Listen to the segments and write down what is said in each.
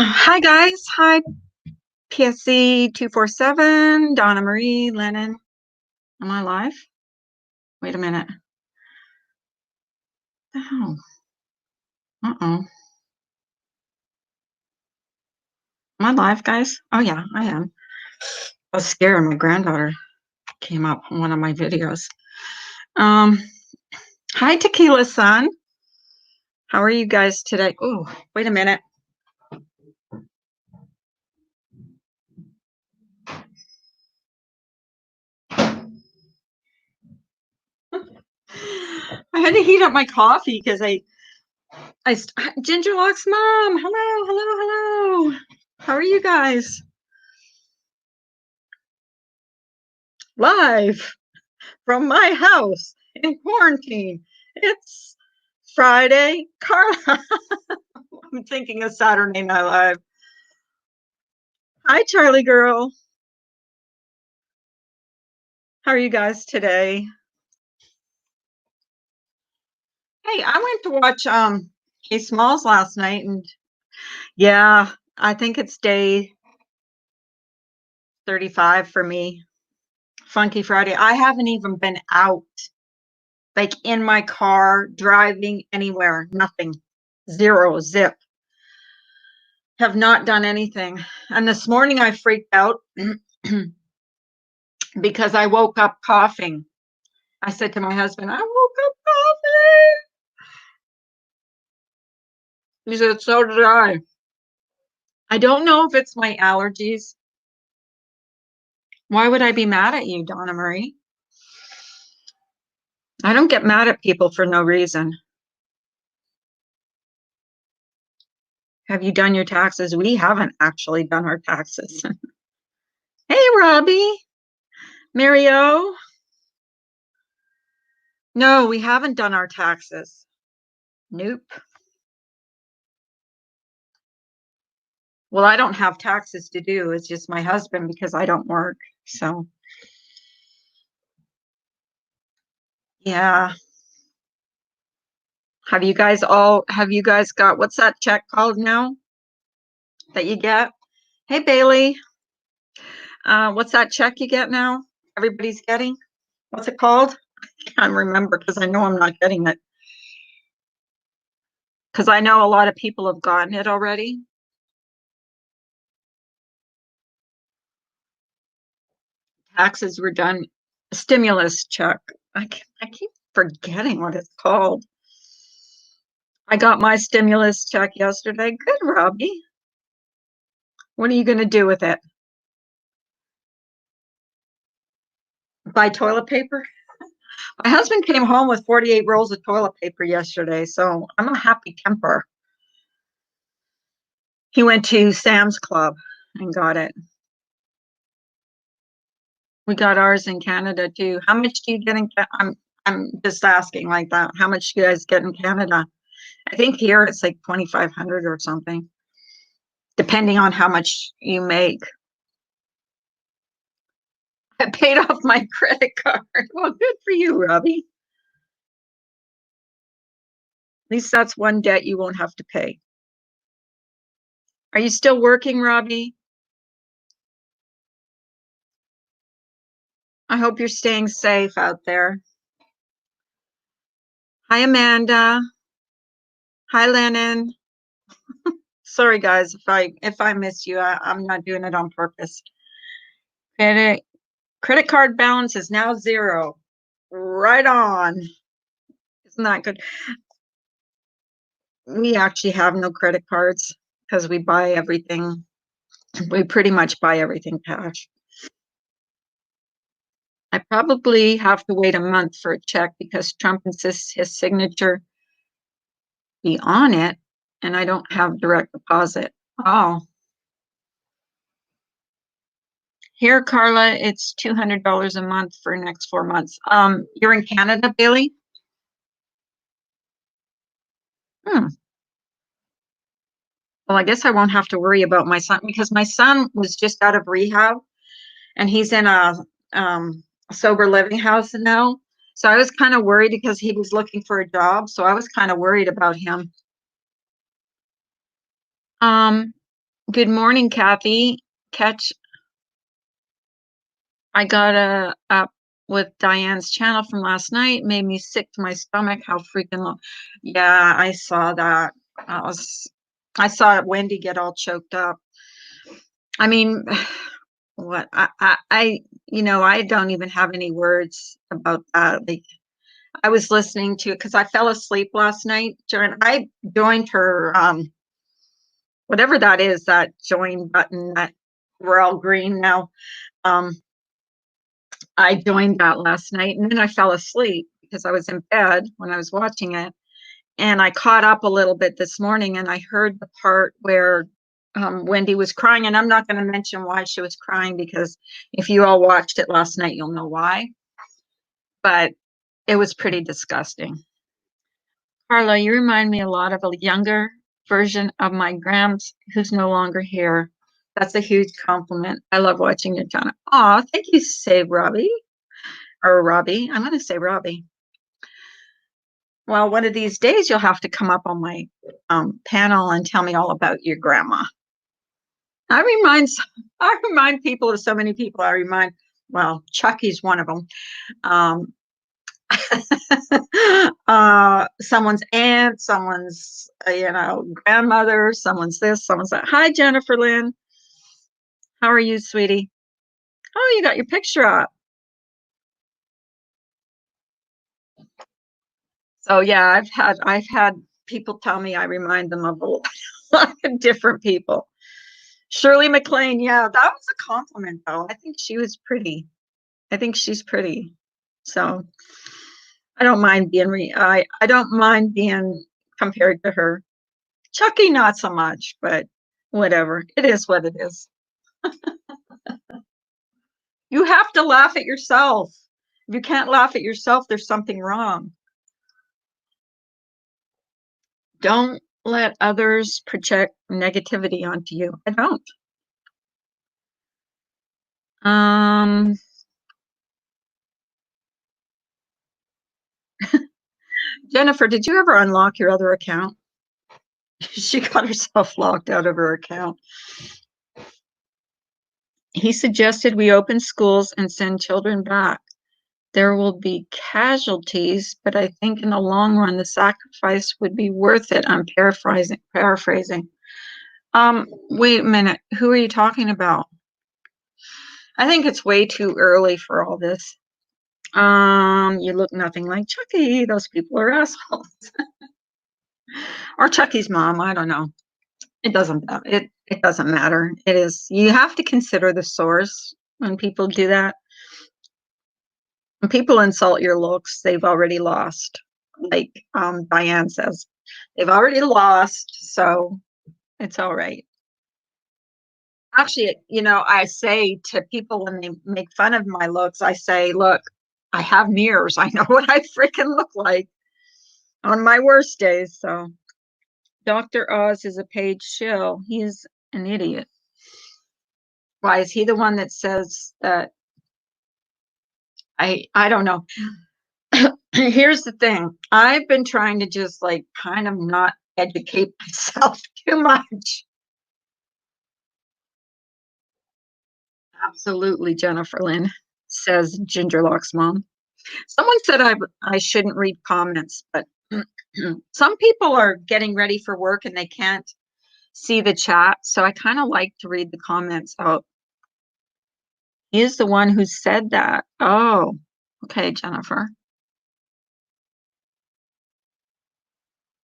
Hi guys. Hi PSC 247, Donna Marie, Lennon. Am I live? Wait a minute. What the hell? Uh-oh. Am I live, guys? Oh yeah, I am. I was scared. My granddaughter came up in one of my videos. Um, Hi Tequila Sun. How are you guys today? Oh, wait a minute. I had to heat up my coffee because Ginger Locks mom. Hello, hello, hello. How are you guys? Live from my house in quarantine. It's Friday. Carla. I'm thinking of Saturday Night Live. Hi, Charlie girl. How are you guys today? Hey, I went to watch Case Smalls last night, and yeah, I think it's day 35 for me. Funky Friday. I haven't even been out, like in my car, driving anywhere, nothing. Zero, zip. Have not done anything. And this morning I freaked out because I woke up coughing. I said to my husband, I woke up coughing. He said, so did I. I don't know if it's my allergies. Why would I be mad at you, Donna Marie? I don't get mad at people for no reason. Have you done your taxes? We haven't actually done our taxes. Hey, Robbie. Mario. No, we haven't done our taxes. Nope. Well, I don't have taxes to do. It's just my husband because I don't work. So, yeah. Have you guys got what's that check called now that you get? Hey, Bailey. What's that check you get now? Everybody's getting? What's it called? I can't remember because I know I'm not getting it. Because I know a lot of people have gotten it already. Taxes were done. Stimulus check. I keep forgetting what it's called. I got my stimulus check yesterday. Good, Robbie. What are you going to do with it? Buy toilet paper? My husband came home with 48 rolls of toilet paper yesterday, so I'm a happy camper. He went to Sam's Club and got it. We got ours in Canada too. How much do you get in I'm just asking like that. How much do you guys get in Canada? I think here it's like 2,500 or something, depending on how much you make. I paid off my credit card. Well, good for you, Robbie. At least that's one debt you won't have to pay. Are you still working, Robbie? I hope you're staying safe out there. Hi, Amanda. Hi, Lennon. Sorry, guys, if I miss you, I'm not doing it on purpose. Credit card balance is now 0. Right on. Isn't that good? We actually have no credit cards because we buy everything. We pretty much buy everything cash. I probably have to wait a month for a check because Trump insists his signature be on it, and I don't have direct deposit. Oh, here, Carla, it's $200 a month for the next 4 months. You're in Canada, Bailey? Hmm. Well, I guess I won't have to worry about my son because my son was just out of rehab and he's in a sober living house now. So I was kind of worried because he was looking for a job. So I was kind of worried about him. Um, Good morning, Kathy. Catch, I got up with Diane's channel from last night. Made me sick to my stomach. How freaking low. Yeah, I saw that. That was, I saw Wendy get all choked up. I mean, what I don't even have any words about that. Like, I was listening to it because I fell asleep last night during. I joined her, whatever that is, that join button that we're all green now. Um, I joined that last night and then I fell asleep because I was in bed when I was watching it. And I caught up a little bit this morning and I heard the part where Wendy was crying. And I'm not going to mention why she was crying because if you all watched it last night, you'll know why. But it was pretty disgusting. Carla, you remind me a lot of a younger version of my Grams who's no longer here. That's a huge compliment. I love watching your channel. Aw, thank you, say Robbie. Or Robbie. I'm going to say Robbie. Well, one of these days you'll have to come up on my panel and tell me all about your grandma. I remind I remind people of so many people. Well, Chucky's one of them. Um, someone's aunt, someone's grandmother, someone's this, someone's that. Hi, Jennifer Lynn. How are you, sweetie? Oh, you got your picture up. So yeah, I've had people tell me I remind them of a lot of different people. Shirley MacLaine, yeah, that was a compliment though. I think she was pretty. I think she's pretty. So I don't mind being I don't mind being compared to her. Chucky, not so much, but whatever. It is what it is. You have to laugh at yourself. If you can't laugh at yourself, there's something wrong. Don't let others project negativity onto you. I don't. Um, Jennifer, did you ever unlock your other account? She got herself locked out of her account. He suggested we open schools and send children back. There will be casualties, but I think in the long run, the sacrifice would be worth it. I'm paraphrasing. Wait a minute. Who are you talking about? I think it's way too early for all this. You look nothing like Chucky. Those people are assholes. Or Chucky's mom. I don't know. It doesn't matter. It is, you have to consider the source when people do that. When people insult your looks, they've already lost. Like Diane says, they've already lost, so it's all right. Actually, I say to people when they make fun of my looks, I say, look, I have mirrors. I know what I freaking look like on my worst days. So Dr. Oz is a paid shill. He's an idiot. Why is he the one that says that? I don't know. Here's the thing. I've been trying to just like kind of not educate myself too much. Absolutely, Jennifer Lynn, says Gingerlock's mom. Someone said I shouldn't read comments, but some people are getting ready for work and they can't see the chat. So I kind of like to read the comments out. He is the one who said that. Oh, okay, Jennifer.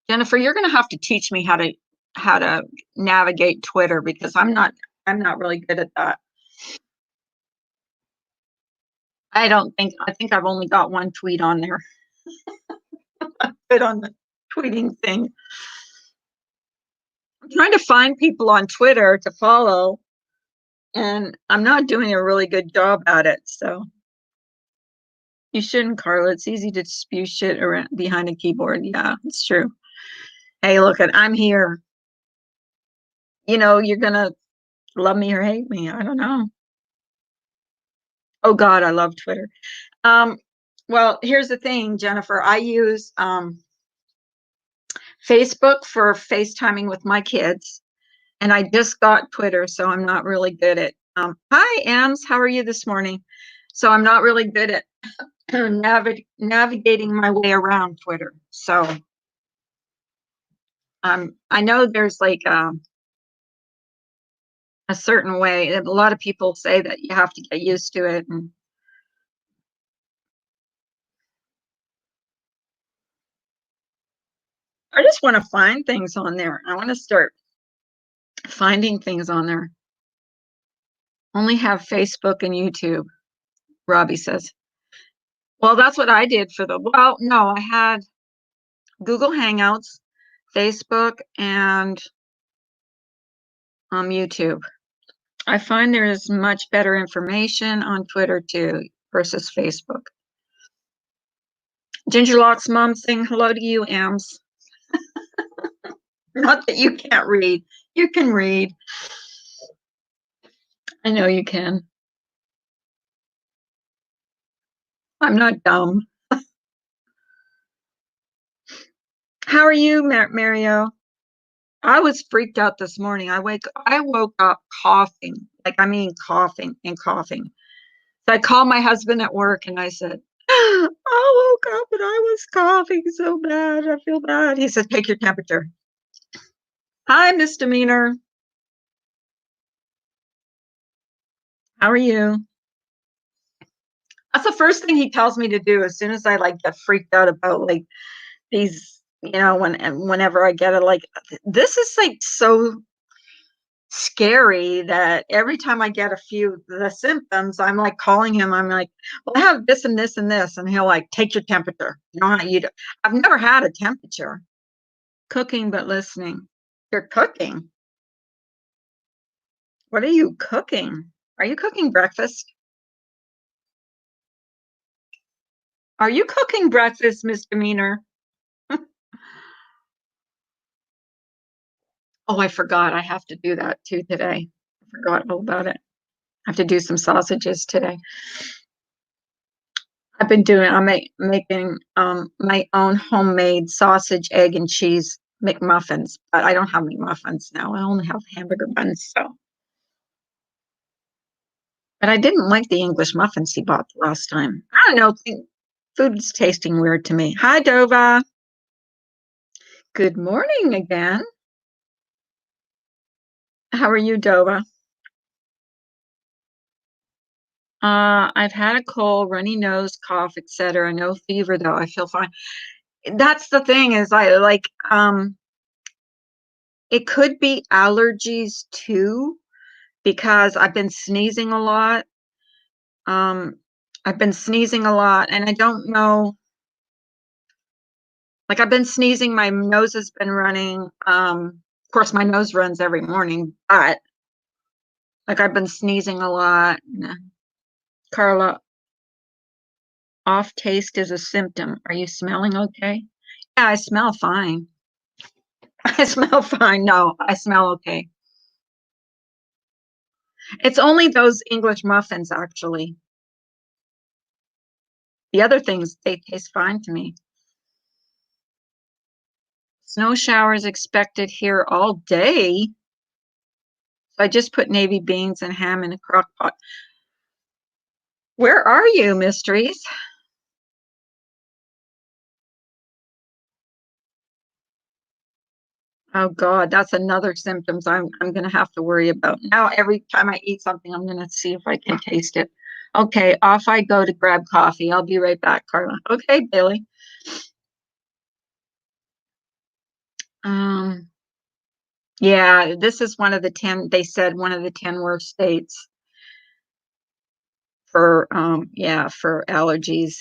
Jennifer, you're going to have to teach me how to navigate Twitter because I'm not really good at that. I think I've only got one tweet on there. Good on the tweeting thing. I'm trying to find people on Twitter to follow, and I'm not doing a really good job at it. So you shouldn't, Carla. It's easy to spew shit around behind a keyboard. Yeah, it's true. Hey, look, I'm here. You're gonna love me or hate me. I don't know. Oh God, I love Twitter. Um, well, here's the thing, Jennifer. I use Facebook for FaceTiming with my kids, And I just got Twitter, so I'm not really good at hi Ams, how are you this morning? So I'm not really good at navigating my way around Twitter. So I know there's like a certain way. A lot of people say that you have to get used to it. And I just want to find things on there. I want to start finding things on there. Only have Facebook and YouTube, Robbie says. Well, that's what I did for well, no, I had Google Hangouts, Facebook, and YouTube. I find there is much better information on Twitter too versus Facebook. Gingerlock's mom saying hello to you, Ams. Not that you can't read. You can read. I know you can. I'm not dumb. How are you, Mario? I was freaked out this morning. I woke up coughing, like I mean coughing and coughing. So I called my husband at work and I said, I woke up and I was coughing so bad. I feel bad. He said, take your temperature. Hi, misdemeanor. How are you? That's the first thing he tells me to do as soon as I like get freaked out about like these, whenever I get it, like this is like so scary that every time I get a few of the symptoms, I'm like calling him. I'm like, well, I have this and this and this, and he'll like take your temperature. I've never had a temperature. Cooking but listening. You're cooking. What are you cooking? Are you cooking breakfast? Are you cooking breakfast, misdemeanor? Oh, I forgot. I have to do that too today. I forgot all about it. I have to do some sausages today. Making my own homemade sausage, egg, and cheese McMuffins, but I don't have McMuffins now. I only have hamburger buns. So, but I didn't like the English muffins he bought the last time. I don't know. Food's tasting weird to me. Hi, Dova. Good morning again. How are you, Dova? I've had a cold, runny nose, cough, etc. No fever though. I feel fine. That's the thing is I like it could be allergies too because I've been sneezing a lot. Um, I've been sneezing a lot and I don't know, like I've been sneezing, my nose has been running. Of course my nose runs every morning, but like I've been sneezing a lot. Carla, off taste is a symptom. Are you smelling okay? Yeah, I smell fine. I smell fine. No, I smell okay. It's only those English muffins, actually. The other things, they taste fine to me. Snow showers expected here all day. So I just put navy beans and ham in a crock pot. Where are you, mysteries? Oh God, that's another symptoms I'm gonna have to worry about. Now every time I eat something, I'm gonna see if I can taste it. Okay, off I go to grab coffee. I'll be right back, Carla. Okay, Bailey. Um, yeah, this is one of the 10, they said one of the 10 worst states for yeah, for allergies.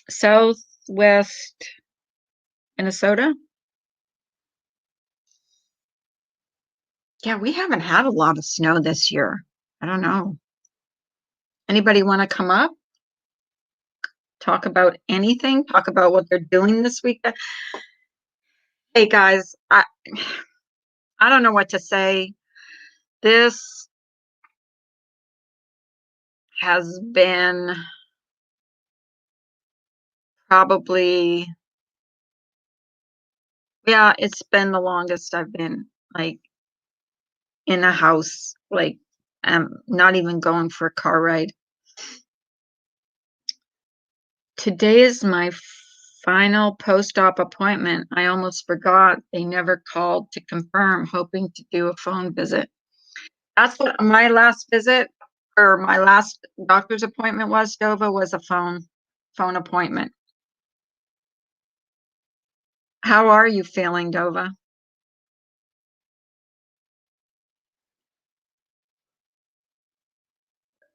Southwest Minnesota. Yeah, we haven't had a lot of snow this year. I don't know. Anybody want to come up? Talk about anything? Talk about what they're doing this weekend? Hey guys, I don't know what to say. This has been probably, yeah, it's been the longest I've been like in a house, like not even going for a car ride. Today is my final post-op appointment. I almost forgot. They never called to confirm, hoping to do a phone visit. That's what my last visit or my last doctor's appointment was, Dova, was a phone appointment. How are you feeling, Dova?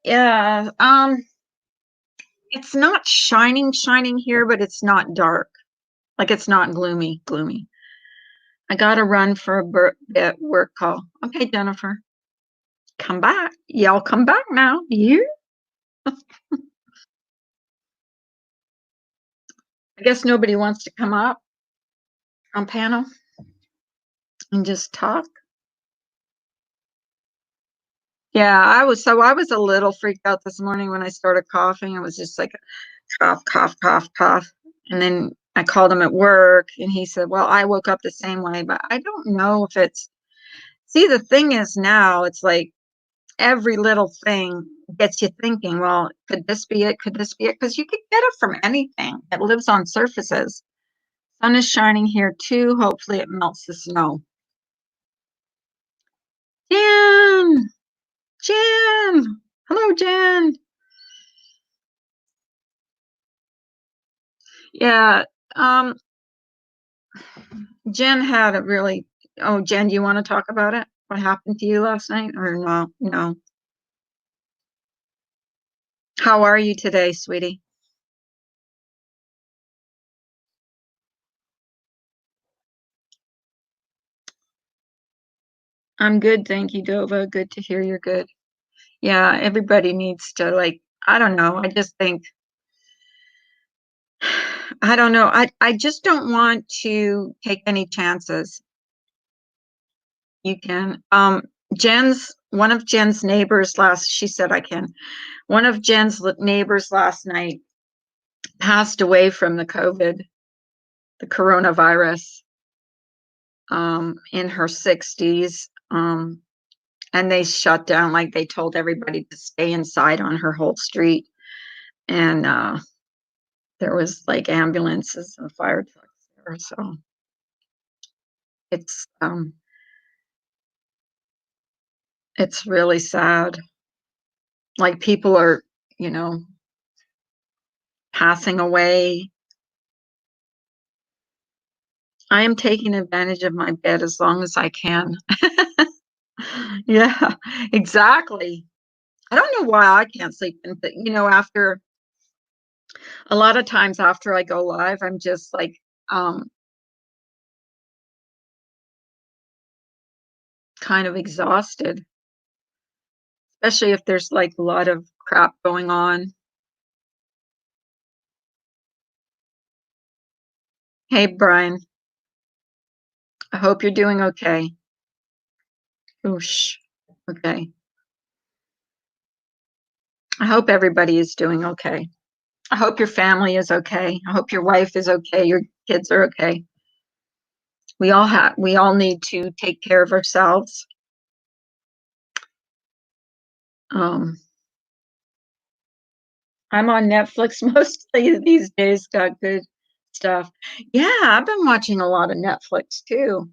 Yeah, it's not shining here, but it's not dark. Like it's not gloomy. I gotta run for a bit work call. Okay, Jennifer, come back. Y'all come back now. You? I guess nobody wants to come up on panel and just talk. Yeah, I was a little freaked out this morning when I started coughing. It was just like cough. And then I called him at work and he said, well, I woke up the same way, but I don't know if it's, see, the thing is now it's like every little thing gets you thinking, well, could this be it? Could this be it? Because you could get it from anything. It lives on surfaces. Sun is shining here too. Hopefully it melts the snow. Jan! Jan! Hello, Jan. Yeah, um, Jen had a really, oh, Jen, do you want to talk about it? What happened to you last night or no? No. How are you today, sweetie? I'm good, thank you, Dova. Good to hear you're good. Yeah, everybody needs to like, I don't know. I just think I don't know. I just don't want to take any chances. You can. Jen's one of Jen's neighbors last, she said I can. One of Jen's neighbors last night passed away from the coronavirus, in her 60s. And they shut down, like they told everybody to stay inside on her whole street. And there was like ambulances and fire trucks there. So it's um it's really sad. Like people are, you know, passing away. I am taking advantage of my bed as long as I can. Yeah, exactly. I don't know why I can't sleep. And after a lot of times after I go live, I'm just like kind of exhausted, especially if there's like a lot of crap going on. Hey, Brian, I hope you're doing okay. Oosh. Okay. I hope everybody is doing okay. I hope your family is okay. I hope your wife is okay. Your kids are okay. We all need to take care of ourselves. Um, I'm on Netflix mostly these days, got good stuff. Yeah, I've been watching a lot of Netflix too.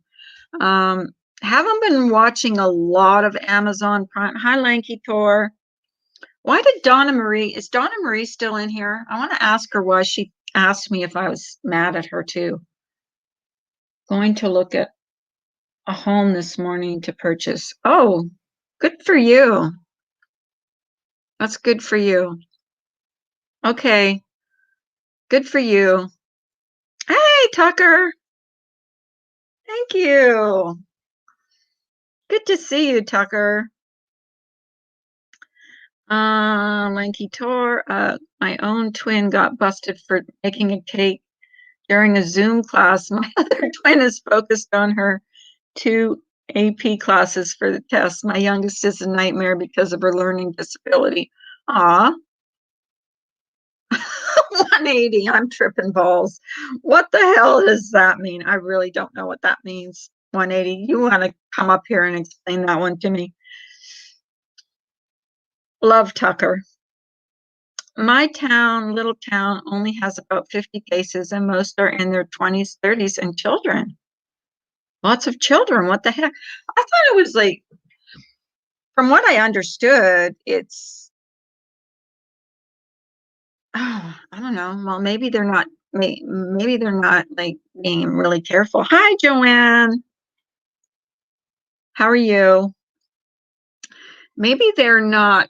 Um, haven't been watching a lot of Amazon Prime. Hi, Lanky Tor. Why did is Donna Marie still in here? I want to ask her why she asked me if I was mad at her too. Going to look at a home this morning to purchase. Oh, good for you. That's good for you. Okay, good for you. Hey, Tucker. Thank you. Good to see you, Tucker. Lanky Tor, my own twin got busted for making a cake during a Zoom class. My other twin is focused on her two AP classes for the test. My youngest is a nightmare because of her learning disability. Aw, 180, I'm tripping balls. What the hell does that mean? I really don't know what that means. 180. You want to come up here and explain that one to me? Love Tucker. My town, little town, only has about 50 cases, and most are in their 20s, 30s, and children. Lots of children. What the heck? I thought it was like, from what I understood, it's, oh, I don't know. Well, maybe they're not, maybe they're not like being really careful. Hi, Joanne. How are you? Maybe they're not,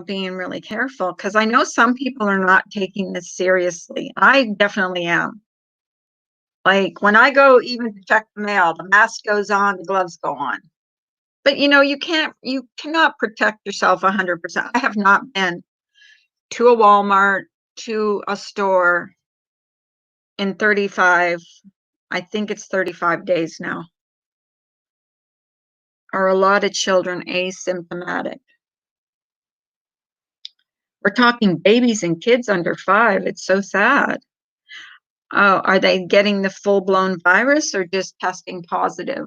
being really careful, because I know some people are not taking this seriously. I definitely am. Like when I go even to check the mail, the mask goes on, the gloves go on. But you cannot protect yourself 100%. I have not been to a Walmart, to a store in 35, I think it's 35 days now. Are a lot of children asymptomatic? We're talking babies and kids under 5. It's so sad. Oh, are they getting the full-blown virus or just testing positive?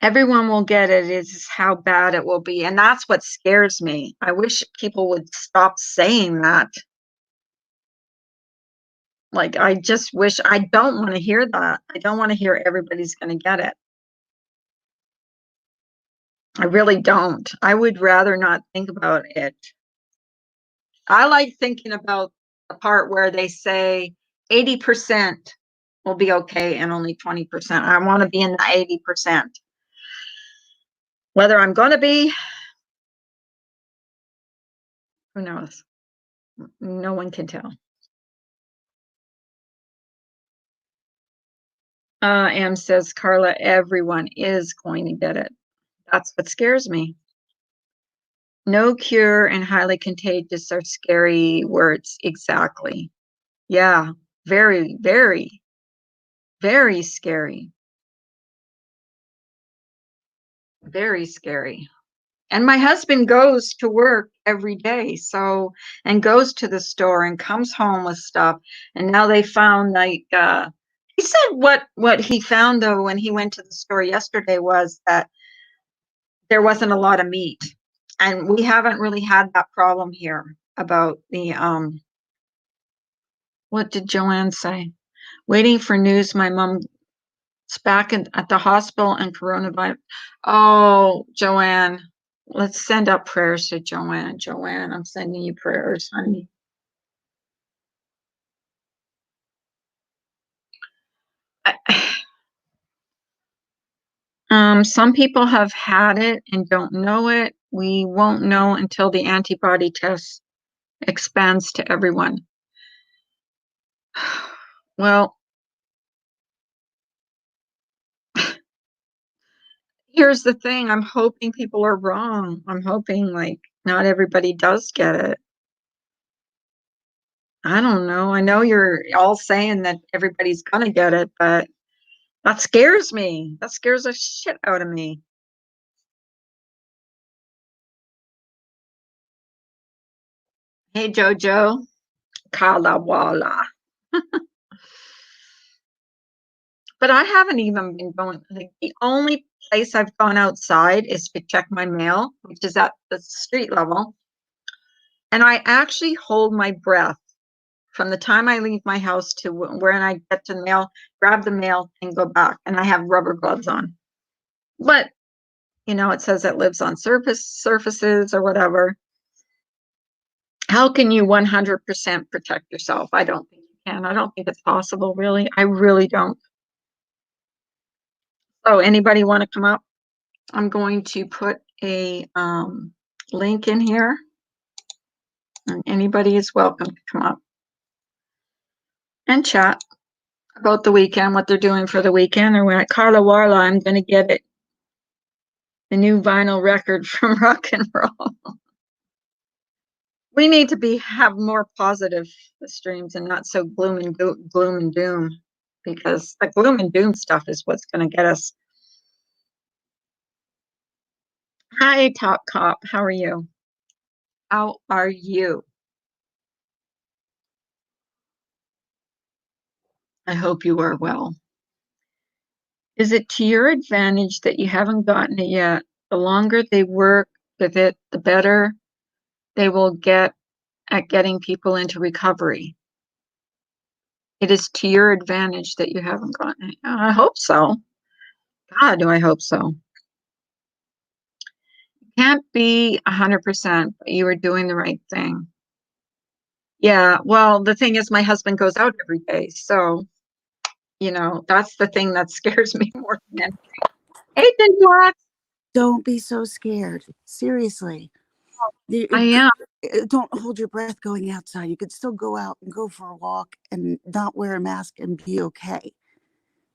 Everyone will get it, is how bad it will be. And that's what scares me. I wish people would stop saying that. Like, I just wish, I don't want to hear that. I don't want to hear everybody's going to get it. I really don't. I would rather not think about it. I like thinking about the part where they say 80% will be okay and only 20%. I want to be in the 80%. Whether I'm going to be, who knows? No one can tell. Em says, Carla, everyone is going to get it. That's what scares me. No cure and highly contagious are scary words. Exactly. Yeah. Very, very, very scary. Very scary. And my husband goes to work every day, and goes to the store and comes home with stuff. And now they found like he said what he found though when he went to the store yesterday was that there wasn't a lot of meat. And we haven't really had that problem here about the what did Joanne say? Waiting for news. My mom's back at the hospital and coronavirus. Oh, Joanne, let's send up prayers to Joanne. Joanne, I'm sending you prayers, honey. Some people have had it and don't know it. We won't know until the antibody test expands to everyone. Well, here's the thing. I'm hoping people are wrong. I'm hoping like not everybody does get it. I don't know. I know you're all saying that everybody's gonna get it, but that scares me. That scares the shit out of me. Hey, Jojo. Kalawala. But I haven't even been going. Like, the only place I've gone outside is to check my mail, which is at the street level. And I actually hold my breath from the time I leave my house to when I get to the mail, grab the mail, and go back. And I have rubber gloves on. But it says it lives on surfaces or whatever. How can you 100% protect yourself? I don't think you can. I don't think it's possible, really. I really don't. So anybody want to come up? I'm going to put a link in here, and anybody is welcome to come up and chat about the weekend, what they're doing for the weekend, or when at Carla Warla, I'm going to get it, the new vinyl record from rock and roll. We need to have more positive streams and not so gloom and doom, because the gloom and doom stuff is what's going to get us. Hi, Top Cop. How are you? How are you? I hope you are well. Is it to your advantage that you haven't gotten it yet? The longer they work with it, the better they will get at getting people into recovery. It is to your advantage that you haven't gotten it. I hope so. God, do I hope so. Can't be 100%, but you are doing the right thing. Yeah, well, the thing is, my husband goes out every day, so that's the thing that scares me more than anything. Hey, Denmark. Don't be so scared. Seriously. I am. Don't hold your breath going outside. You could still go out and go for a walk and not wear a mask and be okay.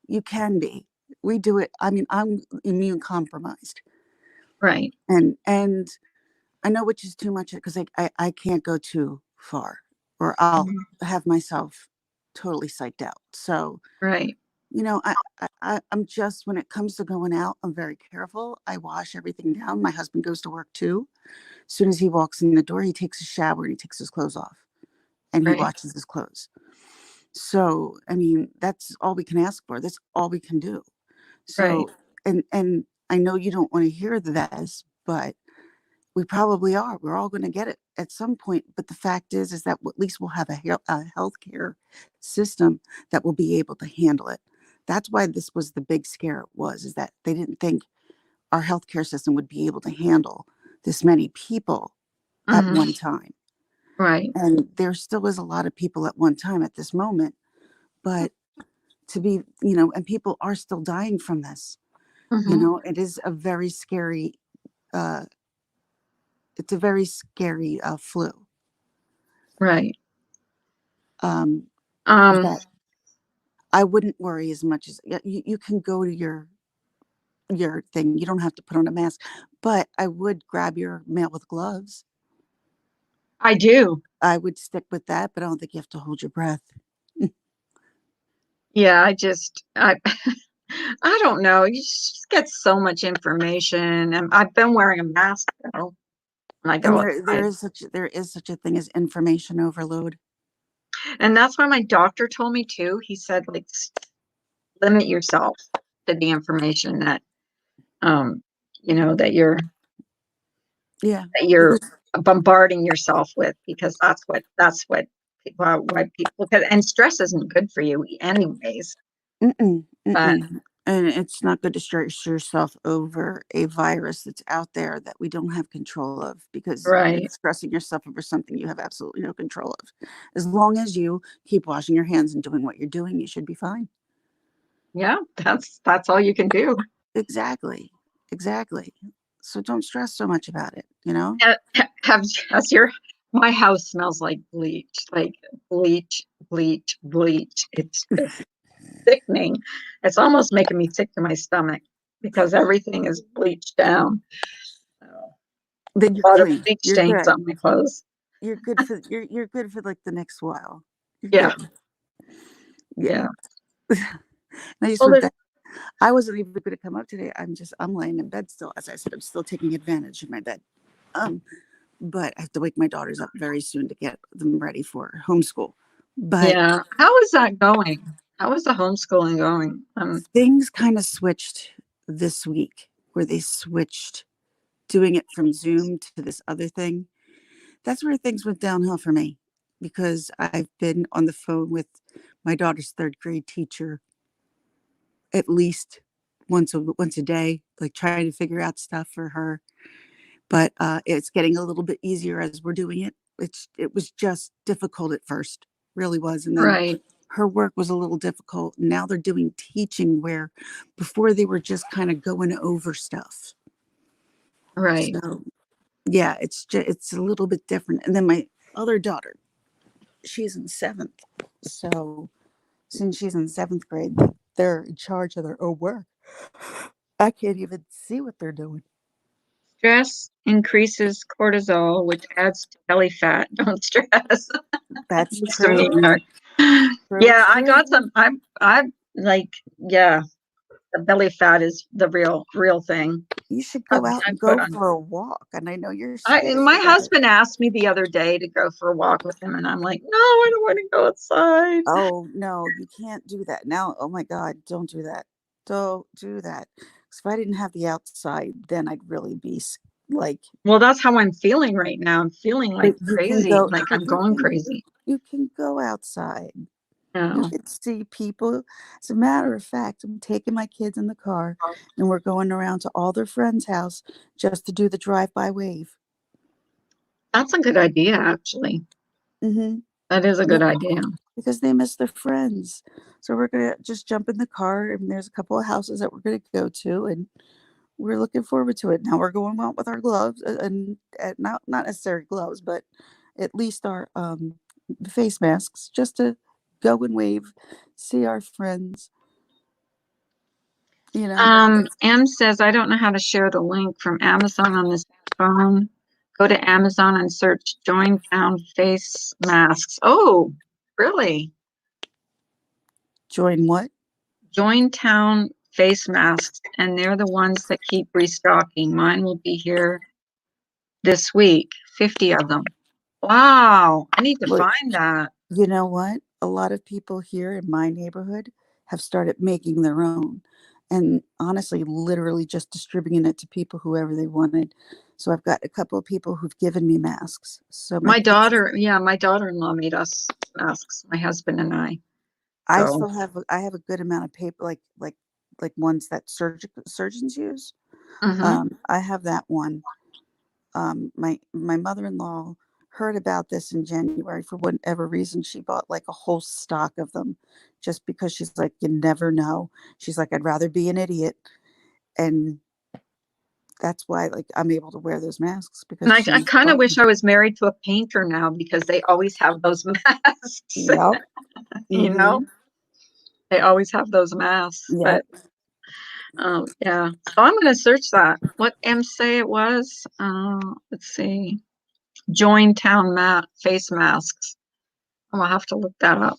You can be. We do it. I mean, I'm immune compromised. Right. And I know which is too much because I can't go too far or I'll Mhm. have myself totally psyched out. So, Right. I'm just, when it comes to going out, I'm very careful. I wash everything down. My husband goes to work too. As soon as he walks in the door, he takes a shower and he takes his clothes off and he Right. washes his clothes. So, I mean, that's all we can ask for. That's all we can do. Right. So, and I know you don't want to hear this, but we probably are. We're all going to get it at some point. But the fact is that at least we'll have a healthcare system that will be able to handle it. That's why this was the big scare. Is that they didn't think our healthcare system would be able to handle this many people at Hmm. one time. Right. And there still is a lot of people at one time at this moment. But to be, and people are still dying from this. Hmm. It is a very scary. Uh, it's a very scary flu. Right. Um, Um, but I wouldn't worry as much as you can go to your thing. You don't have to put on a mask, but I would grab your mail with gloves. I do. I would stick with that, but I don't think you have to hold your breath. Yeah, I don't know. You just get so much information, and I've been wearing a mask though when I And go there outside. is such a thing as information overload. And that's why my doctor told me too. He said, like, limit yourself to the information um, that Yeah, you're because bombarding yourself with, because that's what people, why people, and stress isn't good for you anyways. mm-mm, But mm-mm. And it's not good to stress yourself over a virus that's out there that we don't have control of because you're right. stressing yourself over something you have absolutely no control of. As long as you keep washing your hands and doing what you're doing, you should be fine. Yeah, that's all you can do. Exactly. Exactly. So don't stress so much about it, you know? Has your My house smells like bleach, bleach, bleach, bleach. It's sickening. It's almost making me sick to my stomach because everything is bleached down. So, Then you're a lot of clean. bleach You're stains good. on my clothes. You're good for like the next while. You're Yeah, good. Yeah. yeah. I just Well, went there's, back. I wasn't even going to come up today. I'm laying in bed still. As I said, I'm still taking advantage of my bed. Um, but I have to wake my daughters up very soon to get them ready for homeschool. But yeah. How is that going? How is the homeschooling going? things kind of switched this week where they switched doing it from Zoom to this other thing. That's where things went downhill for me because I've been on the phone with my daughter's third grade teacher at least once a day, like trying to figure out stuff for her. But it's getting a little bit easier as we're doing it. It was just difficult at first, really was, and then Right, her work was a little difficult. Now they're doing teaching where before they were just kind of going over stuff. right. So yeah, it's a little bit different. And then my other daughter, she's in seventh, so since she's in seventh grade, they're in charge of their own work. I can't even see what they're doing. Stress increases cortisol, which adds to belly fat. Don't stress. That's true. Misdemeanor. True, Yeah, I true. got some. I'm like, yeah, the belly fat is the real thing. You should go out I and put go on. for a walk. And I know you're I scared, My but husband asked me the other day to go for a walk with him, and I'm like, no, I don't want to go outside. oh no, you can't do that now. Oh my God, don't do that. Don't do that. 'Cause if I didn't have the outside, then I'd really be like, Well, that's how I'm feeling right now. I'm feeling like but you can crazy, go, like but I'm going crazy. you can go outside. You Yeah. can see people. As a matter of fact, I'm taking my kids in the car and we're going around to all their friends' house just to do the drive-by wave. That's a good idea, actually. Mm-hmm. That is a good idea. Because they miss their friends. So we're gonna just jump in the car, and there's a couple of houses that we're gonna go to, and we're looking forward to it. Now we're going out with our gloves, and not necessarily gloves, but at least our face masks, just to go and wave, see our friends. You know, M says, I don't know how to share the link from Amazon on this phone. Go to Amazon and search Jointown face masks. Oh, really? join what? Jointown face masks, and they're the ones that keep restocking. Mine will be here this week, 50 of them. Wow, I need to Look, find that. you know what? A lot of people here in my neighborhood have started making their own and honestly, literally just distributing it to people whoever they wanted. So I've got a couple of people who've given me masks. So my My kids, daughter, yeah, my daughter-in-law made us masks, my husband and I. I So, still have I have a good amount of paper, like ones that surgeons use. mhm. I have that one. My mother-in-law heard about this in January. For whatever reason, she bought like a whole stock of them just because she's like, you never know. She's like, I'd rather be an idiot. And that's why like I'm able to wear those masks And because I she kind of bought wish them. I was married to a painter now because they always have those masks. Yep. You know, Mm-hmm. they always have those masks. But Yep. yeah, so I'm going to search that. What M say it was? Let's see. Jointown mat face masks. I'll have to look that up.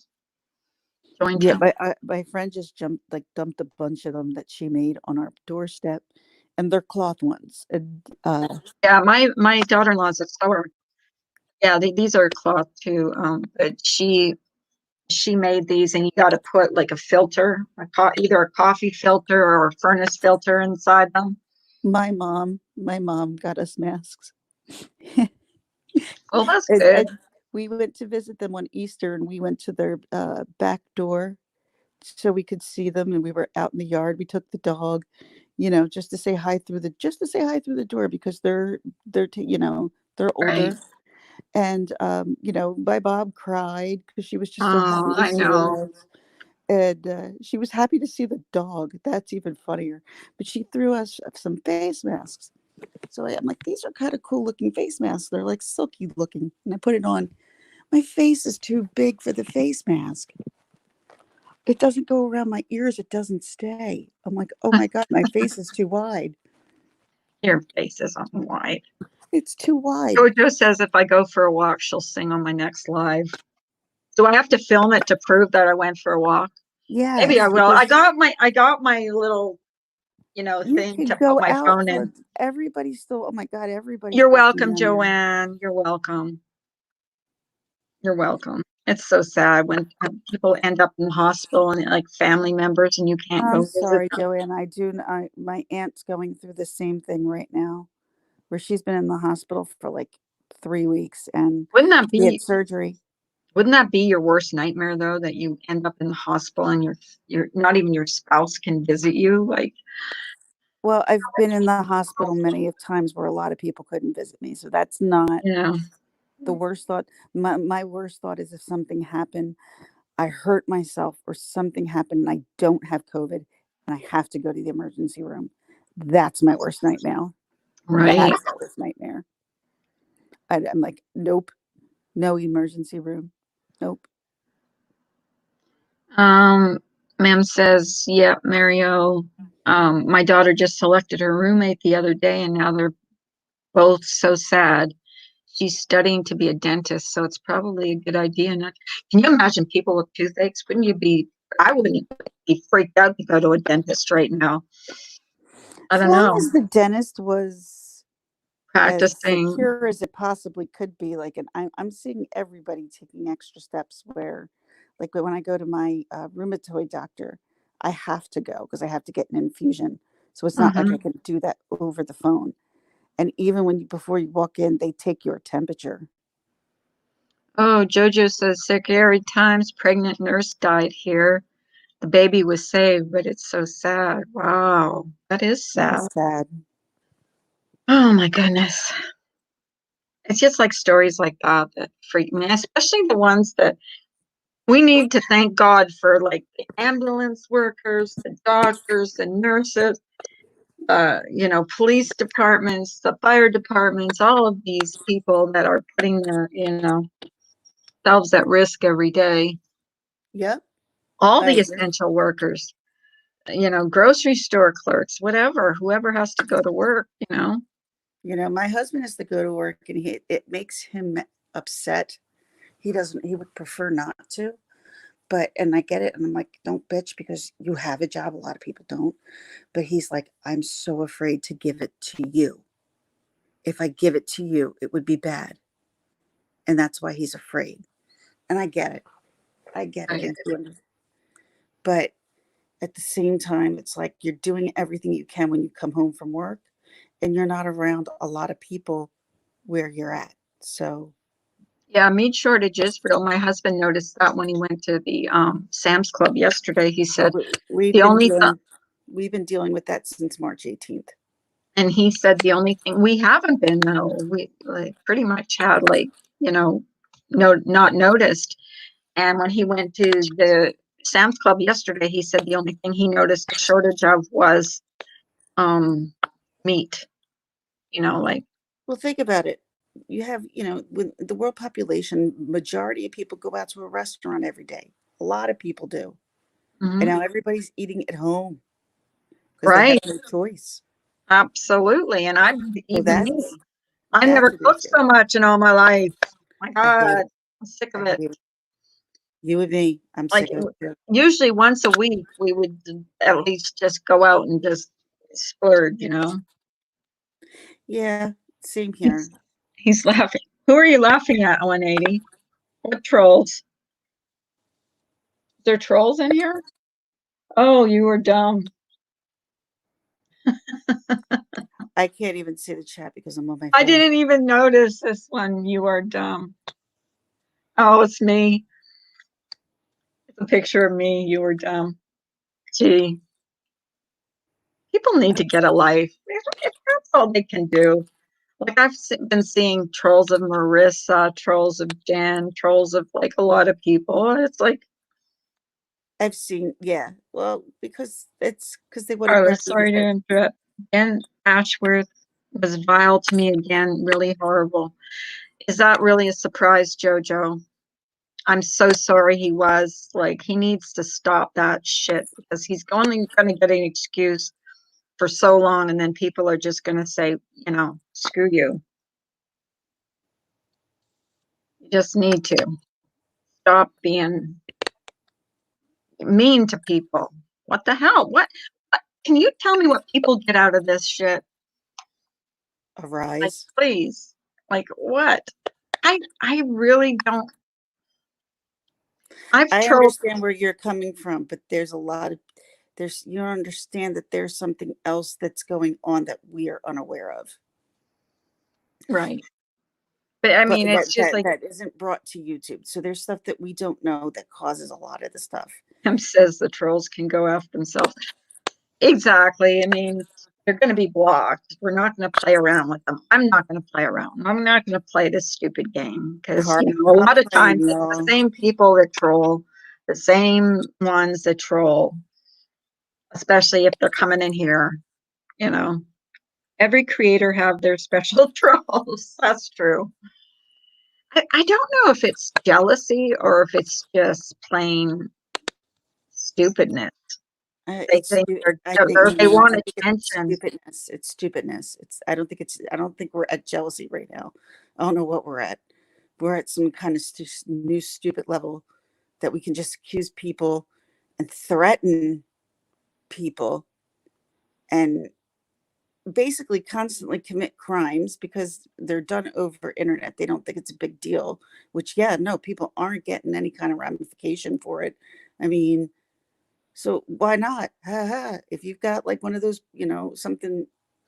Yeah, Jointown. my friend just dumped a bunch of them that she made on our doorstep, and they're cloth ones. And Yeah, my daughter-in-law's a sewer. Yeah, these are cloth too. But she made these, and you got to put like a filter, either a coffee filter or a furnace filter inside them. my mom got us masks. Well, that's And good. we went to visit them on Easter, and we went to their back door so we could see them. And we were out in the yard. We took the dog, just to say hi through the door because they're Right. older. And my Bob cried because she was just so happy Oh, to I see know. us. And she was happy to see the dog. That's even funnier. But she threw us some face masks. So I'm like, these are kind of cool looking face masks. They're like silky looking. And I put it on. My face is too big for the face mask. It doesn't go around my ears. It doesn't stay. I'm like, oh my God, my face is too wide. Your face is on wide. It's too wide. Jojo says if I go for a walk, she'll sing on my next live. Do I have to film it to prove that I went for a walk? Maybe I Yes, will. because I got my little, you thing can to put go my out phone for in. everybody's still, oh my God, everybody's You're walking welcome, down there. Joanne. You're welcome. You're welcome. It's so sad when people end up in the hospital and like family members and you can't I'm go visit sorry, them. Joanne. My aunt's going through the same thing right now, where she's been in the hospital for like 3 weeks and Wouldn't that she had be surgery. wouldn't that be your worst nightmare though, that you end up in the hospital and your not even your spouse can visit you? Like, Well, I've been in the hospital many of times where a lot of people couldn't visit me. So that's not yeah, the worst thought. My worst thought is if something happened, I hurt myself or something happened and I don't have COVID and I have to go to the emergency room. That's my worst nightmare. right. That's my worst nightmare. I'm like, nope, no emergency room. Nope. Um, Ma'am says, yeah, Mario. My daughter just selected her roommate the other day and now they're both so sad. She's studying to be a dentist, so it's probably a good idea. Not, can you imagine people with toothaches? Wouldn't you be? I wouldn't be freaked out to go to a dentist right now. I As don't long know. as the dentist was as Practicing, secure as it possibly could be, like, and I'm seeing everybody taking extra steps where, like, when I go to my rheumatoid doctor, I have to go because I have to get an infusion. So it's not like I Mhm. can do that over the phone. And even when before you walk in, they take your temperature. Oh, Jojo says scary times. Pregnant nurse died here. The baby was saved, but it's so sad. Wow, that is sad. It's sad. Oh my goodness. It's just like stories like that that freak me, especially the ones that we need to thank God for, like the ambulance workers, the doctors, the nurses, police departments, the fire departments, all of these people that are putting their, themselves at risk every day. Yep, All I the agree. essential workers, grocery store clerks, whatever, whoever has to go to work. My husband has to go to work, and it makes him upset. He would prefer not to, but and I get it, and I'm like, don't bitch because you have a job. A lot of people don't, but he's like, I'm so afraid to give it to you. If I give it to you, it would be bad, and that's why he's afraid. And I get it. I get it. Right. But at the same time, it's like you're doing everything you can when you come home from work, and you're not around a lot of people where you're at. So, Yeah, meat shortage is real. My husband noticed that when he went to the Sam's Club yesterday. He oh, said we've the been only th dealing we've been dealing with that since March 18th. and he said the only thing we haven't been though, we like pretty much had like, no not noticed. And when he went to the Sam's Club yesterday, he said the only thing he noticed a shortage of was um meat, like Well, think about it. You have, when the world population, majority of people go out to a restaurant every day. A lot of people do. And mhm. now everybody's eating at home because they have Right. no choice. Absolutely. And So even me, I that's never a big cooked deal. so much in all my life. My I hate God, it. I'm sick I of it. hate it. You and me, I'm Like sick of it too. usually once a week, we would at least just go out and just splurge. Yeah, same here. He's, he's laughing. Who are you laughing at, 180? What trolls? Is there trolls in here? Oh, you were dumb. I can't even see the chat because I'm on my I phone. didn't even notice this one. You are dumb. Oh, it's me. It's a picture of me. You were dumb. Gee, people need to get a life. If that's all they can do. Like been seeing trolls of Marissa, trolls of Jen, trolls of like a lot of people. It's like, I've seen, yeah. Well, because they want to oh, crack you sorry to because interrupt. Jen Ashworth was vile to me again, really horrible. Is that really a surprise, Jojo? I'm so sorry he was. Like, he needs to stop that shit because he's only going to get an excuse for so long, and then people are just going to say, screw you. You just need to stop being mean to people. What the hell? What? Can you tell me what people get out of this shit? Like, arise. please. Like, what? I really don't. I've I trolled, understand where you're coming from, but there's a lot of you don't understand that there's something else that's going on that we are unaware of. right. But I But mean, it's that just that like that isn't brought to YouTube. So there's stuff that we don't know that causes a lot of the stuff. him says the trolls can go after themselves. Exactly. I mean, they're going to be blocked. We're not going to play around with them. I'm not going to play around. I'm not going to play this stupid game because, Car, a I'm lot of playing, times it's the y'all. same people that troll, the same ones that troll, especially if they're coming in here, you know. Every creator have their special trolls. That's true. I don't know if it's jealousy or if it's just plain stupidness. They think I think they no, want I think it's attention. stupidness. It's stupidness. I don't think we're at jealousy right now. I don't know what we're at. We're at some kind of new stupid level that we can just accuse people and threaten people and basically constantly commit crimes because they're done over internet. They don't think it's a big deal, which, yeah, no, people aren't getting any kind of ramification for it. I mean, So why not? Ha ha. If you've got like one of those, something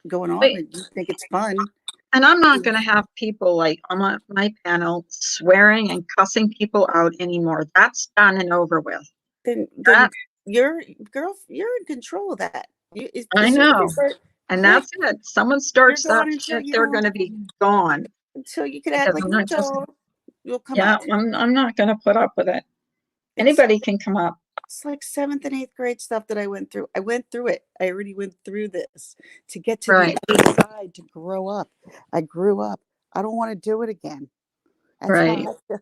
going on But and you think it's fun, and I'm not going to have people like on my panel swearing and cussing people out anymore. That's done and over with. then That you're you're in control of that. I As soon as they know. start, And right, that's it. Someone you're starts that gone until shit, you they're don't going to be gone until you could act because like I'm an not just, adult. You'll come yeah, up. I'm not going to put up with it. It's Anybody can come up. it's like seventh and eighth grade stuff that I went through. I went through it. I already went through this to get to the Right. other side to grow up. I grew up. I don't want to do it again. That's how Right. I feel.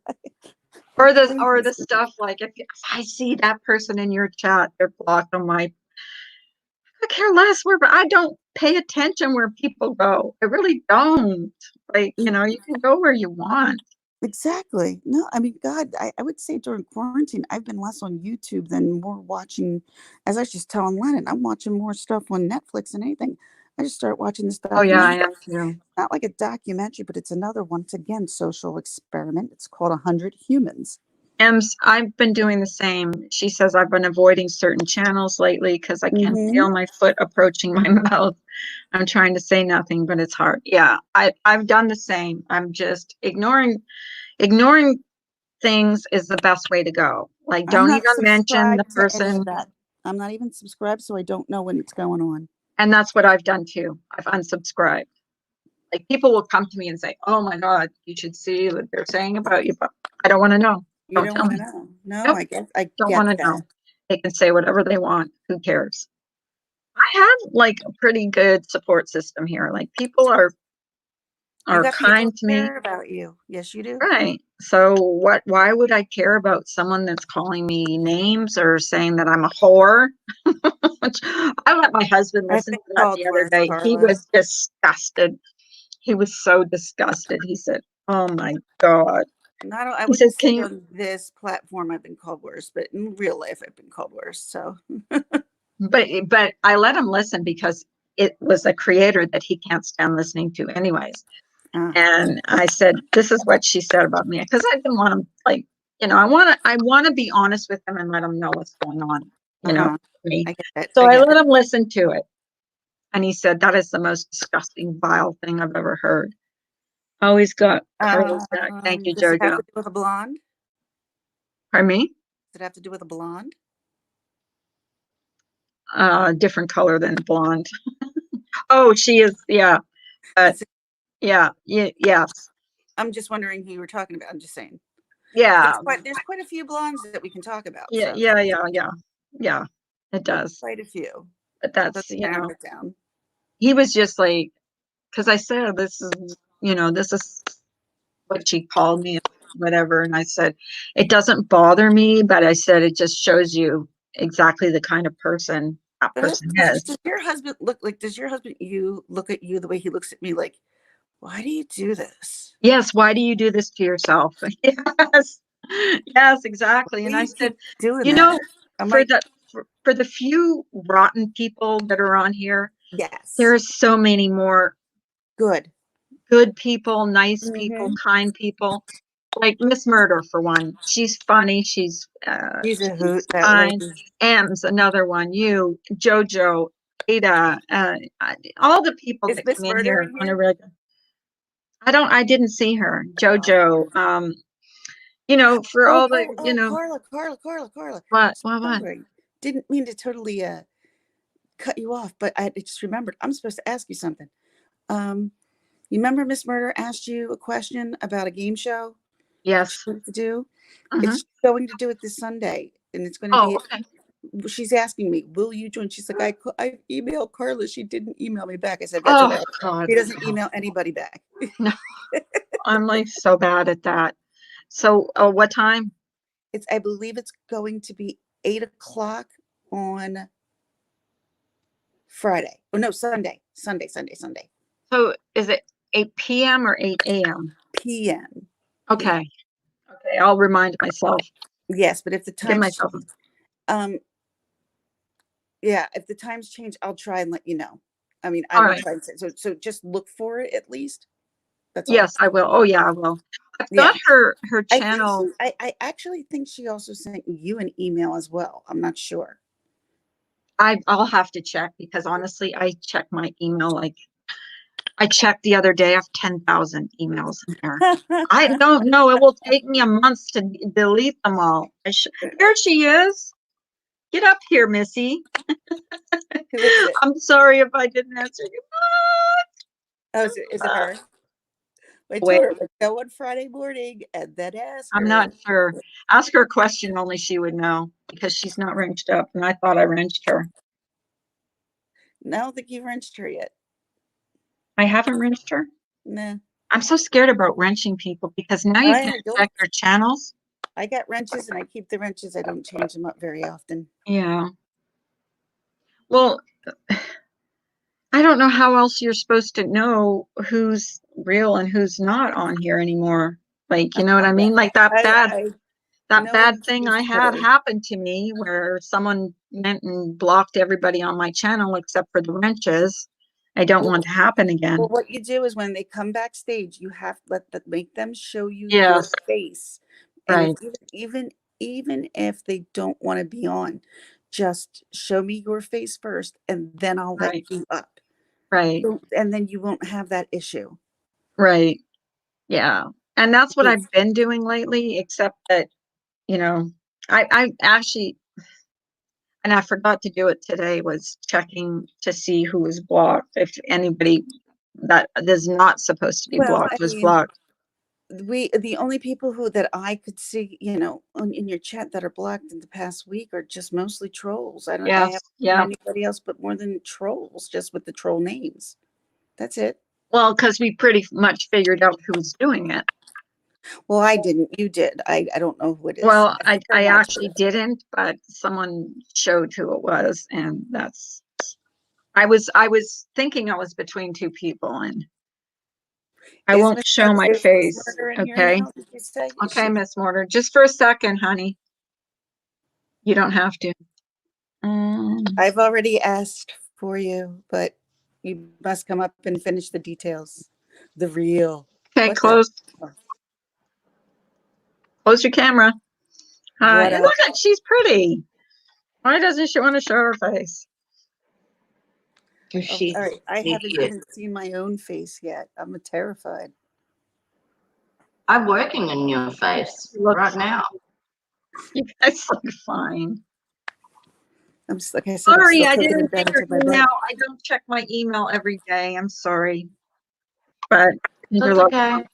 Or the Please. stuff like if I see that person in your chat, they're blocked on my I care less where I don't pay attention where people go. I really don't. Like, you can go where you want. Exactly. No, I mean, God, I would say during quarantine, I've been less on YouTube than more watching, as I was just telling Lennon, I'm watching more stuff on Netflix than anything. I just start watching this Oh yeah, I documentary. am too. Not like a documentary, but it's another, once again, social experiment. It's called 100 Humans. I've been doing the same. She says I've been avoiding certain channels lately because I can Hmm. feel my foot approaching my mouth. I'm trying to say nothing, but it's hard. Yeah, I've done the same. I'm just ignoring things is the best way to go. Like, I'm don't not even mention the subscribed to any of person. that. I'm not even subscribed, so I don't know when it's going on. And that's what I've done too. I've unsubscribed. Like people will come to me and say, "Oh my God, you should see what they're saying about you," but I don't want to know. You Don't don't tell want to me. know. No, Nope, I don't get want to that. know. They can say whatever they want. Who cares? I have like a pretty good support system here. Like people You are got people kind who to me. care about you. Yes, you do. Right. So why would I care about someone that's calling me names or saying that I'm a whore? Which I let my husband I've listen been to that called the other worse, day. He Carla. was disgusted. He was so disgusted. He said, "Oh my God." Not, I He said, wouldn't say "Can you?" on this platform I've been called worse, but in real life I've been called worse. So, But I let him listen because it was a creator that he can't stand listening to anyways. uh, And I said, "This is what she said about me," because I didn't want him like, I want to be honest with him and let him know what's going on, uh-uh. me. I get it. So I I get let it. him listen to it, and he said that is the most disgusting, vile thing I've ever heard. Oh, he's got Carlos back. Thank you, Does it have Jojo. to do with a blonde? Pardon me? Does it have to do with a blonde? Different color than blonde. Oh, she is. Yeah, but It's, yeah, yes, I'm just wondering who you were talking about. I'm just saying. yeah, There's quite a few blondes that we can talk about. yeah, So yeah, yeah, yeah, yeah. It there's does. quite a few. But Let's that's narrow it down. he was just like, because I said this is what she called me, whatever, and I said it doesn't bother me, but I said it just shows you exactly the kind of person that But person is. does your husband look like? Does your husband you look at you the way he looks at me? Like, why do you do this? Yes, why do you do this to yourself? Yes, yes, exactly. Why And do I you said, keep doing you that? know, I'm for like, the for the few rotten people that are on here, yes, there's so many more good. good people, nice people, Hmm. kind people. Like Miss Murder, for one. She's funny. She's a hoot, She's that kind. lady. M's another one. You, Jojo, Ada, all the people Is that Miss come in Murder here in on a here? regular. I didn't see her. Jojo, for all the, Carla, Carla, Carla, Carla. what? Sorry, didn't mean to totally cut you off, but I just remembered. I'm supposed to ask you something. Um, you remember Miss Murder asked you a question about a game show that she Yes. wanted to do? Hmm. It's going to do it this Sunday, and it's going to Oh, be. okay. She's asking me, "Will you join?" She's like, I emailed Carla. She didn't email me back. I said, "That's Oh, okay. God. She doesn't No, email anybody back." no. I'm like so bad at that. So, what time? I believe it's going to be 8 o'clock on Friday. Oh no, Sunday. So, is it 8 p.m. or 8 a.m.? PM. PM. Okay. Okay. I'll remind myself, Yes, but if the give times myself. change, um, yeah, if the times change, I'll try and let you know. I mean, I All will right. try and say so. Just look for it at least. That's all. Yes, I will. Oh, yeah, I will. I've Yeah, got her I think channel. I actually think she also sent you an email as well. I'm not sure. I'll have to check because honestly, I check my email like I checked the other day. I have 10,000 emails in there. I don't know. It will take me a month to delete them all. Here she is. Get up here, Missy. Who is it? I'm sorry if I didn't answer you. Oh, is it her? I Wait, told her, go on Friday morning and then ask I'm her. not sure. Ask her a question only she would know because she's not wrenched up, and I thought I wrenched her. No, I don't think you've wrenched her yet. I haven't wrenched her. Nah. I'm so scared about wrenching people because now you can't check their channels. I got wrenches and I keep the wrenches. I don't change them up very often. Yeah. Well, I don't know how else you're supposed to know who's real and who's not on here anymore. Like, you know what I mean? Like that No bad one's thing I used had her. happened to me where someone went and blocked everybody on my channel except for the wrenches. I don't want to happen Well, again. what you do is when they come backstage, you have to make them show you your Yes, face. And if right, even if they don't want to be on, just show me your face first, and then I'll let right, you up. right, And then you won't have that issue. right. Yeah. And that's what Because- I've been doing lately, except that, you know, I actually, and I forgot to do it today, was checking to see who was blocked. If anybody that is not supposed to be Well, blocked I was mean, blocked. the only people who that I could see, in your chat that are blocked in the past week are just mostly trolls. I Yes, haven't seen yeah. anybody else but more than trolls, just with the troll names. That's it. Well, because we pretty much figured out who was doing it. Well, I didn't. You did. I don't know who it is. Well, I think I I watched actually it. didn't, but someone showed who it was, and that's I was thinking I was between two people, and I Is won't Miss show my is Miss face. Murder in here Okay. now? Did you say? Is Okay, she? Miss Mortar. Just for a second, honey. You don't have to. I've already asked for you, but you must come up and finish the details. The real. Okay, What the? close your camera. Hi. What And up? look at she's pretty. Why doesn't she want to show her face? Because Oh, she's all right. I an haven't idiot. even seen my own face yet. I'm terrified. I'm working in your face She looks right now. you guys look fine. Like I said, I'm Sorry, still I taking didn't it down check into your my email. bed. I don't check my email every day. I'm sorry. But you're That's welcome. okay.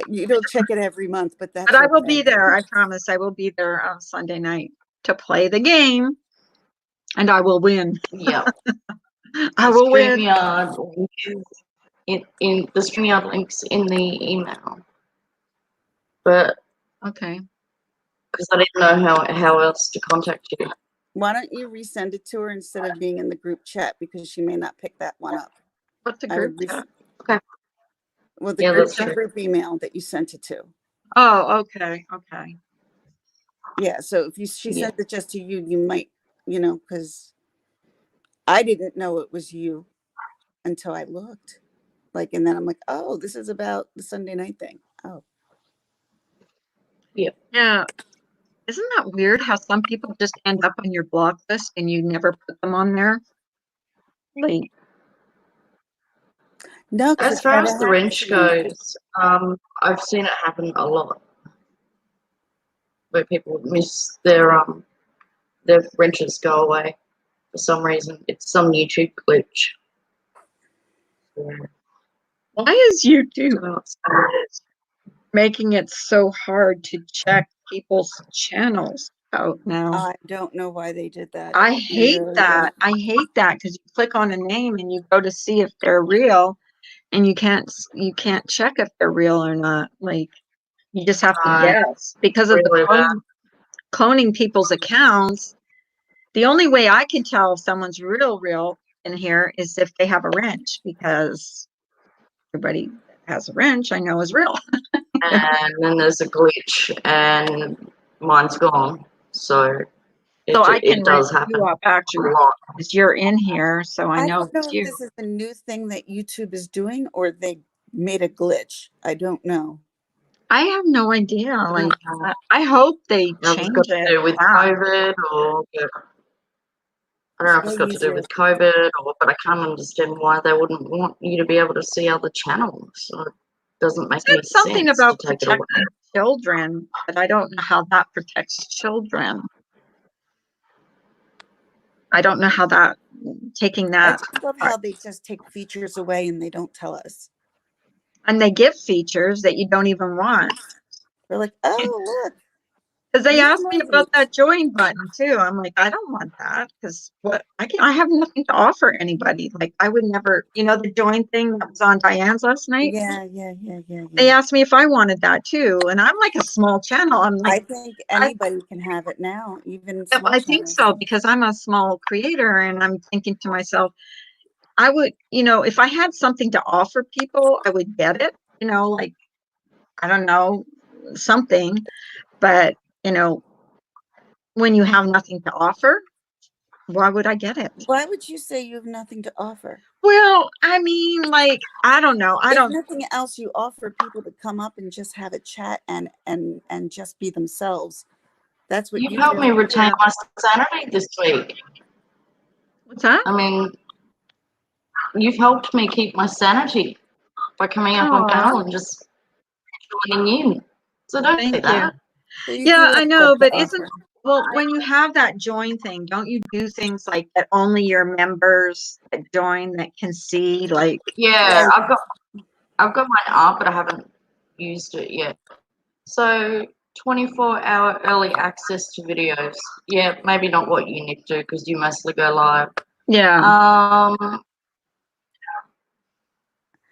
You don't check it every month, but But that's I will be okay. there. I promise I will be there on Sunday night to play the game and I will win. Yep. I The will win. StreamYard link is in the StreamYard links in the email. But Okay. because I didn't know how else to contact you. Why don't you resend it to her instead of being in the group chat, because she may not pick that one up. What's the I group would chat? Okay. well, Yeah, that's the true. group email that you sent it to. Oh, okay. Okay. Yeah. So if she Yeah. sent it just to you, you might, because I didn't know it was you until I looked. And then I'm like, oh, this is about the Sunday night thing. Oh. Yep. Yeah. Isn't that weird how some people just end up on your block list and you never put them on there? Like, No, because As it's far never as the happened to wrench me. goes, I've seen it happen a lot where people miss their wrenches go away for some reason. It's some YouTube glitch. Yeah. why is YouTube So it's- making it so hard to check people's channels out now? I don't know why they did that. I hate Really that. don't. I hate that because you click on a name and you go to see if they're real and you can't check if they're real or not. Like you just have to guess because of the really bad. cloning people's accounts. The only way I can tell if someone's real in here is if they have a wrench because everybody that has a wrench I know is real. And then there's a glitch, and mine's gone. So So I can it wrench does you happen up a actually lot. because you're in here, so I I know don't know it's if you. this is a new thing that YouTube is doing or they made a glitch. I don't know. I have no idea. I Like, don't know I hope they if it's got change to it do with back. COVID or I don't know if it's way got to do easier. with COVID but I can't understand why they wouldn't want you to be able to see other channels. So it doesn't make any Said something sense to about take it away. protecting children, but I don't know how that protects children. I don't know how that, taking I that, just love how they just take features away and they don't tell us. and they give features that you don't even want. They're like, oh, look. Because they new asked me about emojis. that join button too. I'm like, I don't want that because what I have nothing to offer anybody. Like I would never, the join thing that was on Diane's last night. Yeah. They asked me if I wanted that too, and I'm like a small channel. I'm I like, think anybody can have it now, even yeah, small I think channels. so because I'm a small creator, and I'm thinking to myself, I would, if I had something to offer people, I would get it. Like I don't know, something, but when you have nothing to offer, why would I get it? Why would you say you have nothing to offer? Well, I mean, like, I don't know. If nothing else, you offer people to come up and just have a chat and just be themselves. That's what You've you helped me do. retain my sanity this week. What's that? I mean, you've helped me keep my sanity by coming up on Aw, panel and just joining in. So don't do thank you. that. So you Yeah, do I have know, stuff to but offer. well, when you have that join thing, don't you do things like that only your members that join that can see, like, Yeah, Like, I've got mine up, but I haven't used it yet. So 24-hour early access to videos. Yeah, maybe not what you need to do because you mostly go live. yeah,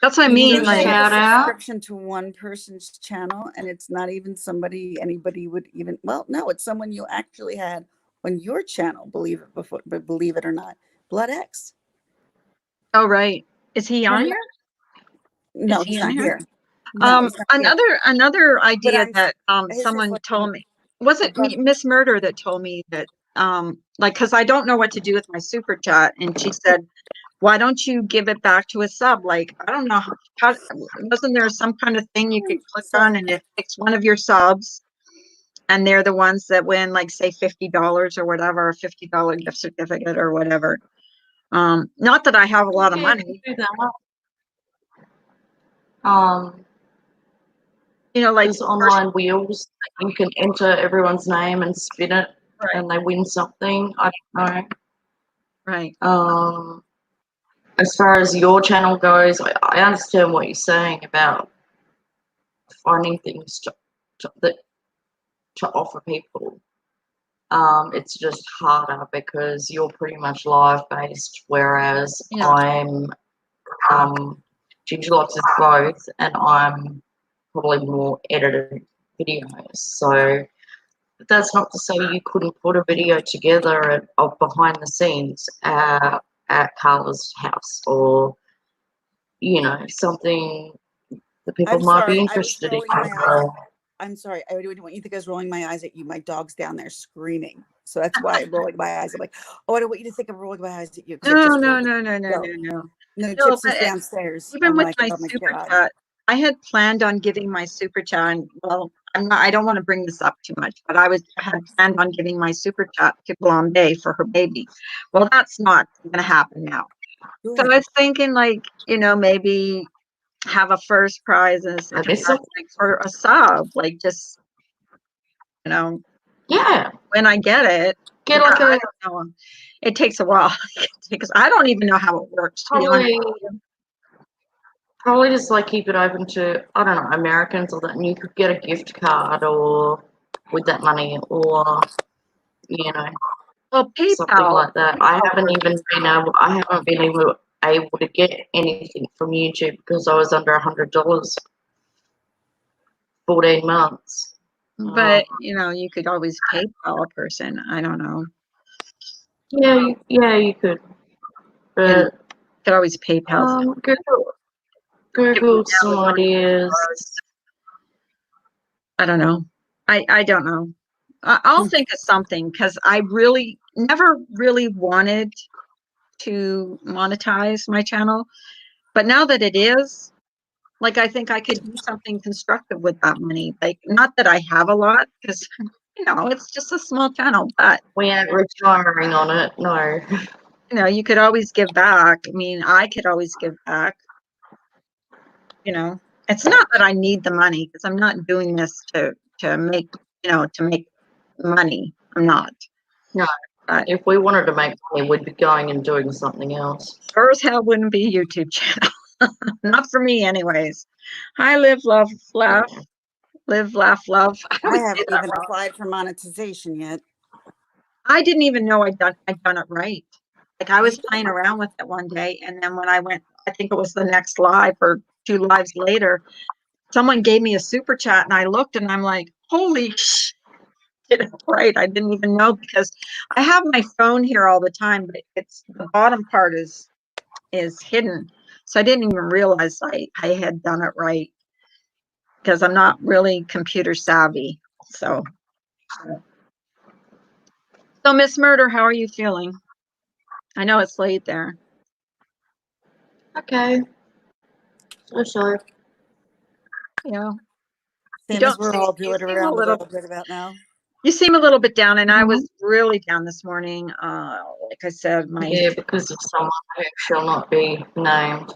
that's what I you mean. Give a usually Like, have a shout out. subscription to one person's channel, and it's not even somebody anybody would even. Well, no, it's someone you actually had on your channel. Believe it or not, Blood X. oh, right. Is he on here? No, Is he he's on not here? here. No, he's not here. Another But idea that his is someone like told me, was it above. Miss Murder that told me that like, because I don't know what to do with my super chat, and she said, why don't you give it back to a sub? Like, I don't know how, wasn't there some kind of thing you could click on and it picks one of your subs, and they're the ones that win, like, say $50 or whatever, a $50 gift certificate or whatever. Not that I have a lot of Yeah, money, do that. like There's online wheels that you can enter everyone's name and spin it, right, and they win something. I don't right. know. As far as your channel goes, I understand what you're saying about finding things to offer people. It's just harder because you're pretty much live based, whereas Yeah. I'm Ginger Locks is both, and I'm probably more edited videos. So that's not to say you couldn't put a video together of behind the scenes at Carla's house, or something that people I'm might be sorry. I was interested in. rolling my eyes. I'm sorry. I don't want you to think I was rolling my eyes at you. My dog's down there screaming. So that's why I'm rolling my eyes. I'm like, oh, I don't want you to think I'm rolling my eyes at you. No, no, no, no, no, No, no, no. no, No, Gypsy's but downstairs. even I'm with like, my oh my super God. chat, I had planned on giving my super chat, and well, I don't want to bring this up too much, but I had planned on giving my super chat to Blonde for her baby. Well, that's not going to happen now. So I Good. was thinking, like, maybe have a first prize and a second Maybe prize, like, for a sub, like, just, yeah, when I get it. get Yeah, like I don't know. It takes a while because I don't even know how it works, to be honest. probably just like keep it open to, I don't know, Americans, or that, and you could get a gift card or with that money, or Well, something PayPal. like that. I haven't been able to get anything from YouTube because I was under $100, 14 months. But you could always PayPal a person. I don't know. Yeah, you could, You but could always PayPal. Google some ideas. I don't know. I don't know. I'll think of something because I really never really wanted to monetize my channel, but now that it is, like, I think I could do something constructive with that money. Like, not that I have a lot, because it's just a small channel, but We ain't retiring on it, no. You know, you could always give back. I mean, I could always give back. You know, it's not that I need the money because I'm not doing this to make, you know, to make money. I'm not. No. But If we wanted to make money, we'd be going and doing something else. sure as hell wouldn't be a YouTube channel. Not for me, anyways. Hi, live, love, laugh, Yeah. live, laugh, love. I I always say haven't that even wrong. applied for monetization yet. I didn't even know I'd done it right. Like I Me was too. playing around with it one day, and then when I went, I think it was the next live or 2 lives later, someone gave me a super chat, and I looked, and I'm like, "Holy sh!" Did it right. I didn't even know because I have my phone here all the time, but it's the bottom part is hidden, so I didn't even realize I had done it right because I'm not really computer savvy. So Miss Murder, how are you feeling? I know it's late there. Okay. So. Yeah. You Same as don't we're seem, all you doing seem a around the little world right about now. you seem a little bit down, and I Mhm. was really down this morning. Like I said, my Yeah, because of someone who shall not be named.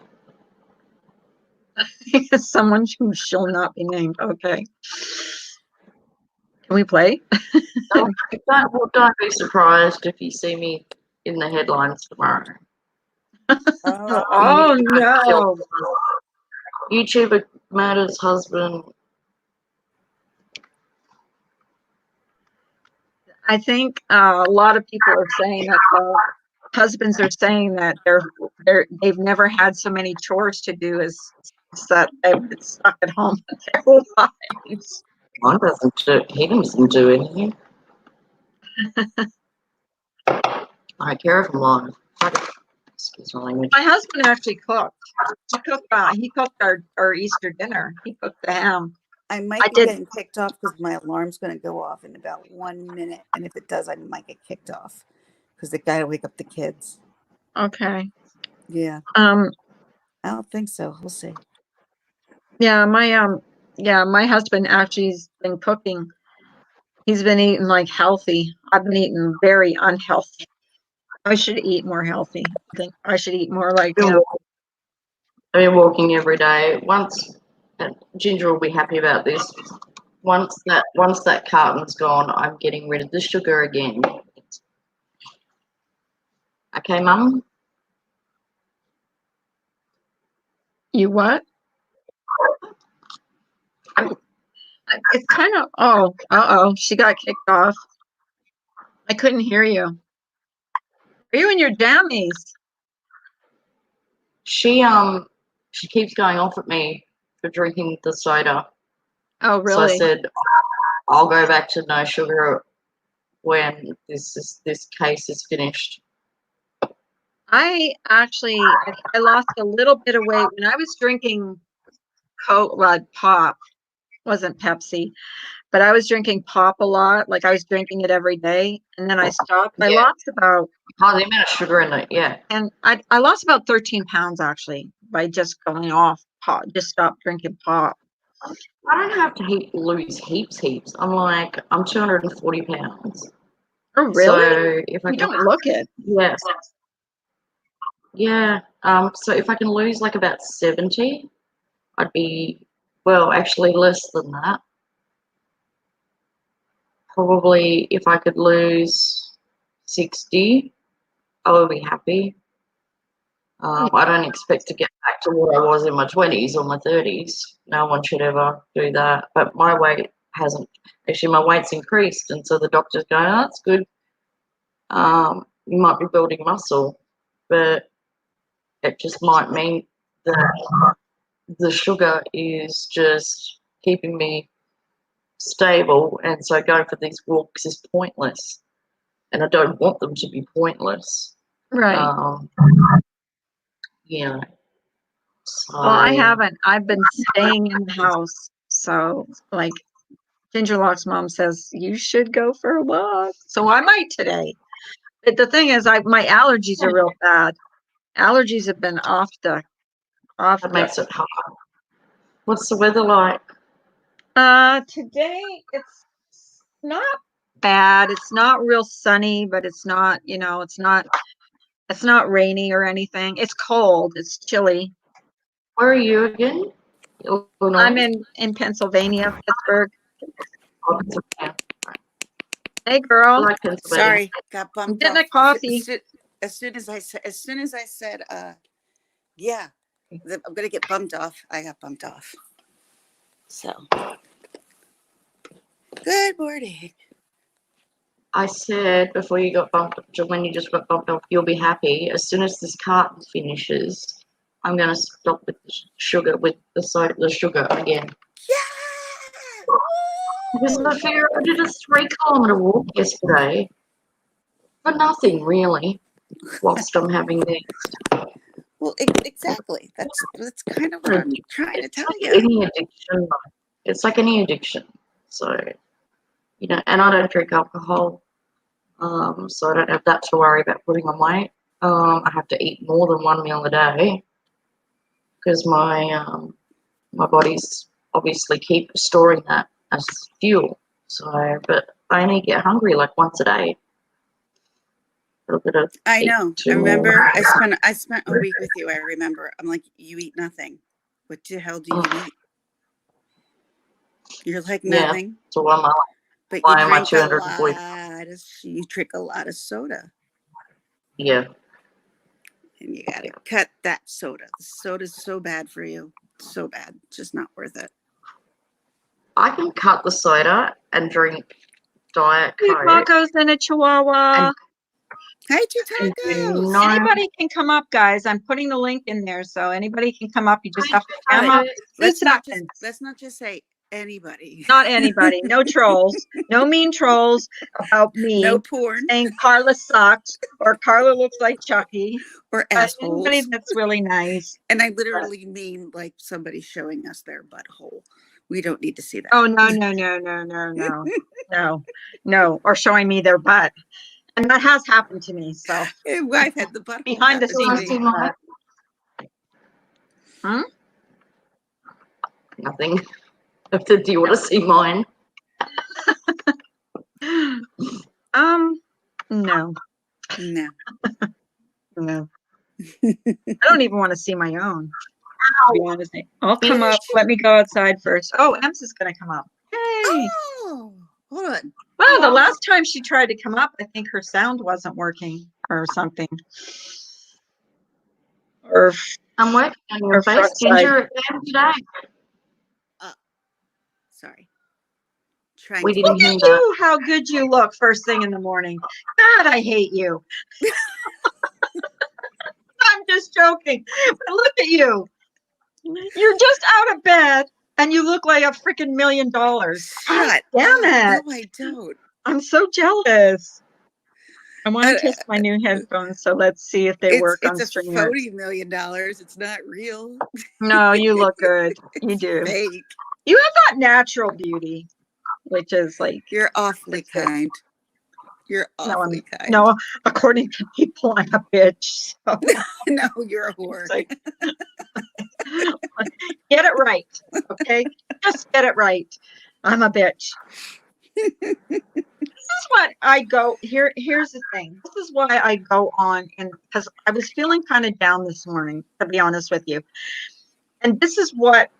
someone who shall not be named. Okay. Can we play? Don't be surprised if you see me in the headlines tomorrow. Oh, Oh no. YouTuber murders husband. I think a lot of people are saying that husbands are saying that they've never had so many chores to do as that they've been stuck at home with their wives. He doesn't do anything. I don't care if I'm lying. Excuse my language. My husband actually cooked. He cooked our Easter dinner. He cooked the ham. I I might be did. getting kicked off because my alarm's going to go off in about 1 minute. And if it does, I might get kicked off because they got to wake up the kids. Okay. Yeah. Um. I don't think so. We'll see. Yeah. My husband actually's been cooking. He's been eating like healthy. I've been eating very unhealthy. I should eat more healthy. I think I should eat more like. I've been walking every day. And Ginger will be happy about this. Once that carton's gone, I'm getting rid of the sugar again. Okay, Mum? You what? It's kind of. Oh. She got kicked off. I couldn't hear you. Are you in your jammies? She keeps going off at me for drinking the soda. Oh, So I really? said I'll go back to no sugar when this case is finished. I actually I lost a little bit of weight when I was drinking Coke, well, pop, wasn't Pepsi, but I was drinking pop a lot. Like I was drinking it every day, and then I stopped. I Yeah. lost about Oh, the amount of sugar in it, yeah. and I lost about 13 pounds actually by just going off pop. Just stopped drinking pop. I don't have to lose heaps. I'm 240 pounds. Oh, really? So if I You can, don't look it. yes, yeah. So if I can lose like about 70, I'd be, well, actually less than that. Probably if I could lose 60, I would be happy. I don't expect to get back to what I was in my 20s or my 30s. No one should ever do that. But my weight hasn't. Actually, my weight's increased, and so the doctor's going, "Oh, that's good. You might be building muscle, but it just might mean that the sugar is just keeping me stable, and so going for these walks is pointless, and I don't want them to be pointless." Right. Um, yeah. So Well, I haven't. I've been staying in the house. So, like, Gingerlock's mom says you should go for a walk. So I might today. But the thing is, my allergies are real bad. Allergies have been off that the. makes it hard. What's the weather like? Today it's not bad. It's not real sunny, but it's not. It's not. It's not rainy or anything. It's cold. It's chilly. Where are you again? I'm Illinois? in Pennsylvania, Pittsburgh. Oh, Pennsylvania. Hey, I girl. like Pennsylvania. Sorry, got I'm bumped getting off. a coffee. As soon as I said, yeah, I'm gonna get bumped off. I got bumped off. So, good morning. I said before you got bumped, when you just got bumped off, you'll be happy. As soon as this carton finishes, I'm going to stop with the sugar, with the soda, the sugar again. Yeah. Because Woo! I figure I did a 3 kilometre walk yesterday for nothing, really, whilst I'm having these. Well, exactly. That's kind of what I'm trying to It's tell like you. any addiction. It's like any addiction. So, and I don't drink alcohol. So I don't have that to worry about putting on weight. I have to eat more than one meal a day because my body's obviously keep storing that as fuel. So, but I only get hungry like once a day. A little bit of I eat know. I 2 more. remember. I spent a week with you. I remember. I'm like, you eat nothing. What the hell do you eat? You're like Yeah. nothing. So why But you am I drink a 240? lot of. You drink a lot of soda, Yeah. and you gotta cut that soda. The soda's so bad for you. So bad. Just not worth it. I can cut the soda and drink Diet Two Coke tacos and a chihuahua. and, Hey, two and do tacos. no. Anybody can come up, guys. I'm putting the link in there, so anybody can come up. You just have to come But up. 2 seconds. let's not just say anybody. Not anybody. No trolls. No mean trolls about me No porn saying Carla sucks or Carla looks like Chucky. or But anybody assholes. that's really nice. And I literally mean like somebody showing us their butthole. We don't need to see that. Oh no, no, no, no, no, no. No. No. Or showing me their butt. And that has happened to me. So I've had the butthole behind the happen to scenes. me. Hmm? Nothing. Do you want to see mine? No. No. No. I don't even want to see my own. To be honest. I'll come up. Let me go outside first. Oh, Ems is gonna come up. Hey. Oh, hold on. Well, the last time she tried to come up, I think her sound wasn't working or something. Or I'm working on Or your face, front side. Ginger, again today. Sorry. Trying We to didn't look hear at that. you, how good you look first thing in the morning. God, I hate you. I'm just joking. But look at you. You're just out of bed and you look like a freaking $1 million. shut Damn up. it. No, I don't. I'm so jealous. I want Uh, to test my new headphones, so let's see if they work on It's a StreamYard. $40 million. It's not real. No, you look good. You do. Fake. You have that natural beauty, which is like You're awfully it's good. kind. You're No, awfully kind. no, according to people, I'm a bitch. So No, you're a whore. it's like, get it right, okay? Just get it right. I'm a bitch. This is what I go here. Here's the thing. This is why I go on, and because I was feeling kind of down this morning, to be honest with you. And this is what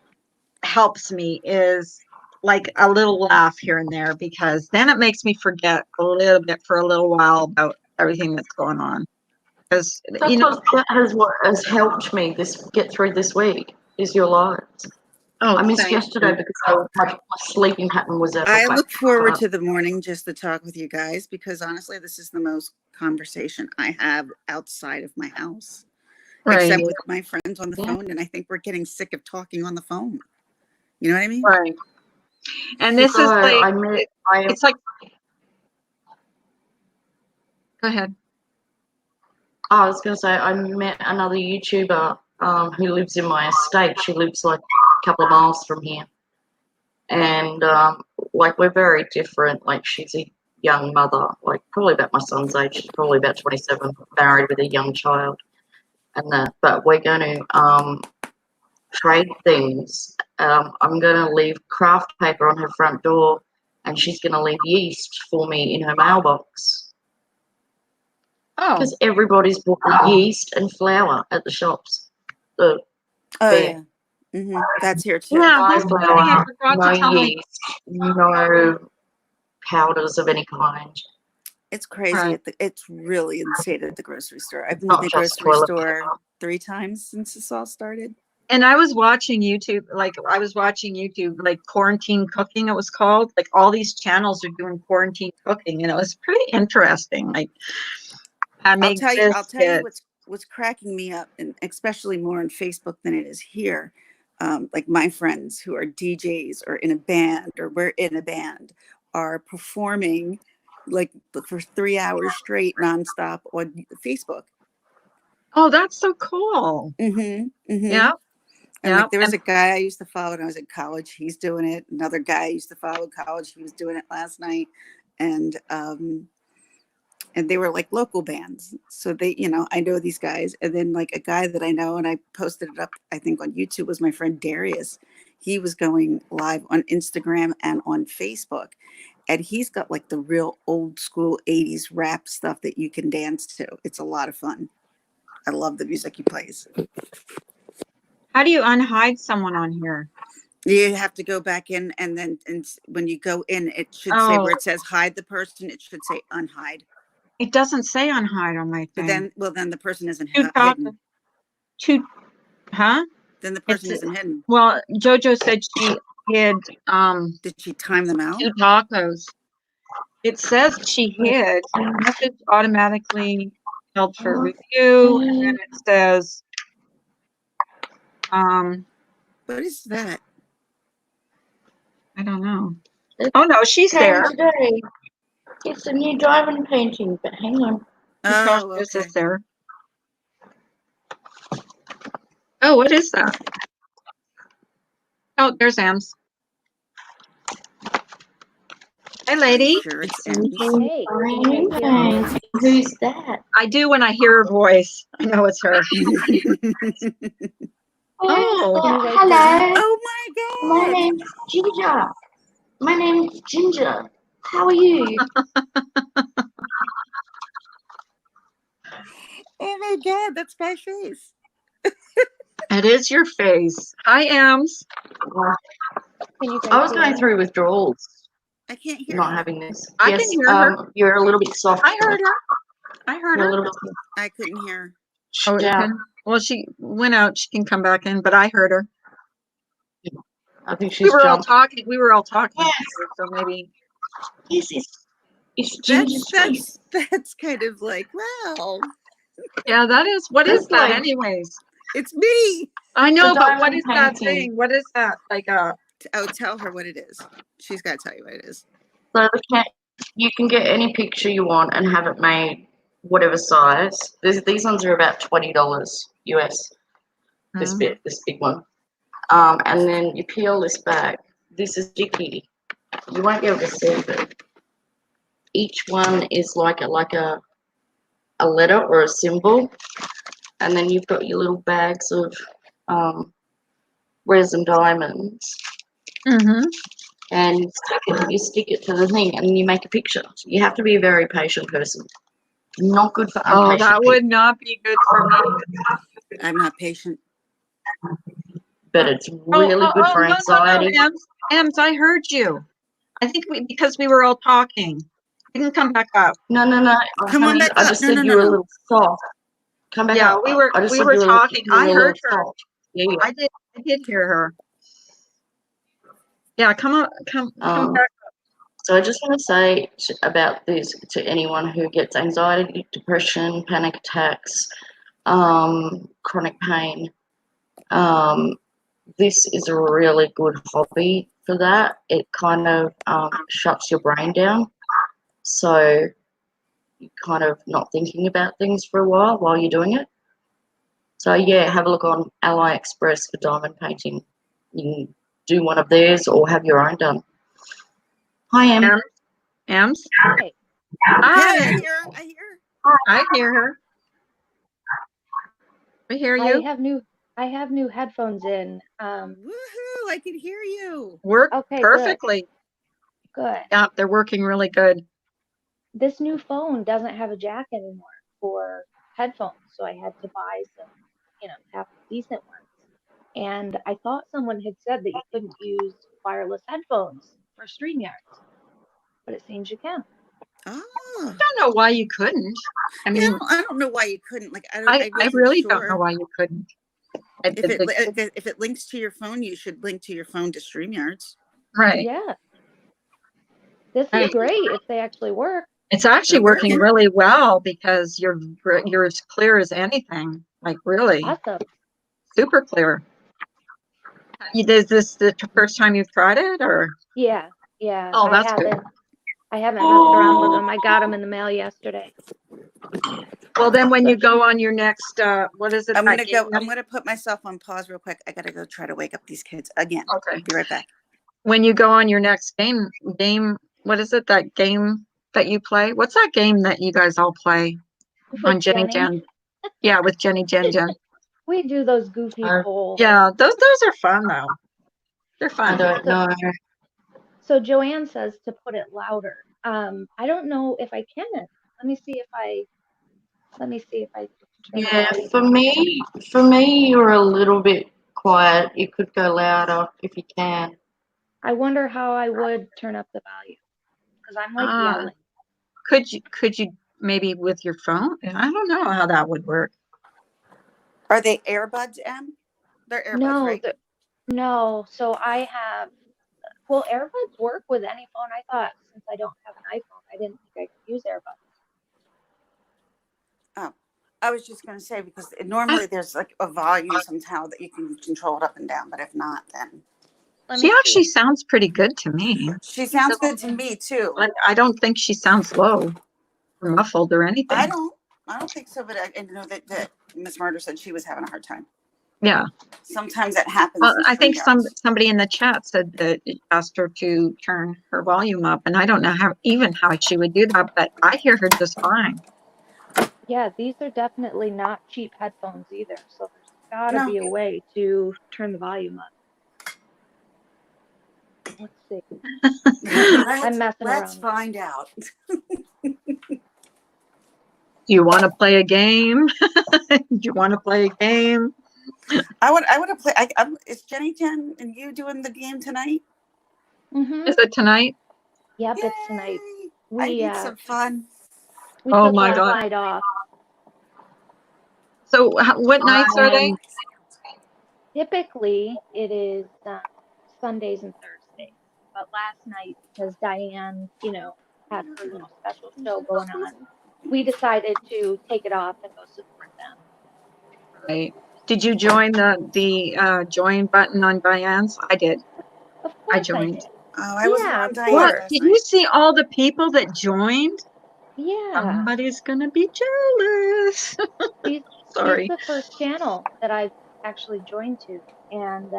helps me is like a little laugh here and there, because then it makes me forget a little bit for a little while about everything that's going on. Because That's what has helped me get through this week is your lives. oh, I missed thank yesterday you. because my sleeping pattern was out of I whack. look forward to the morning just to talk with you guys because honestly, this is the most conversation I have outside of my house, except Right, with my friends on the phone. And I think we're getting sick of talking on the phone. You know what I mean? right. And this is like it's like. Go ahead. I was going to say, I met another YouTuber who lives in my estate. She lives like a couple of miles from here. And like we're very different. Like she's a young mother, like probably about my son's age. She's probably about 27, married with a young child. And that, but we're going to trade things. I'm going to leave craft paper on her front door, and she's going to leave yeast for me in her mailbox. Oh, Because everybody's bought the yeast and flour at the shops. The Oh fair. yeah. That's here too. yeah, No that's the thing. I flour, forgot no to tell my yeast, no powders of any kind. It's crazy. right. It's really insane at the grocery store. I've been to Not the just grocery toilet store paper. 3 times since this all started. And I was watching YouTube, like quarantine cooking, it was called. Like all these channels are doing quarantine cooking, and it was pretty interesting. Like I make I'll tell you biscuits. what's cracking me up, and especially more on Facebook than it is here. Like my friends who are DJs or in a band or we're in a band are performing like for 3 hours straight nonstop on Facebook. Oh, that's so cool. Mm-hmm. Yeah, And yeah. like there was And a guy I used to follow when I was in college. He's doing it. Another guy I used to follow in college. He was doing it last night. And they were like local bands. So they, I know these guys. And then like a guy that I know, and I posted it up, I think on YouTube, was my friend Darius. He was going live on Instagram and on Facebook. And he's got like the real old school 80s rap stuff that you can dance to. It's a lot of fun. I love the music he plays. how do you unhide someone on here? You have to go back in, and then when you go in, it should say Oh, where it says hide the person, it should say unhide. it doesn't say unhide on my But thing. then the person isn't Two tacos. hidden. Two, huh? Then the It's person isn't hidden. well, JoJo said she hid Did she time them out? 2 tacos. It says she hid. Message automatically held for review, and then it says, What is that? I don't know. Oh no, she's there. Today, it's a new diamond painting, but hang on. Whose gosh Oh, is okay. this there? Oh, what is that? Oh, there's Ams. Hi, Are lady. you sure it's M's? Hey, can you guys hear me? Who's that? I do when I hear her voice. I know it's her. Oh, Can you guys hear me? Hello. Oh My my god! name's Ginger. My name's Ginger. How are you? Oh my god, that's my face. it is your face. Hi, Ams. Can you guys I was hear going me? through withdrawals, I can't hear not her. having this. I yes, can hear her. You're a little bit soft. I heard her. I heard You're a her. little bit I couldn't hear. Oh, you yeah. can? Well, she went out. She can come back in, but I heard her. I think We she's were all jumped. talking. We were all talking. Yes. So maybe. Yes, it's Ginger's face. That's kind of like, well, Yeah, that is. What is That's that, like- anyways? it's me. I know, The but what diamond is that painting. thing? What is that? Like Oh, tell her what it is. She's got to tell you what it is. So you can get any picture you want and have it made whatever size. These ones are about $20 US. This big one. And then you peel this back. This is sticky. You won't be able to see it. Each one is like a letter or a symbol, and then you've got your little bags of resin diamonds, and you stick it to the thing, and you make a picture. You have to be a very patient person. Not good for Oh, impatient that people, would not be good for me. I'm not patient. but it's really good for anxiety. No, Ems, I heard you. I think because we were all talking. You can come back up. No. Come on back I up. just No, said no, you no, were a no. little soft. Come back Yeah, up. we were I just we said were you talking. you were I a heard little her. soft. Yeah. I did hear her. Yeah, come on, come back. So I just want to say about this to anyone who gets anxiety, depression, panic attacks, chronic pain. This is a really good hobby for that. It kind of shuts your brain down. So you're kind of not thinking about things for a while you're doing it. So yeah, have a look on AliExpress for diamond painting. You can do one of theirs or have your own done. Hi, Em. Ems? Hi. Hi. Yeah, I hear her. I hear you. I have new headphones in. Woohoo! I can hear you. Work Okay, perfectly. Good. Yeah, they're working really good. This new phone doesn't have a jack anymore. for headphones, so I had to buy some, half decent ones. And I thought someone had said that you couldn't use wireless headphones for StreamYards, but it seems you can. Oh, I don't know why you couldn't. I yeah, mean, I don't know why you couldn't. Like, I wasn't really don't know sure. why you couldn't. If it links to your phone, you should link to your phone to StreamYards. Right. Yeah. This is Right. great if they actually work. It's actually They're working working. really well because you're as clear as anything. Like really Awesome. super clear. Is this the first time you've tried it or? Yeah. Yeah. Oh, that's good. I haven't messed around with them. I got them in the mail yesterday. Well, then when you go on your next, what is it? I'm that gonna game go. night? I'm gonna put myself on pause real quick. I gotta go try to wake up these kids again. Okay. Be right back. When you go on your next game, what is it? That game that you play? What's that game that you guys all play on With Jenny Jenny, Jen? Yeah, with Jenny Jen. we do those goofy polls. Yeah, those are fun though. They're I fun. don't know. So Joanne says to put it louder. I don't know if I can. Let me see if I turn the Yeah, volume. for me, you're a little bit quiet. You could go louder if you can. I wonder how I would turn up the volume because I'm like Ah, yelling. could you maybe with your phone? I don't know how that would work. Are they earbuds, Em? They're earbuds, No, right? no. So I have. Well, AirPods work with any phone. I thought since I don't have an iPhone, I didn't think I could use AirPods. Oh, I was just gonna say because normally there's like a volume somehow that you can control it up and down, but if not, then She actually sounds pretty good to me. she sounds good to me too. I don't think she sounds low or muffled or anything. I don't think so, but I know that Miss Murder said she was having a hard time. Yeah. Sometimes that happens. Well, in I think StreamYards. somebody in the chat said that it asked her to turn her volume up, and I don't know how she would do that, but I hear her just fine. Yeah, these are definitely not cheap headphones either. So there's gotta No. be a way to turn the volume up. Let's see. I'm messing around. Let's find out. Do you want to play a game? Do you want to play a game? I want to play. Is Jenny Jen and you doing the game tonight? Mm-hmm. Is it tonight? Yep, Yay! it's tonight. I need some fun. We Oh took my last God. night off. So what nights are they? Typically, it is Sundays and Thursdays. But last night, because Diane, had her little special show going on, we decided to take it off and go support them. Right. Did you join the join button on Diane's? I did. Of I course I joined. did. Oh, I wasn't Yeah, on of Diane course. last Did night. you see all the people that joined? Yeah. Somebody's gonna be jealous. She's Sorry. the first channel that I've actually joined to. And,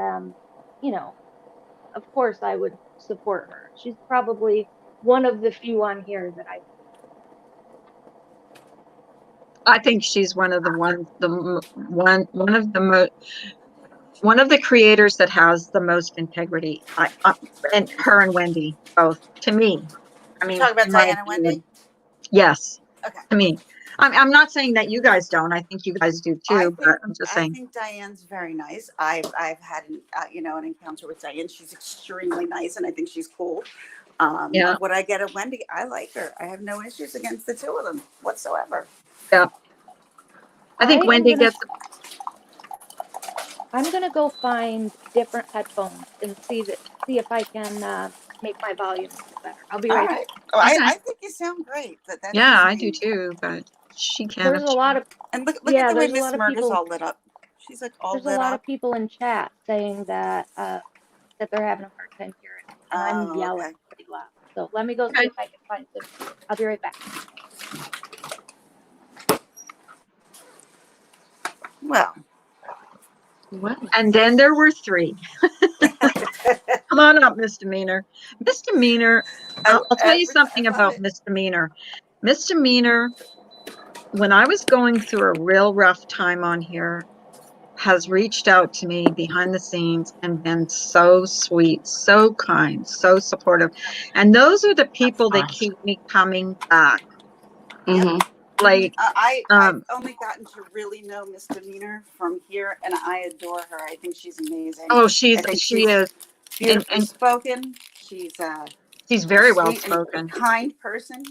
of course I would support her. She's probably one of the few on here that I think she's one of the one of the creators that has the most integrity. And her and Wendy both. To me, I mean, Talk about in my Diane and opinion, Wendy. yes. Okay. To me, I'm not saying that you guys don't. I think you guys do too. But I'm just I saying. think Diane's very nice. I've had an encounter with Diane. She's extremely nice, and I think she's cool. Yeah. What I get at Wendy, I like her. I have no issues against the two of them whatsoever. Yeah. I think Wendy gets. I'm gonna go find different headphones and see if I can make my volume better. I'll be right back. Oh, Okay. I think you sound great. That's Yeah, just I do me. too. But she can't. There's a lot of And look yeah, at the way there's a Miss lot of Murder's people. all lit up. She's like all There's a lit lot up. of people in chat saying that they're having a hard time hearing, and I'm yelling pretty loud. So let me go see if I can find some. I'll be right back. Well. And then there were three. Come on up, Misdemeanor. Misdemeanor. I'll tell you something about Misdemeanor. Misdemeanor, when I was going through a real rough time on here, has reached out to me behind the scenes and been so sweet, so kind, so supportive. And those are the people that keep me coming back. Mm-hmm. Like, I've only gotten to really know Misdemeanor from here, and I adore her. I think she's amazing. oh, I she think is, beautifully and spoken. She's she's a very well sweet and spoken. kind person.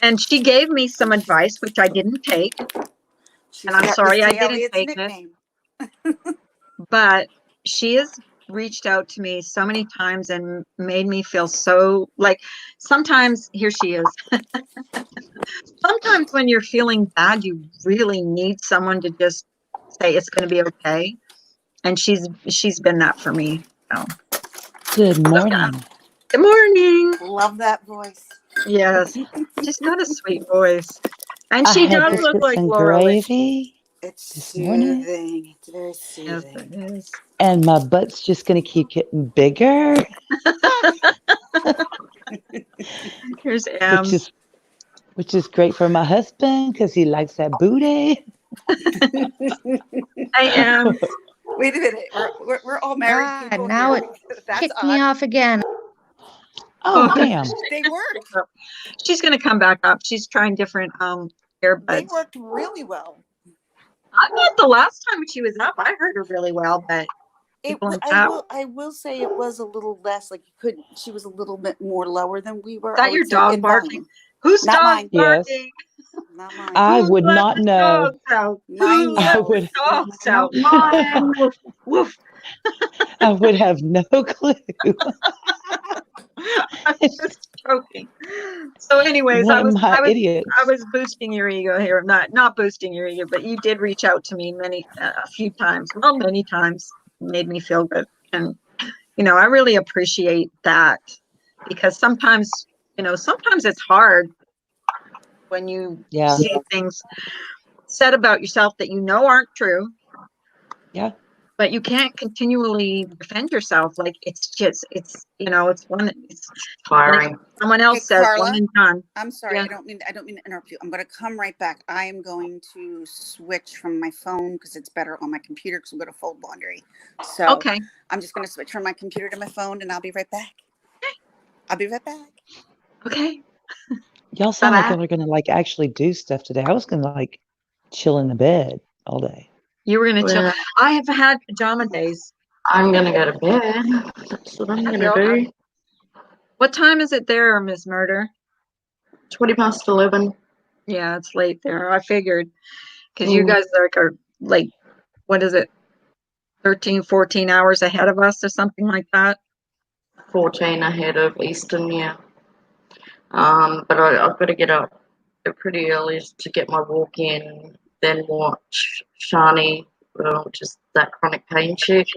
And she gave me some advice, which I didn't take. She's And I'm got sorry I Missy didn't Elliott's take it. nickname. But she has reached out to me so many times and made me feel so like sometimes here she is. Sometimes when you're feeling bad, you really need someone to just say it's going to be okay. And she's been that for me. So, Good morning. good morning. Love that voice. Yes, she's got a sweet voice, and I she had does look biscuits like and Laura. gravy It's this morning, soothing. It's very Yes, soothing. it is. and my butt's just going to keep getting bigger, Here's which Em. is which is great for my husband because he likes that booty. Hi, Em. Wait a minute. We're all married people Now here. it That's kicked me odd. off again. Oh, damn. They worked. She's going to come back up. She's trying different They earbuds. worked really well. I thought the last time she was up, I heard her really well, but people in chat. I will say it was a little less. Like you could. She was a little bit more lower than we were. Is that I would your say dog in barking? volume. Whose Not dog mine. Yes. barking? Not mine. I Who would let not the know. dogs out? Mine Who I let yelled. the would dogs out? Not mine. Woof, woof. I would have no clue. I'm just joking. So, anyways, One of my I idiots. was boosting your ego here. Not boosting your ego, but you did reach out to me a few times. Well, many times, made me feel good, and I really appreciate that because sometimes sometimes it's hard when you Yeah. see things said about yourself that aren't true. Yeah. But you can't continually defend yourself. Like it's it's Tiring. like someone else says, Carla, one and done. I'm sorry. Yeah. I don't mean to interrupt you. I'm going to come right back. I am going to switch from my phone because it's better on my computer because I'm going to fold laundry. So Okay. I'm just going to switch from my computer to my phone, and I'll be right back. I'll be right back. Okay. Y'all sound like Bye-bye. y'all are going to like actually do stuff today. I was going to like chill in the bed all day. You were gonna chill. Well, I have had pajama days. I'm gonna go to bed. That's what I'm gonna do. What time is it there, Miss Murder? 11:20. Yeah, it's late there. I figured because you guys are like, what is it, 13, 14 hours ahead of us or something like that. 14 ahead of Eastern, yeah. But I've got to get up pretty early to get my walk in, then watch Shani, which is that chronic pain chick.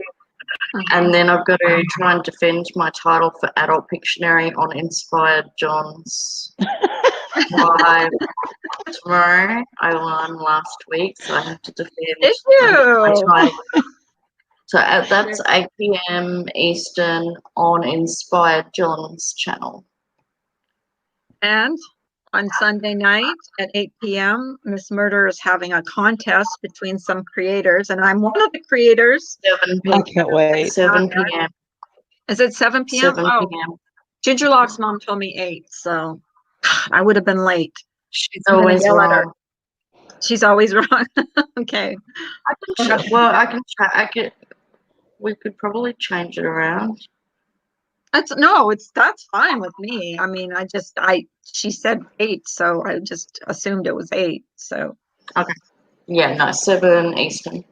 And then I've got to try and defend my title for Adult Pictionary on Inspired John's live tomorrow. I won last week, so I have to defend Did my you? title. So that's 8 p.m. Eastern on Inspired John's channel. And on Sunday night at 8 p.m., Miss Murder is having a contest between some creators, and I'm one of the creators. 7 I p.m. can't wait. 7 p.m. Is it 7 p.m.? 7 Oh, p.m. Ginger Lock's mom told me 8, so I would have been late. She's I'm gonna always yell at her. wrong. She's always wrong. Okay. We could probably change it around. That's fine with me. I mean, she said 8, so I just assumed it was 8. So, Okay. Yeah, no, 7 Eastern.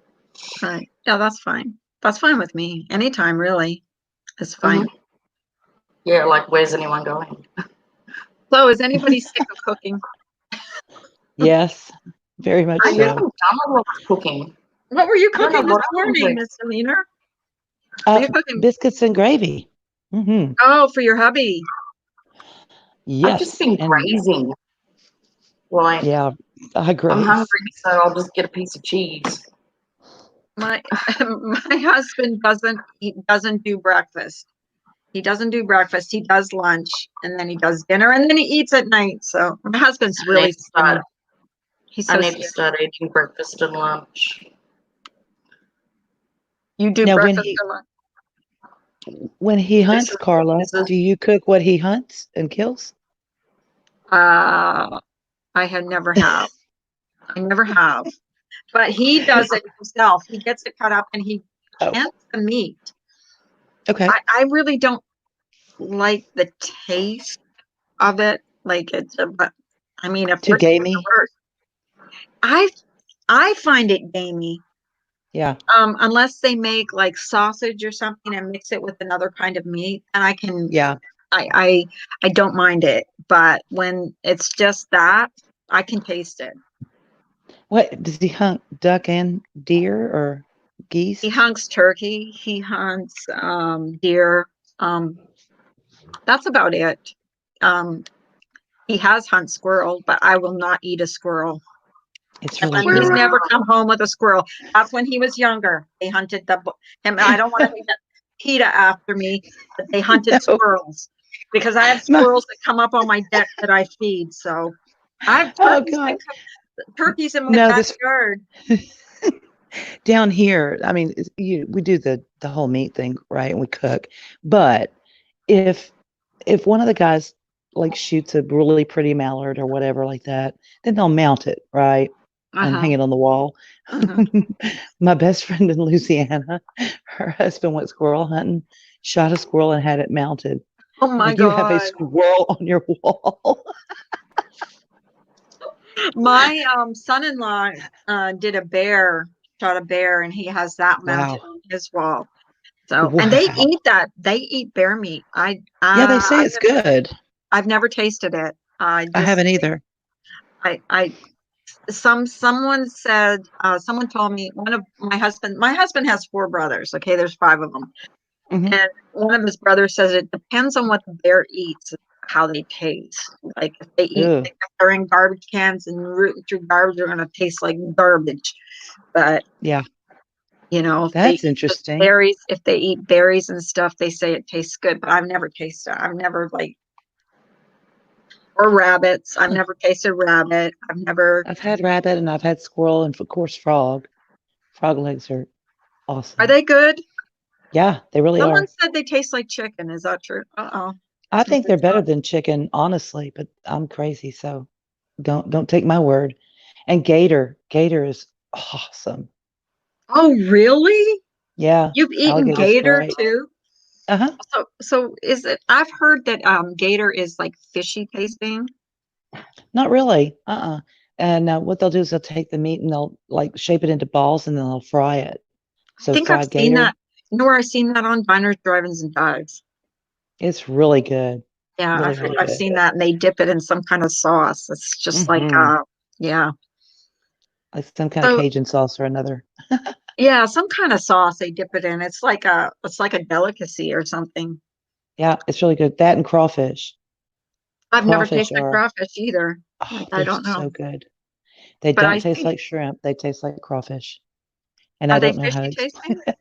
right. Yeah, that's fine. That's fine with me. Anytime really is fine. Yeah, like where's anyone going? So, is anybody sick of cooking? Yes, very much I Are you? haven't so. done a lot of cooking. What were you I don't know cooking this what I'm morning, doing. Miss Demeanor? Were you cooking? Biscuits and gravy. Mm-hmm. Oh, for your hubby. I've just Yes. been And grazing. Like, yeah, I graze. I'm hungry, so I'll just get a piece of cheese. My my husband doesn't do breakfast. He doesn't do breakfast. He does lunch, and then he does dinner, and then he eats at night. So my husband's I really need to start. skinny. He's I so need to skinny. start eating breakfast and lunch. You do Now, breakfast or lunch? when he hunts, Carla, This is do you cook what he hunts and kills? I I had never have. I never have. But he does it himself. He gets it cut up and he Oh, cans the meat. okay. I really don't like the taste of it. Like it's but I mean, if Too worse comes to gamey. worse, I I find it gamey. Yeah. Unless they make like sausage or something and mix it with another kind of meat, and Yeah. I don't mind it. But when it's just that, I can taste it. What does he hunt? Duck and deer or He geese? hunts turkey, he hunts deer. That's about it. Um, he has hunt squirrel, but I will not eat a squirrel. It's And really then he's good. never come home with a squirrel. That's when he was younger. They hunted him. I don't want to name PETA after me, but they hunted No. squirrels because I have My, squirrels that come up on my deck that I feed. So I have oh turkeys God. turkeys in my No, this backyard. down here, I mean, we do the whole meat thing, right? And we cook. But if one of the guys like shoots a really pretty mallard or whatever like that, then they'll mount it, right? And Uh-huh. hang it on the wall. Uh-huh. My best friend in Louisiana, her husband went squirrel hunting, shot a squirrel and had it mounted. Oh my Like you have a God. squirrel on your wall. My son-in-law did shot a bear, and he has that mounted Wow. on his wall. So, and they Wow. eat that. They eat bear meat. Yeah, they say it's good. I've never tasted it. I haven't either. I someone said someone told me my husband has four brothers. Okay, there's five of them, Hmm. and one of his brothers says it depends on what the bear eats, how they taste. Like if they eat, Ew, if they're in garbage cans and rooting through garbage, they're gonna taste like garbage. But yeah, if they that's eat just interesting. berries, if they eat berries and stuff, they say it tastes good. But I've never tasted it. I've never like or rabbits. I've never tasted rabbit. I've never. I've had rabbit and I've had squirrel and of course frog. Frog legs are Are awesome. they good? Yeah, they really Someone are. said they taste like chicken. Is that true? Uh-oh. I think they're better than chicken, honestly, but I'm crazy, so don't take my word. And gator is awesome. Oh, really? Yeah, You've eaten alligator's gator great. too? Uh-huh. So is it? I've heard that gator is like fishy tasting. Not really. Uh-uh. And what they'll do is they'll take the meat and they'll like shape it into balls and then they'll fry it. I So think I've fried seen gator, that. Nor I've seen that on diners, drive-ins, and dives. it's really good. Yeah, Really, really I've good. seen that, and they dip it in some kind of sauce. It's just like Hmm. yeah. Like some kind of So Cajun sauce or another. yeah, some kind of sauce they dip it in. It's like a delicacy or something. Yeah, it's really good. That and crawfish. I've never Crawfish tasted are, crawfish either. oh, I they're don't know, so good. They but don't I taste think like shrimp. They taste like crawfish. And I are they don't know how to fishy explain. tasting?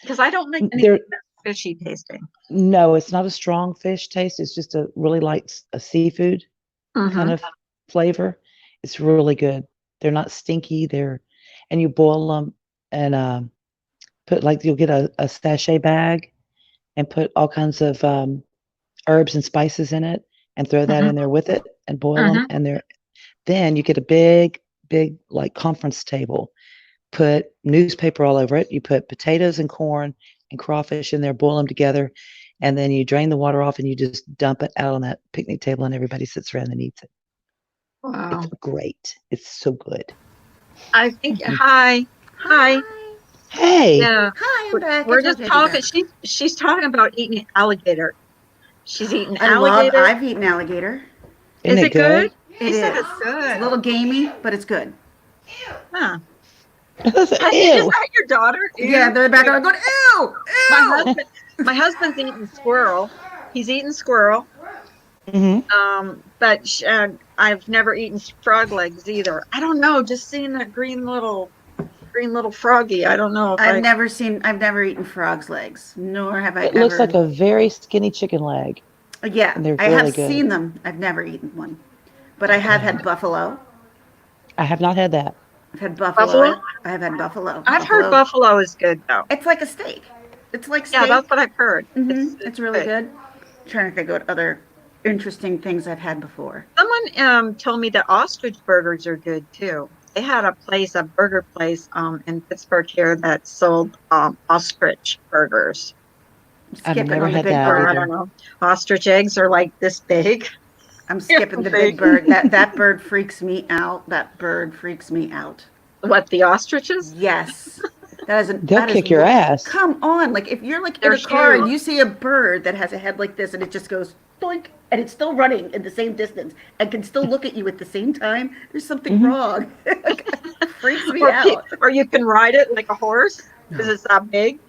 Because I don't like anything They're that's fishy tasting. no, it's not a strong fish taste. It's just a really light a seafood kind Mm-hmm. of flavor. It's really good. They're not stinky. And you boil them and put like you'll get a sachet bag and put all kinds of herbs and spices in it and throw that Mm-hmm. in there with it and boil them. Mm-hmm. And then you get a big, big like conference table. Put newspaper all over it. You put potatoes and corn and crawfish in there, boil them together, and then you drain the water off and you just dump it out on that picnic table and everybody sits around and eats it. It's Wow. great. It's so good. I think Mhm. hi. Hi. Hey, Yeah, Hi, I'm back. I we're told just you I'd be talking. back. She's talking about eating alligator. She's eating alligator. I've eaten alligator. isn't Is it it good? good? It She said is. it's It's a good. little gamey, but it's good. Huh. Is Ew. that your daughter? Yeah, Ew. they're back there going, ew, My ew. husband, my husband's eating squirrel. He's eating squirrel. Hmm. But I've never eaten frog legs either. I don't know. Just seeing that green little froggy. I don't know if I. I've never eaten frog's legs, nor have I It looks like ever. a very skinny chicken leg, Yeah, and they're I have really good. seen them. I've never eaten one, but I have Yeah, had buffalo. I have not had that. I've had buffalo. Buffalo? I have had buffalo. I've heard Buffalo. buffalo is good though. It's like a steak. It's like Yeah, that's steak. what I've heard. Mm-hmm. It's It's really good. good. I'm trying to think what other. interesting things I've had before. Someone told me that ostrich burgers are good too. They had a burger place in Pittsburgh here that sold ostrich burgers. I've Skipping never on the had big that Or I bird. don't either. know. Ostrich eggs are like this big. I'm They're skipping the big. big bird. That bird freaks me out. That bird freaks me out. What, the ostriches? Yes. They'll That is kick your ass. come on. Like if you're like in They're a car and huge. you see a bird that has a head like this and it just goes doink and it's still running in the same distance and can still look at you at the same time, there's something Mhm. wrong. Freaks me Or, out. or you can ride it like a horse because No. it's that big.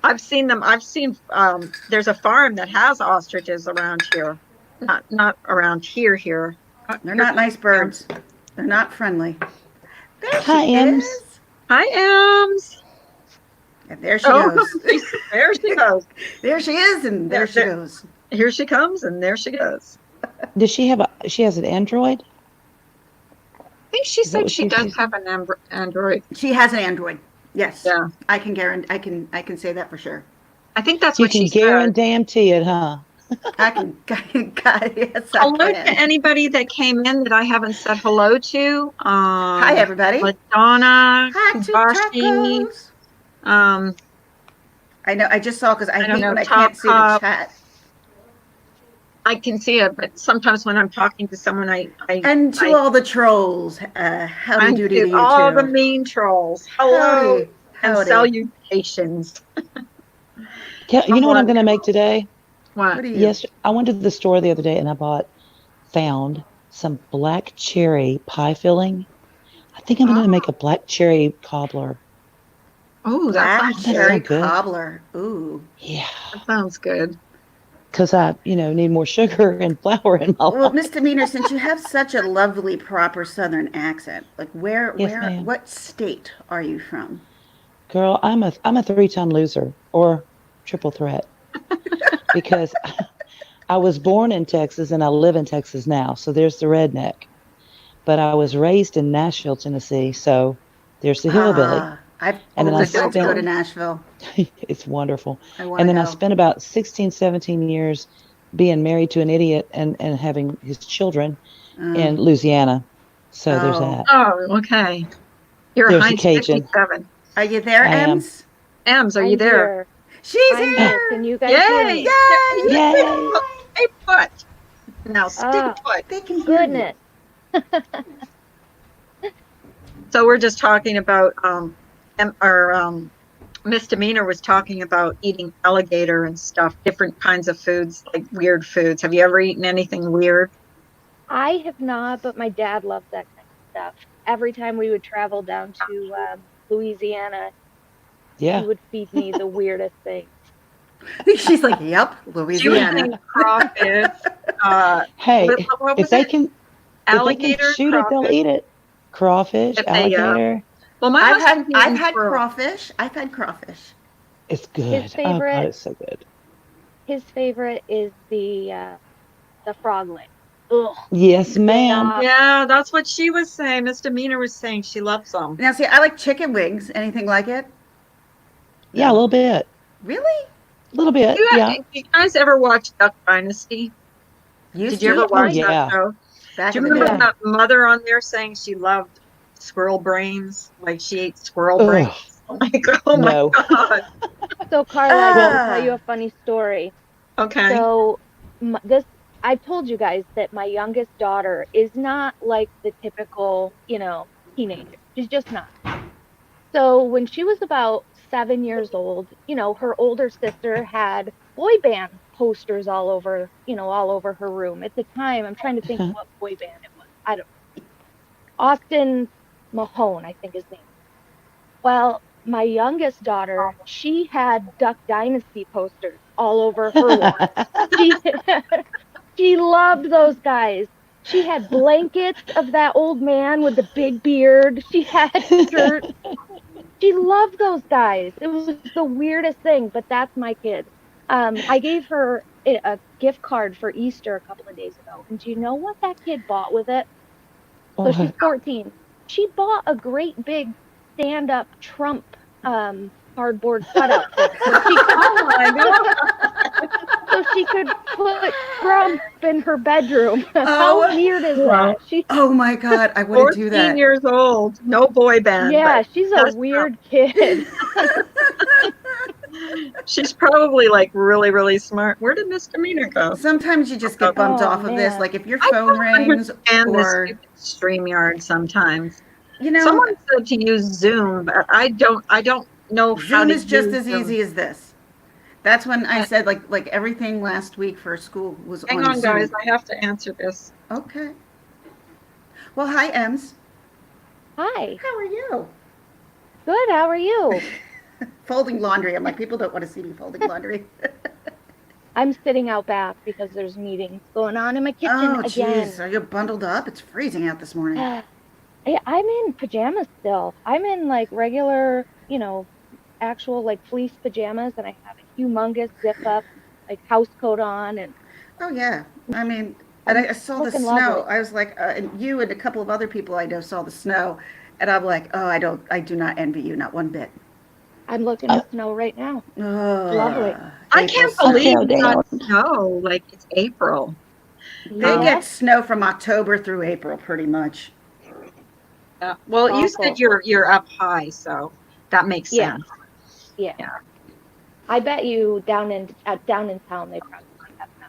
I've seen them. I've seen there's a farm that has ostriches around here. Not around here. They're Here not nice comes Em. birds. They're not friendly. There she Hi, Ems. is. Hi, Ems. And there she Oh, goes. there she goes. There she is, and there she There- goes. Here she comes, and there she goes. Does she have she has an Android? I think she Is that said what she does she's- have an Android. She has an Android. Yes. Yeah, I can guarantee. I can say that for sure. I think that's You what can she said. guarantee it, huh? I can. Yes, I Hello can. to anybody that came in that I haven't said hello to. Hi, everybody. Ladonna, Hi to Kubashi, tacos. I know. I just saw because I I don't hate know, when I Top can't see the Cop. chat. I can see it, but sometimes when I'm talking to someone, And to all the trolls, howdy I'm doody to you all the too. mean trolls. Hello Howdy, and howdy. salutations. You know what I'm Someone- going to make today? What? What do you? Yes, I went to the store the other day and found some black cherry pie filling. I think I'm going to make a black cherry cobbler. Oh, that Black sounds cherry good. good. cobbler. Ooh. Yeah, That sounds good. because I, need more sugar and flour in my Well, life. Misdemeanor, since you have such a lovely, proper Southern accent, like Yes, ma'am. what state are you from? Girl, I'm a 3-time loser or triple threat because I was born in Texas and I live in Texas now. So there's the redneck. But I was raised in Nashville, Tennessee. So there's the hillbilly. I've And then always I wanted to go to spent- Nashville. It's wonderful. I want And to then go. I spent about 16, 17 years being married to an idiot and having his children in Louisiana. So there's Oh. that. Oh, okay. You're There's a a Heinz Cajun. 57. Are you there, I am. Ems? Ems, are you I'm there? here. She's I'm here. here. Can you guys hear Yay! me? Yay! Stay put. Now stay Ah, put. They can hear goodness. So we're just talking about Misdemeanor was talking about eating alligator and stuff, different kinds of foods, like weird foods. Have you ever eaten anything weird? I have not, but my dad loves that kind of stuff. Every time we would travel down to Louisiana, he Yeah. would feed me the weirdest things. you. She's like, yep, She was Louisiana. saying crawfish. Hey, what if was they it? can Alligator, shoot it, they'll crawfish. eat it. Crawfish, If they, alligator. Well, my husband's I've eaten had squirrel. crawfish. I've had crawfish. It's good. Oh favorite- God, it's so good. His favorite is the frog leg. Ugh. Yes, ma'am. Stop. Yeah, that's what she was saying. Misdemeanor was saying she loves them. Now, see, I like chicken wings. Anything like it? Yeah, a little bit. Really? A little bit. Yeah. You guys ever watch Duck Dynasty? Used Did you ever to? watch yeah. that show? Back Do you in the remember day. that mother on there saying she loved squirrel brains? Like she ate squirrel Ugh. brains? Like, oh my No. God. So Carla, I want to Ah. tell you a funny story. Okay. So I've told you guys that my youngest daughter is not like the typical, teenager. She's just not. So when she was about 7 years old, her older sister had boy band posters all over her room. At the time, I'm trying to think what boy band it was. I don't know. Austin Mahone, I think his name. Well, my youngest daughter, she had Duck Dynasty posters all over her wall. She loved those guys. She had blankets of that old man with the big beard. She had shirts. She loved those guys. It was the weirdest thing, but that's my kid. I gave her a gift card for Easter a couple of days ago, and do you know what that kid bought with it? So she's 14. She bought a great big stand-up Trump cardboard cutout for her. Oh my God. So she could put Trump in her bedroom. Oh. How weird is that? Oh my God, I wouldn't do 14 that. years old, no boy band. Yeah, But she's a that's weird kid. she's probably like really, really smart. Where did misdemeanor go? Sometimes you just get bumped Oh, off of this. man. Like if your I phone don't rings understand this or, stupid StreamYard sometimes. you know, Someone said to use Zoom, but I don't know how Zoom to is just use as them. easy as this. That's when I Uh, said like everything last week for school was Hang on on, guys. Zoom. I have to answer this. Okay. Well, hi, Ems. Hi. How are you? Good. How are you? Folding laundry. I'm like, people don't want to see me folding laundry. I'm sitting out back because there's meetings going on in my kitchen Oh, again. jeez. Are you bundled up? It's freezing out this morning. I'm in pajamas still. I'm in like regular, actual like fleece pajamas, and I have a humongous zip up like house coat on, and Oh, yeah. I mean, and I'm I saw the looking snow. lovely. I was like, and you and a couple of other people I know saw the snow. And I'm like, oh, I do not envy you, not one bit. I'm looking I, at snow right now. Lovely. I April can't I snow. believe fell we got down. snow. Like it's April. They Um, Yeah, get snow from October through April, pretty much. well, you said awful. you're up high, so that makes Yeah, sense. yeah. Yeah. I bet you down in town they probably have snow.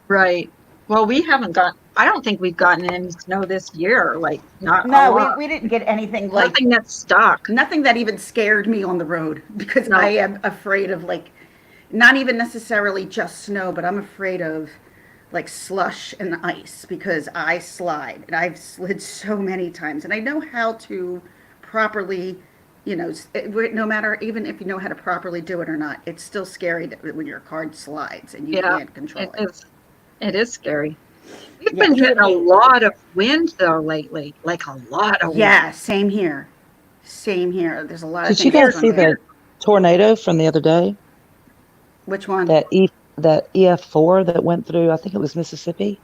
Right. Well, we haven't got, I don't think we've gotten any snow this year, like not a No, lot. we didn't get anything like Nothing that's stuck. nothing that even scared me on the road because I No. am afraid of like not even necessarily just snow, but I'm afraid of like slush and ice because I slide and I've slid so many times and I know how to properly, no matter even if you know how to properly do it or not, it's still scary when your car slides and you Yeah, can't it control it. is. It is scary. We've been Yes. You would getting a hate to lot of wind though lately, like a lot of wind. Yeah, same here. Same here. There's a lot of Did you things guys Here, going see bad. the here. tornado from the other day? Which one? That EF4 that went through, I think it was Mississippi.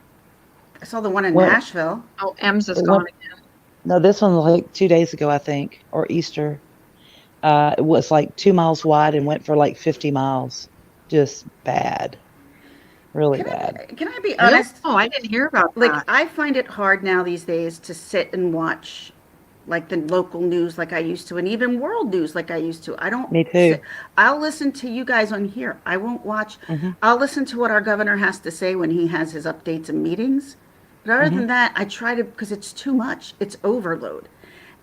I saw the one in Went Nashville. Oh, Ems is it gone went again. no, this one was like 2 days ago, I think, or Easter. It was like 2 miles wide and went for like 50 miles. Just bad, really Can bad. I be Really? honest? Oh, I didn't hear about Like that. I find it hard now these days to sit and watch like the local news like I used to and even world news like I used to. I don't Me too. sit, I'll listen to you guys on here. I won't watch. Hmm. I'll listen to what our governor has to say when he has his updates and meetings. But other Hmm. than that, I try to because it's too much. It's overload.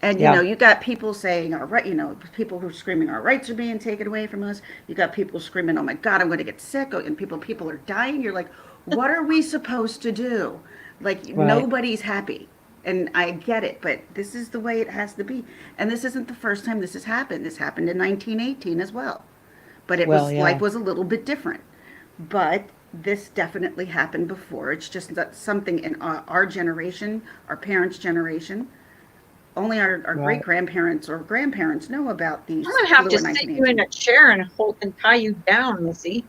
And Yeah. you got people saying our right, people who are screaming our rights are being taken away from us. You got people screaming, "Oh my God, I'm going to get sick," and people are dying. You're like, what are we supposed to do? Like Right. nobody's happy, and I get it, but this is the way it has to be. And this isn't the first time this has happened. This happened in 1918 as well, but it Well, was life yeah. was a little bit different. But this definitely happened before. It's just that something in our generation, our parents' generation, only our great Right. grandparents or grandparents know about I'm these gonna have flu to in sit you in 1918. a chair and hold and tie you down, Missy.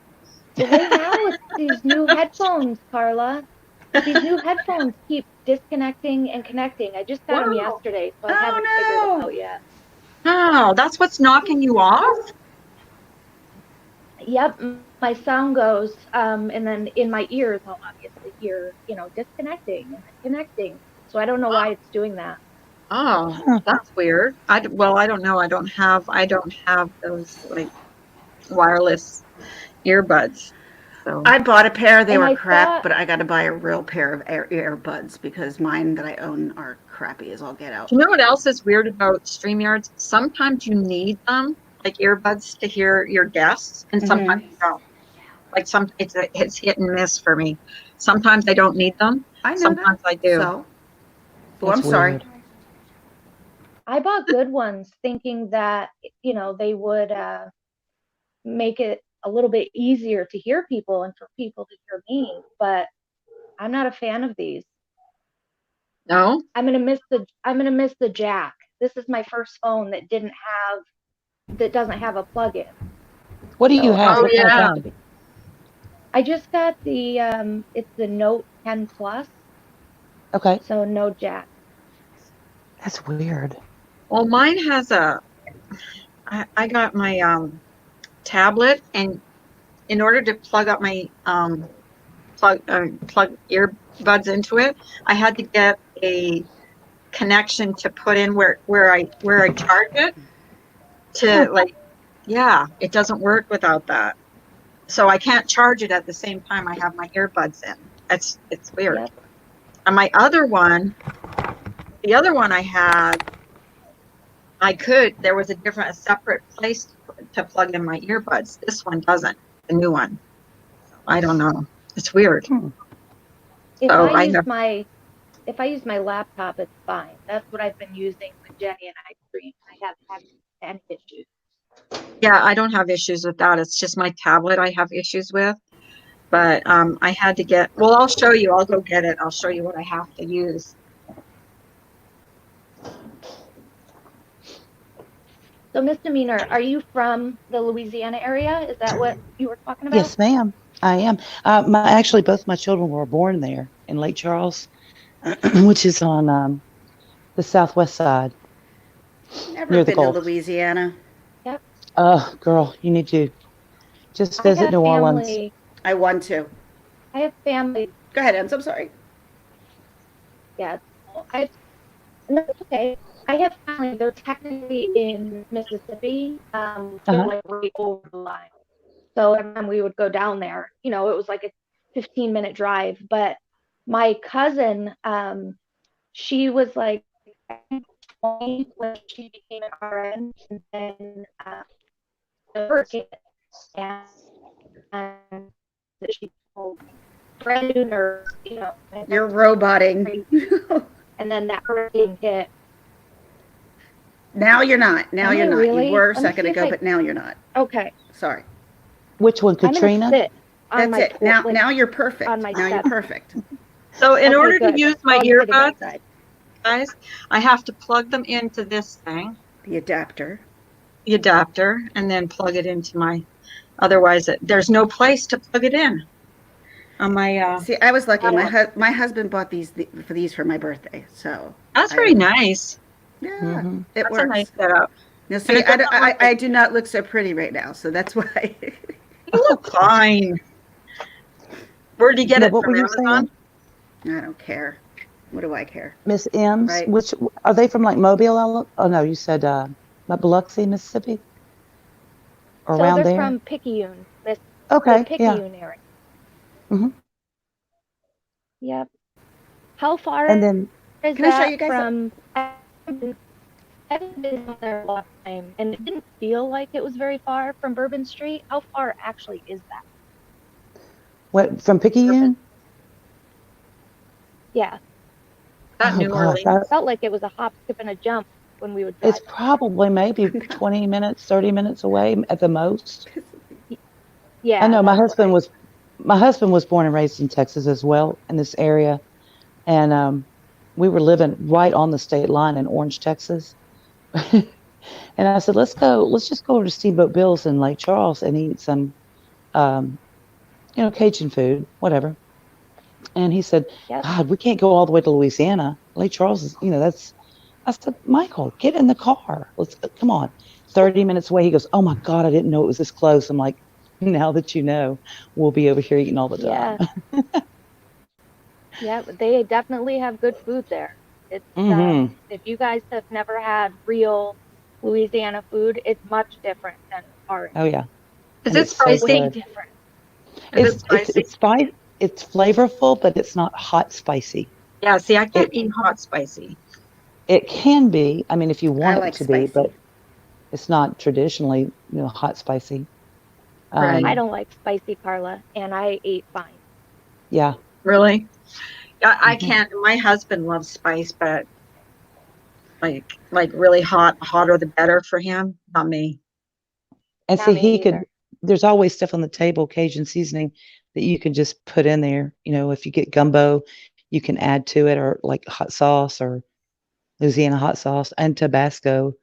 the way now with these new headphones, Carla. These new headphones keep disconnecting and connecting. I just got them Wow. yesterday, so I haven't figured it Oh out yet. Oh, that's what's knocking you off? Yep, my sound goes, and then in my ears, I'll obviously hear, disconnecting and then connecting. So I don't know why it's doing that. Oh, Huh. that's weird. Well, I don't know. I don't have those like wireless earbuds. So I bought a pair. They And were I crap, thought, but I got to buy a real pair of earbuds because mine that I own are crappy as all get out. do you know what else is weird about StreamYards? Sometimes you need them, like earbuds, to hear your guests, and sometimes Hmm. you don't. Like it's hit and miss for me. Sometimes I don't need them. I know that. Sometimes I do. So, oh, I'm That's sorry. weird. I bought good ones thinking that, they would make it a little bit easier to hear people and for people to hear me, but I'm not a fan of these. No? I'm gonna miss the jack. This is my first phone that doesn't have a plug-in. What do you So have? Oh What kind of yeah. phone? I just got it's the Note 10 Plus, Okay. so no jack. That's weird. Well, mine has I got my tablet, and in order to plug up my plug earbuds into it, I had to get a connection to put in where I charge it to like, yeah, it doesn't work without that. So I can't charge it at the same time I have my earbuds in. It's weird. Yep. And my other one, the other one I had, there was a separate place to plug in my earbuds. This one doesn't, the new one. So I don't know. It's weird. If So I I use have, my if I use my laptop, it's fine. That's what I've been using with Jenny and I stream. I haven't had any issues. yeah, I don't have issues with that. It's just my tablet I have issues with. But I had to get, well, I'll show you. I'll go get it. I'll show you what I have to use. So, Misdemeanor, are you from the Louisiana area? Is that what you were talking about? Yes, ma'am. I am. Actually, both my children were born there in Lake Charles, which is on the southwest side Never near the been to Gulf. Louisiana. Yep. Girl, you need to just I visit have New Orleans. family. I want to. I have family. Go ahead, Ems. I'm sorry. Yeah. No, it's okay. I have family. They're technically in Mississippi. They're Uh-huh. like right over the line. So every time we would go down there, it was like a 15-minute drive. But my cousin, she was like 20 when she became an RN, and then the hurricane, and that she told brand new nurse, You're roboting. and then that hurricane hit. Now you're not. Now Am you're I not. really? You were a Let me second see if ago, I- but now you're not. Okay, Sorry. Which one, I'm gonna Katrina? sit on That's my it. Now, like, now you're perfect. on my Now you're step. perfect. So in Okay, order to good. use So my I'm sitting earbuds, outside. guys, I have to plug them into this thing, The adapter. the adapter, and then plug it into otherwise there's no place to plug it in on my, See, I was lucky. tablet. My husband bought these for my birthday, so That's I very don't. nice. Yeah, Mm-hmm. it That's a nice works. setup. Now, And see, it doesn't look I do not look so pretty right now, so that's why. you look fine. Where'd you get No, it what from? were you Amazon? saying, I don't care. What do I care? Miss Ems? Right? Which are they from, like Mobile? Oh no, you said Biloxi, Mississippi, or So around they're there. from Picayune, the Okay, yeah. Picayune area. Hmm. Yep. How far And then is Can I show that you guys? from? I've been down there a lot of time, and it didn't feel like it was very far from Bourbon Street. How far actually is that? what from Picayune? Yeah, That Oh New gosh, Orleans. felt like it was a hop, skip, and a jump when we would drive. it's probably maybe 20 minutes, 30 minutes away at the most. I Yeah, know that's what I. my husband was born and raised in Texas as well, in this area, and we were living right on the state line in Orange, Texas. And I said, let's just go over to Steamboat Bill's in Lake Charles and eat some, um, Cajun food, whatever. And he said, Yep. God, we can't go all the way to Louisiana. Lake Charles is, I said, Michael, get in the car. Let's come on. 30 minutes away. He goes, oh my God, I didn't know it was this close. I'm like, now that you know, we'll be over here eating all the Yeah. time. Yeah, they definitely have good food there. It's Hmm. if you guys have never had real Louisiana food, it's much different than ours. Oh yeah. Is And it it's so spicy? Way good. different. Is it spicy? It's spicy. It's flavorful, but it's not hot spicy. Yeah, see, I can't It eat hot spicy. it can be. I mean, if you I want it like to be, but spicy. it's not traditionally, hot spicy. Right. I don't like spicy, Carla, and I ate fine. Yeah. Really? I Hmm. can't. My husband loves spice, but like really hot, hotter the better for him, not me. And Not see, me either. there's always stuff on the table, Cajun seasoning that you can just put in there. If you get gumbo, you can add to it, or like hot sauce or Louisiana hot sauce, and Tabasco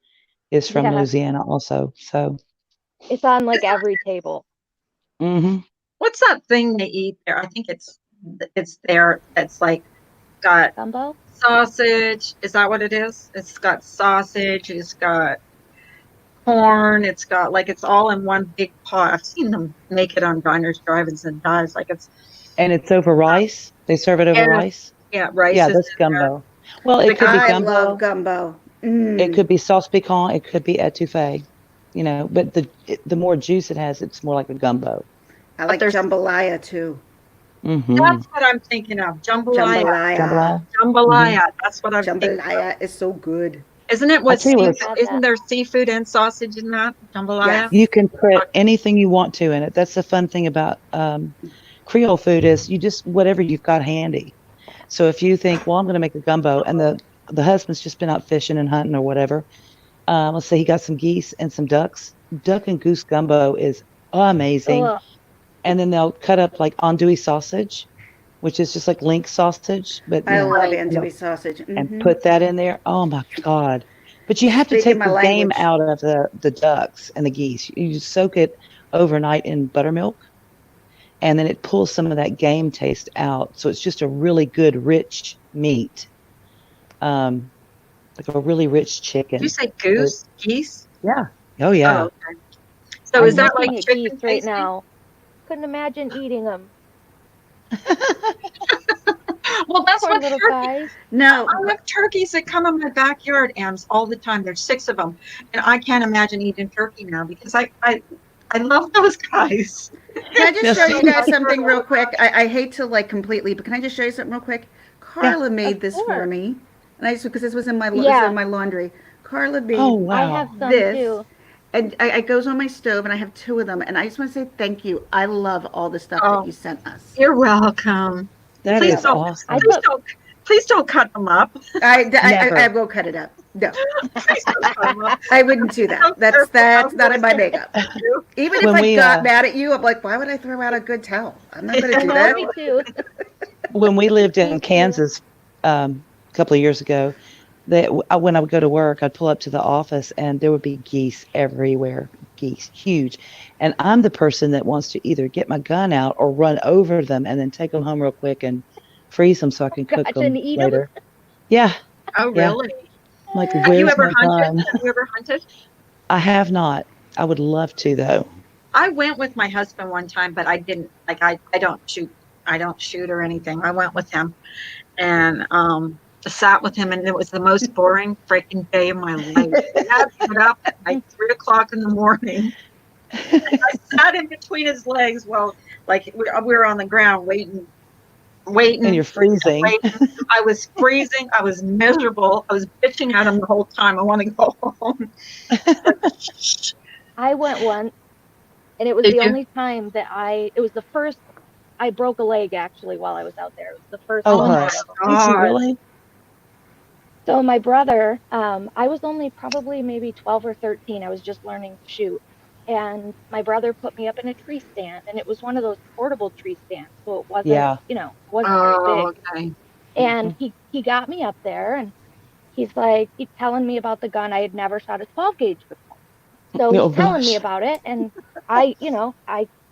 is from Yeah, Louisiana also. So, it's on like every table. hmm What's that thing they eat there? I think it's there. It's like got Gumbo? sausage. Is that what it is? It's got sausage. It's got corn. It's got like it's all in one big pot. I've seen them make it on diners, drive-ins, and dives. Like it's And it's over rice. They serve it over yeah, rice. yeah, rice Yeah, is that's in there. gumbo. Well, it The could be I love gumbo. gumbo. It could be sauce piquant. It could be etouffee. You know, but the more juice it has, it's more like a gumbo. I but like there's jambalaya too. Mm-hmm. that's what I'm thinking of. Jambalaya. Jambalaya. Jambalaya. Mm-hmm. Jambalaya. That's what I'm thinking of. Jambalaya is so good. Isn't it I'll with tell you what, seafood? Had Isn't that. there seafood and sausage in that? Yes. Jambalaya? you can put Okay. anything you want to in it. That's the fun thing about Creole food is you just whatever you've got handy. So if you think, well, I'm going to make a gumbo, and the husband's just been out fishing and hunting or whatever, let's say he got some geese and some ducks. Duck and goose gumbo is amazing. Ugh. And then they'll cut up like andouille sausage, which is just like link sausage, but I love Right. andouille sausage. and put that in there. Oh my God. But you have to Speaking take my the game language. out of the ducks and the geese. You just soak it overnight in buttermilk, and then it pulls some of that game taste out. So it's just a really good, rich meat, um, like a really rich Did you chicken. say So, goose? Geese? yeah. Oh, Oh, yeah. okay. So is I'm Hmm. that like looking at geese chicken right tasting? now. Couldn't imagine eating them. Well, that's Poor what little turkey. guys. No, I have turkeys that come in my backyard, Ams, all the time. There's 6 of them, and I can't imagine eating turkey now because I love those guys. can I just Now, show They're in you see, the guys backyard something all real the quick? time. I hate to like completely, but can I just show you something real quick? yeah. Carla Of made this for course. me, and I just because this was in my this is in Yeah, my laundry. Carla Oh, made I have wow. some this, too. and it goes on my stove, and I have 2 of them, and I just want to say thank you. I love all the stuff that Oh, you sent us. you're welcome. That Please is So don't, I awesome. please put don't, please don't cut them up. I Never. will cut it up. No, Please don't cut them up. I wouldn't do that. So careful. I That's was not in always my so makeup. careful too. Even if When I we got mad at you, I'm like, why would I throw out a good towel? I'm not going to I do know, that. me too. when we lived Me in too. Kansas a couple of years ago, when I would go to work, I'd pull up to the office and there would be geese everywhere, geese, huge. And I'm the person that wants to either get my gun out or run over them and then take them home real quick and freeze them so I can cook Gotcha, and them eat them. later. Yeah, Oh, yeah. really? I'm like, Have you where's ever my hunted? gun? Have you ever hunted? I have not. I would love to though. I went with my husband one time, but I didn't like I don't shoot. I don't shoot or anything. I went with him and sat with him and it was the most boring freaking day of my life. We had to get up at like 3 o'clock in the morning. I sat in between his legs while like we were on the ground And you're waiting, freezing. waiting. I was freezing. I was miserable. I was bitching at him the whole time. I want to go home. I went once, and it was Did the you? only time that it was the first, I broke a leg actually while I was out there. It was the first Oh, Oh time I my hush. ever Did went. you God. really? So my brother, I was only probably maybe 12 or 13. I was just learning to shoot. And my brother put me up in a tree stand, and it was one of those portable tree stands. So it wasn't, Yeah. it wasn't very Oh, big. okay. And Mhm. he got me up there, and he's telling me about the gun. I had never shot a 12 gauge before. So he's Oh telling me gosh. about it, and I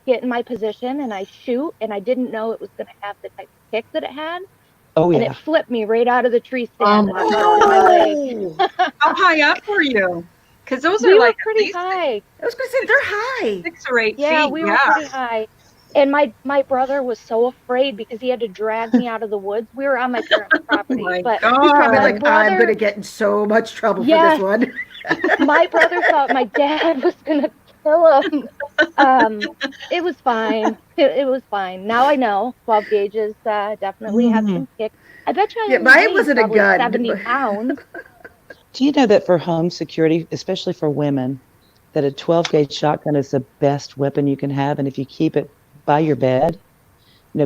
get in my position and I shoot, and I didn't know it was going to have the type of kick that it had, Oh and it yeah. flipped me right out of the tree Oh stand, and my I busted my God. leg. Oh, How high up were you? Because those are We were like at pretty least high. I was going to say they're high. Yeah, six or 8 feet. we were Yeah. pretty high. And my brother was so afraid because he had to drag me out of the woods. We were on my parents' Oh property, my but He's probably my God. like, I'm going to brother, get in so much trouble for this yes, one. my brother thought my dad was gonna kill him. Um, it was fine. It was fine. Now I know 12 gauges definitely had Mhm. some kick. I bet you I Yeah, only mine weighed wasn't a probably gun. 70 pounds. Do you know that for home security, especially for women, that a 12 gauge shotgun is the best weapon you can have? And if you keep it by your bed,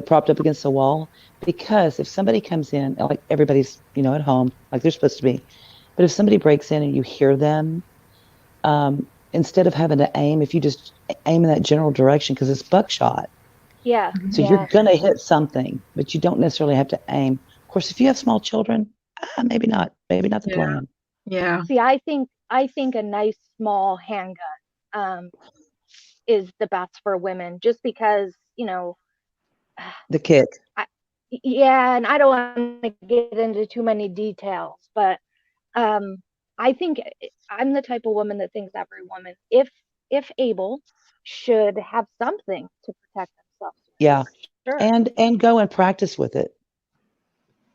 propped up against the wall, because if somebody comes in, like everybody's, at home, like they're supposed to be, but if somebody breaks in and you hear them, instead of having to aim, if you just aim in that general direction, because it's buckshot, Yeah, so Mhm. you're yeah. going to hit something, but you don't necessarily have to aim. Of course, if you have small children, maybe not the Yeah. plan. Yeah. See, I think a nice small handgun um, is the best for women, just because The kick. I, yeah, and I don't want to get into too many details, but um, I think I'm the type of woman that thinks every woman, if able, should have something to protect themselves with, Yeah. for sure. And go and practice with it,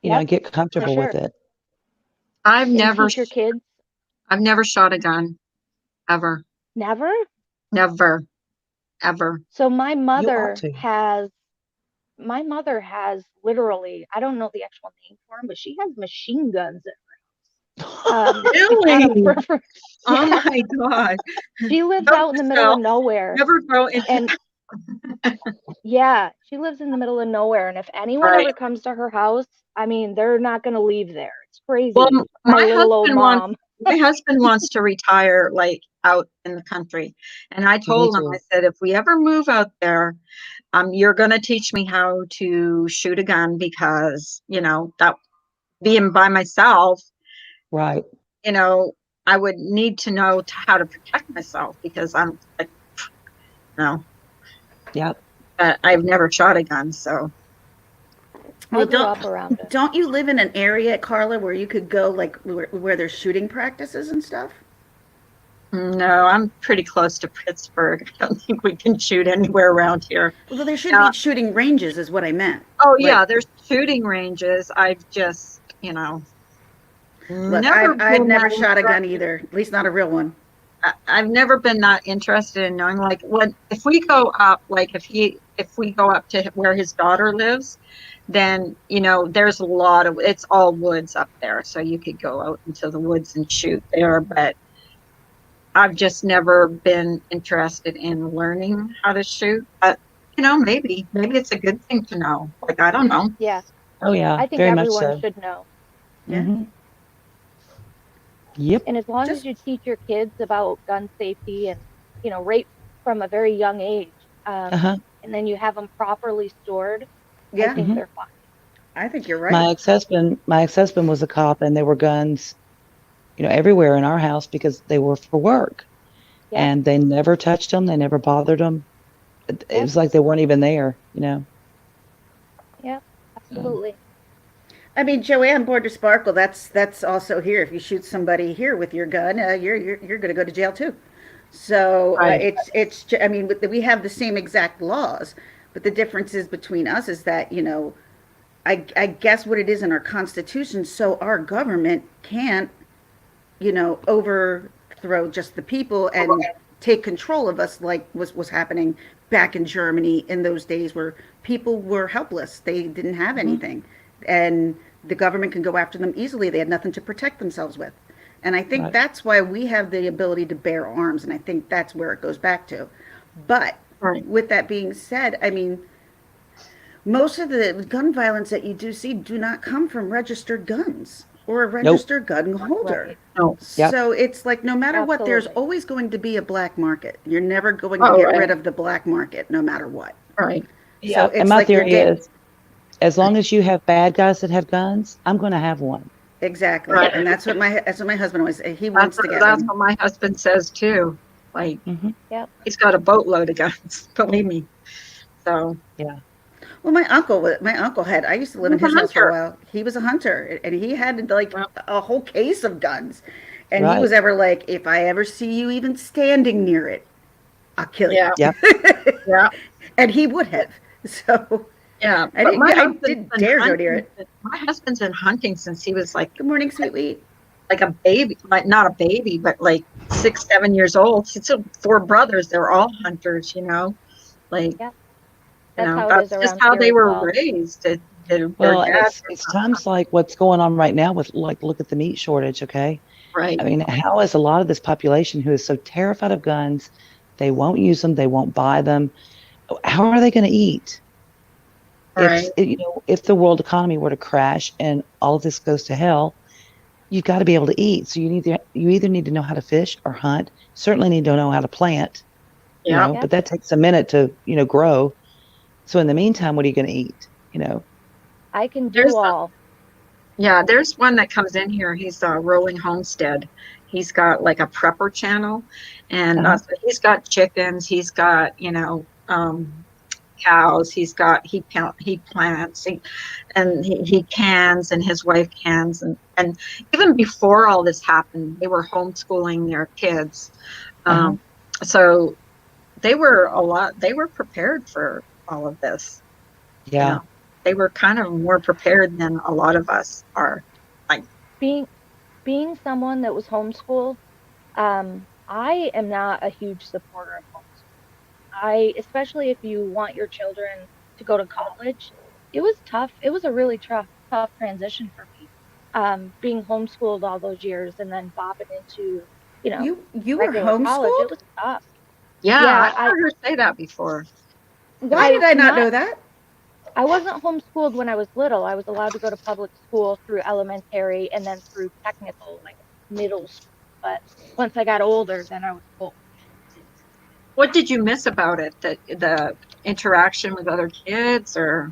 Yep, and get for comfortable with sure. it. I've And never, teach your kids. I've never shot a gun ever, Never. never, ever. So You ought to. my mother has literally, I don't know the actual name for them, but she has machine guns at her house. Really? Oh Yeah, my God. she lives Note out in to the middle of self, nowhere, never go into, and yeah, she lives in the middle of nowhere. And if anyone right. ever comes to her house, I mean, they're not going to leave there. It's Well, crazy. My little old mom. my husband wants to retire like out in the country. And I Me told him, I too. said, if we ever move out there, you're going to teach me how to shoot a gun because, that being by myself, Right. you know, I would need to know how to protect myself because I'm like, no, Yep. but I've never shot a gun. So I Well, grew up around it. don't you live in an area, Carla, where you could go like where there's shooting practices and stuff? no, I'm pretty close to Pittsburgh. I don't think we can shoot anywhere around here. Well, there should Uh, be shooting ranges, is what I meant. oh Like, yeah, there's shooting ranges. I've just, look, never I've been never that shot a gun interested. either, at least not a real one. I've never been that interested in knowing, like, if we go up, like if we go up to where his daughter lives, then there's a lot of, it's all woods up there, so you could go out into the woods and shoot there. But I've just never been interested in learning how to shoot. But maybe it's a good thing to know. Like, I don't know. Yeah, Oh yeah, I think very much everyone so. should know. Yeah. Hmm. Yep. And as long as Just you teach your kids about gun safety and, right from a very young age, Uh-huh. and then you have them properly stored, I yeah, think Hmm. they're fine. I think you're right. My ex-husband was a cop, and there were guns, everywhere in our house because they were for work, Yep, and they never touched them. They never bothered them. It yep, was like they weren't even there. yep, So, absolutely. I mean, Joanne Border Sparkle. That's also here. If you shoot somebody here with your gun, you're going to go to jail too. So Right. I mean, we have the same exact laws, but the difference is between us is that I guess what it is in our constitution, so our government can't overthrow just the people and take control of us like was happening back in Germany in those days where people were helpless. They didn't have mhm. anything. And the government can go after them easily. They had nothing to protect themselves with. And I think Right. that's why we have the ability to bear arms. And I think that's where it goes back to. But Right. with that being said, I mean, most of the gun violence that you do see do not come from registered guns or a Nope. registered gun holder. Right, No. Yep. So it's like no matter what, there's absolutely. always going to be a black market. You're never going to Oh, get right. rid of the black market, no matter what. Right. So Yeah. And it's my like you're theory getting is, as long as you have bad guys that have guns, I'm going to have one. exactly, Right. and that's what my husband always say. He That's wants to get that's one. what my husband says too. Like, Hmm. Yep. he's got a boatload of guns, believe me. So Yeah. Well, my uncle had. I used to live in he's a his house for a hunter. while. He was a hunter, and he had like Well, a whole case of guns. And he Right. was ever like, if I ever see you even standing near it, I'll kill you. yeah, Yep. yeah, And he would have. So yeah. I But didn't. I didn't dare go near it. My husband's been hunting since he was Good morning, sweet wheat. like a baby, like not a baby, but like 6, 7 years old. He's still 4 brothers. They're all hunters. Like, Yep. That's how it is that's just around how here they as were well. raised. Their Well, and dad it's times like what's going on right now with, like, look at the meat shortage, okay? right, I mean, how is a lot of this population who is so terrified of guns, they won't use them, they won't buy them. How are they going to eat? right, If the world economy were to crash and all of this goes to hell, you've got to be able to eat. So you either need to know how to fish or hunt. Certainly need to know how to plant, yeah. Yep. but that takes a minute to, grow. So in the meantime, what are you going to eat? I can There's do all. there's one that comes in here. He's Rolling Homestead. He's got like a prepper channel, and Uh-huh. so he's got chickens. He's got cows. He plants, he cans, and his wife cans, and even before all this happened, they were homeschooling their kids. Uh-huh. So they were prepared for all of this. You Yeah. know, they were kind of more prepared than a lot of us are. Like, Being being someone that was homeschooled, I am not a huge supporter of homeschool. Especially if you want your children to go to college, it was tough. It was a really tough transition for me. Being homeschooled all those years and then bopping into, You were regular college, it homeschooled? was tough. yeah, Yeah, I've heard her say that before. Why I did I not not know that? I wasn't homeschooled when I was little. I was allowed to go to public school through elementary and then through technical, like middle school. But once I got older, then I was full. What did you miss about it? The interaction with other kids, or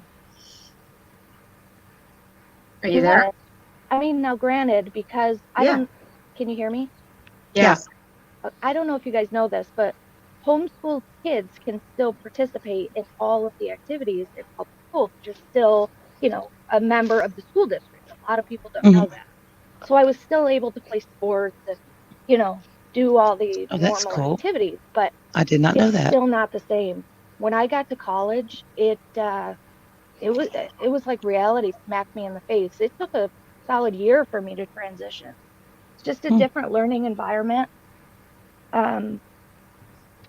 are you there? What? I mean, now granted, because Yeah. can you hear me? Yeah. Yes. I don't know if you guys know this, but homeschooled kids can still participate in all of the activities in public school because you're still, a member of the school district. A lot of people don't Mhm. know that. So I was still able to play sports and, you know, do all the Oh, that's normal cool. activities, but I did not know it's that. still not the same. When I got to college, it was like reality smacked me in the face. It took a solid year for me to transition. It's just a Hmm. different learning environment. Um,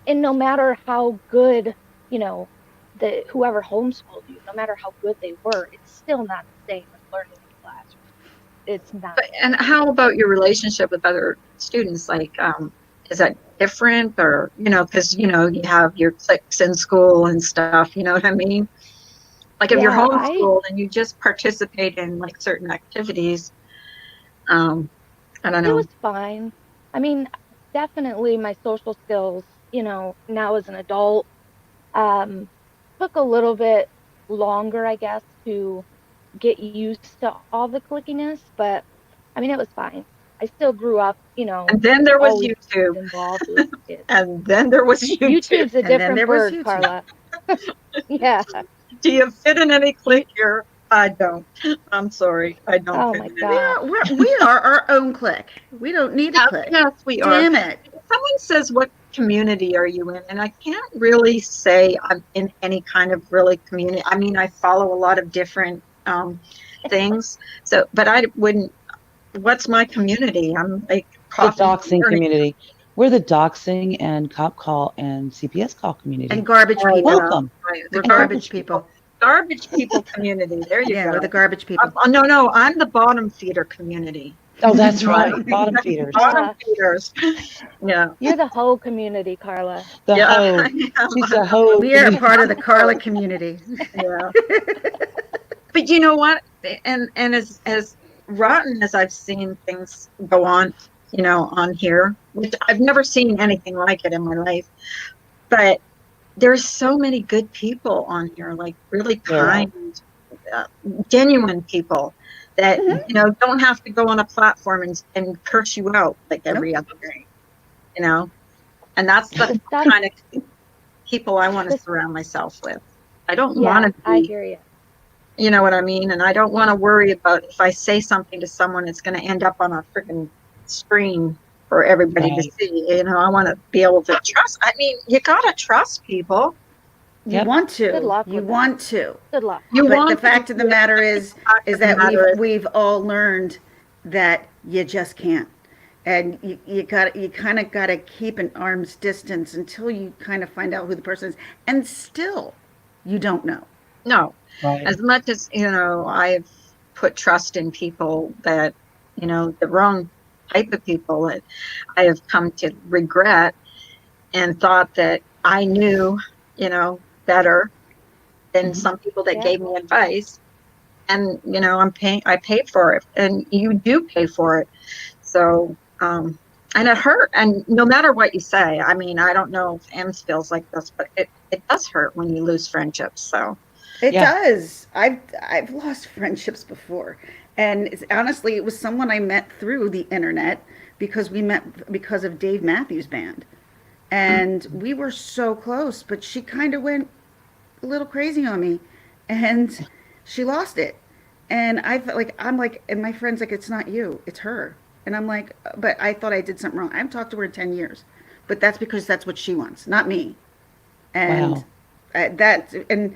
and no matter how good, you know, the whoever homeschooled you, no matter how good they were, it's still not the same as learning in a classroom. It's not. And how about your relationship with other students? Like, is that different, or, because, you have your cliques in school and stuff, you know what I mean? Like if you're Yeah, I homeschooled and you just participate in like certain activities, um, I don't it was know. fine. I mean, definitely my social skills, now as an adult, um, took a little bit longer, I guess, to get used to all the clickiness, but I mean, it was fine. I still grew up, And then there was always YouTube, involved with kids. and then there was YouTube. YouTube's a And then different there was bird, YouTube. Carla. Yeah. Do you fit in any You, clique here? I don't. I'm sorry. I don't oh fit my in any. gosh. We are our own clique. We don't need a Yes, clique. yes, we are. Damn it. Someone says, "What community are you in?" And I can't really say I'm in any kind of really community. I mean, I follow a lot of different things. So, but I wouldn't. What's my community? I'm like The coffee doxing learning. community. We're the doxing and cop call and CPS call And community. garbage Oh people. yeah, Welcome. right. We're The garbage garbage people. people. Garbage people community. There you Yeah, we're the go. garbage people. No, I'm the bottom feeder community. Oh, that's Bottom, right. Bottom feeders. bottom Gosh. feeders. Yeah, You're the whole community, Carla. The yeah. hoe. She's the I'm hoe. We are community. part of the the Carla hoe. community. Yeah. But you know what? And as rotten as I've seen things go on, on here, which I've never seen anything like it in my life, but there's so many good people on here, like really There are. kind, uh, genuine people that, Mhm. don't have to go on a platform and curse you out like Nope. every other day, you know? And that's The the stuff, kind of people I want to this, surround myself with. I don't want yeah, to I be, hear you. you know what I mean? And I don't want to worry about if I say something to someone, it's going to end up on a freaking screen for everybody to Right. see. I want to be able to trust. I mean, you got to trust people. You Yep. want Good to. luck You with that. want to. Good luck. You But the want to, fact of the matter is fact of the that we've matter is, we've all learned that you just can't. And you kind of got to keep an arm's distance until you kind of find out who the person is. And still, you don't know. no, Right. as much as, I've put trust in people that, the wrong type of people that I have come to regret and thought that I knew, better than Mhm. some people that Yeah. gave me advice. And, I paid for it, and you do pay for it. So, and it hurt. And no matter what you say, I mean, I don't know if Ems feels like this, but it does hurt when you lose friendships. So, It Yeah. does. I've lost friendships before, and honestly, it was someone I met through the internet because we met because of Dave Matthews Band, and we were so close. But she kind of went a little crazy on me, and she lost it. And I felt like I'm like, and my friend's like, it's not you, it's her. And I'm like, but I thought I did something wrong. I haven't talked to her in 10 years, but that's because that's what she wants, not me. And Wow. and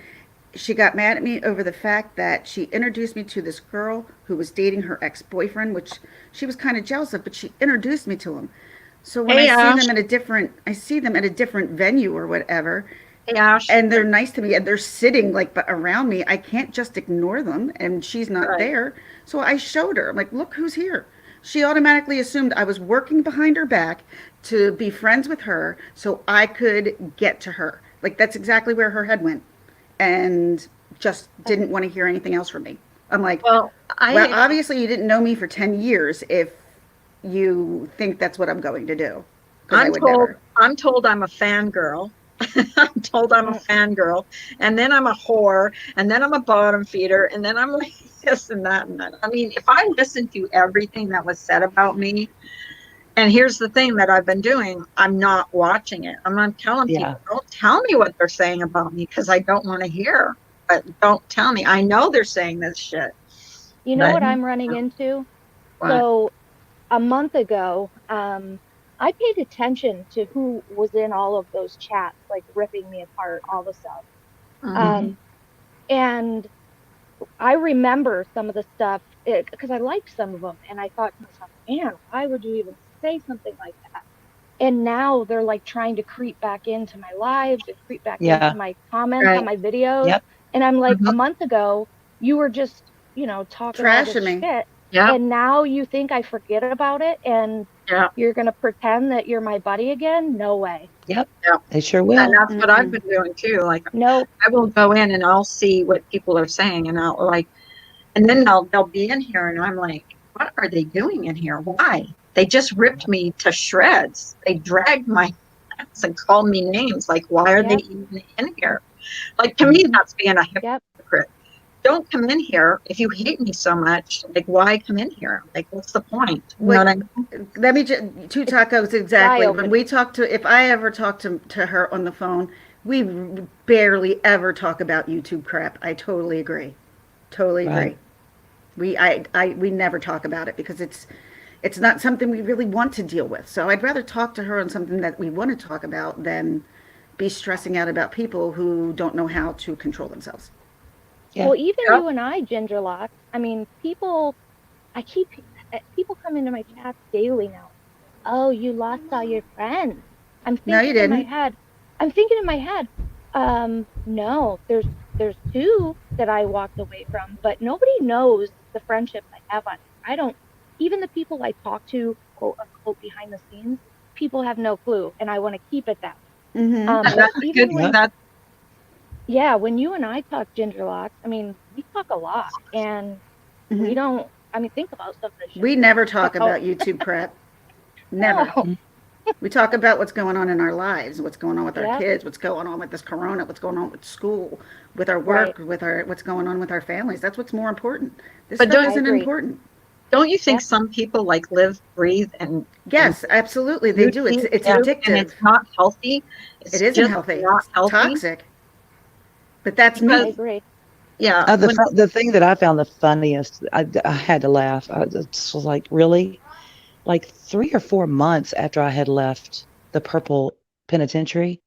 she got mad at me over the fact that she introduced me to this girl who was dating her ex-boyfriend, which she was kind of jealous of, but she introduced me to him. So when Hey, Ash. I see them at a different venue or whatever, Hey, Ash. and they're nice to me and they're sitting like around me. I can't just ignore them and she's not Right. there. So I showed her, I'm like, look who's here. She automatically assumed I was working behind her back to be friends with her so I could get to her. Like that's exactly where her head went. And just didn't want to hear anything else from me. I'm like, Well, well, I obviously you didn't know me for 10 years if you think that's what I'm going to do. Because I I'm would told never. I'm told I'm a fangirl. I'm told I'm a fangirl, and then I'm a whore, and then I'm a bottom feeder, and then I'm like this and that and that. I mean, if I listened to everything that was said about me, and here's the thing that I've been doing, I'm not watching it. I'm not telling Yeah. people, don't tell me what they're saying about me because I don't want to hear. But don't tell me. I know they're saying this shit. You know But what I'm running into? what? So a month ago, I paid attention to who was in all of those chats, like ripping me apart, all the stuff. Mhm. Um, and I remember some of the stuff because I liked some of them, and I thought to myself, man, why would you even say something like that? And now they're like trying to creep back into my lives and creep back into Yeah. my comments on Right. my videos. Yep. And I'm like, a Mhm. month ago, you were just, talking all this Trashing me. shit. Yeah. And now you think I forget about it and Yeah. you're going to pretend that you're my buddy again? No way. Yep. Yeah. They sure And will. that's what I've Mm-mm. been doing too. Like Nope. I will go in and I'll see what people are saying and I'll like and then they'll be in here and I'm like, what are they doing in here? Why? They just ripped me to shreds. They dragged my ass and called me names. Like, why are they Yep. even in here? Like to me, that's being a Yep. hypocrite. Don't come in here if you hate me so much. Like, why come in here? Like, what's the point? You know what Like, I mean? let me just, two It's tacos eye exactly. When we opening. talk to, if I ever talk to her on the phone, we barely ever talk about YouTube crap. I totally agree. Totally Right. agree. We never talk about it because it's not something we really want to deal with. So I'd rather talk to her on something that we want to talk about than be stressing out about people who don't know how to control themselves. Yeah. Well, even Yeah. you and I, Ginger Locks, I mean, I keep, people come into my chats daily now. Oh, you lost all your friends. I'm No, you thinking in my didn't. head, I'm thinking in my head, no, there's two that I walked away from, but nobody knows the friendships I have on here. I don't, even the people I talk to, quote unquote, behind the scenes, people have no clue, and I want to keep it that way. Mm-hmm. And But that's a good even thing. Yep. when, That yeah, when you and I talk Ginger Locks, I mean, we talk a lot, and we Mm-hmm. don't, I mean, think about some of the shit We we never talk talk about. about YouTube crap. Never. No. Mm. We talk about what's going on in our lives, what's going on with our Yep. kids, what's going on with this corona, what's going on with school, with our Right. work, with our what's going on with our families. That's what's more important. This but stuff don't I isn't agree. important. don't you think Yep. some people like live, breathe, and Yes, absolutely, they do. YouTube It's too, and addictive. it's not healthy. It It's isn't just healthy. not It's healthy toxic. But that's I because me. agree. yeah, The when the thing that I found the funniest, I had to laugh. I just was like, really? Like 3 or 4 months after I had left the purple penitentiary,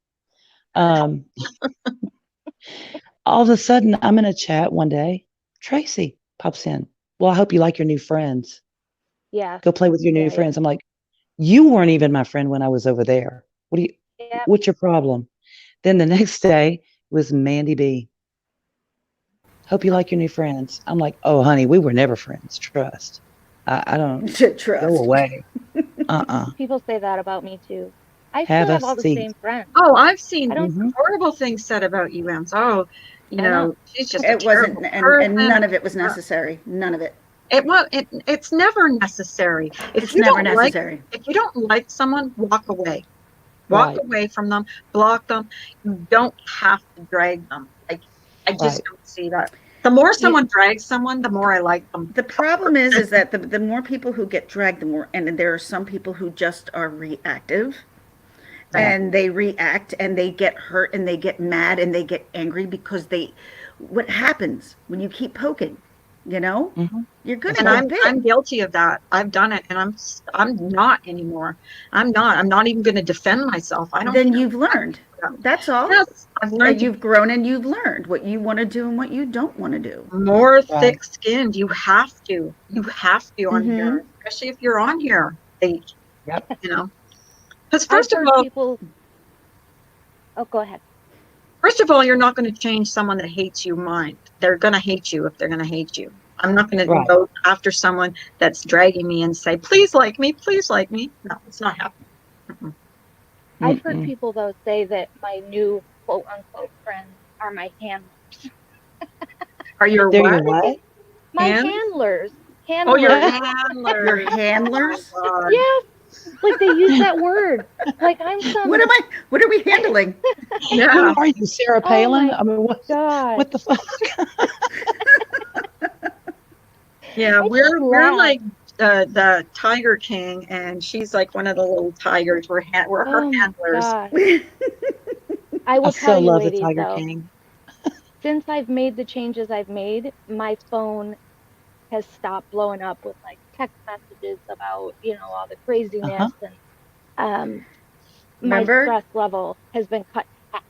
um, all of a sudden I'm in a chat one day. Tracy pops in. Well, I hope you like your new friends. Yeah. Go play with your new Yeah. Yeah. friends. I'm like, you weren't even my friend when I was over there. Yep. What's your problem? Then the next day was Mandy B. Hope you like your new friends. I'm like, oh, honey, we were never friends. Trust. I don't go Trust. away. Uh-uh. People say that about me too. I Have still a have all the seat. same friends. oh, I've I seen don't, Hmm. horrible things said about you, Ems. Oh, I know. she's just a It wasn't, terrible and person. none of it was necessary. None of it. It's never necessary. It's never necessary. If you don't like someone, walk away. Walk Right. away from them, block them. You don't have to drag them. Like I just Right. don't see that. The more You, someone drags someone, the more I like them. the problem is that the more people who get dragged, the more, and there are some people who just are reactive. and they react and they get hurt and they get mad and they get angry because what happens when you keep poking, you know, you're gonna And get bit. I'm guilty of that. I've done it, and I'm not anymore. I'm not even going to defend myself. I don't Then care. you've learned. That's all. Yes, I've learned You've grown and you've learned what you want to do and what you don't want to do. more Right. thick-skinned. You have to on here, especially if you're on here. You know, because I've heard people. Oh, go ahead. first of all, you're not going to change someone that hates you mind. They're going to hate you if they're going to hate you. I'm not going to go after someone that's dragging me and say, please like me, please like me. No, it's not happening. I've heard people, though, say that my new quote-unquote friends are my handlers. Are your what? My handlers. Oh, your handlers. Your handlers? Oh, yes. Like they use that word. Like I'm some. What are we handling? Who are you, Sarah Palin? Oh, I mean, what the fuck? Yeah, we're like the Tiger King, and she's like one of the little tigers. We're her handlers. I will still tell you, love ladies, the Tiger though, King. since I've made the changes I've made, my phone has stopped blowing up with like text messages about, all the craziness, and my stress level has been cut in half.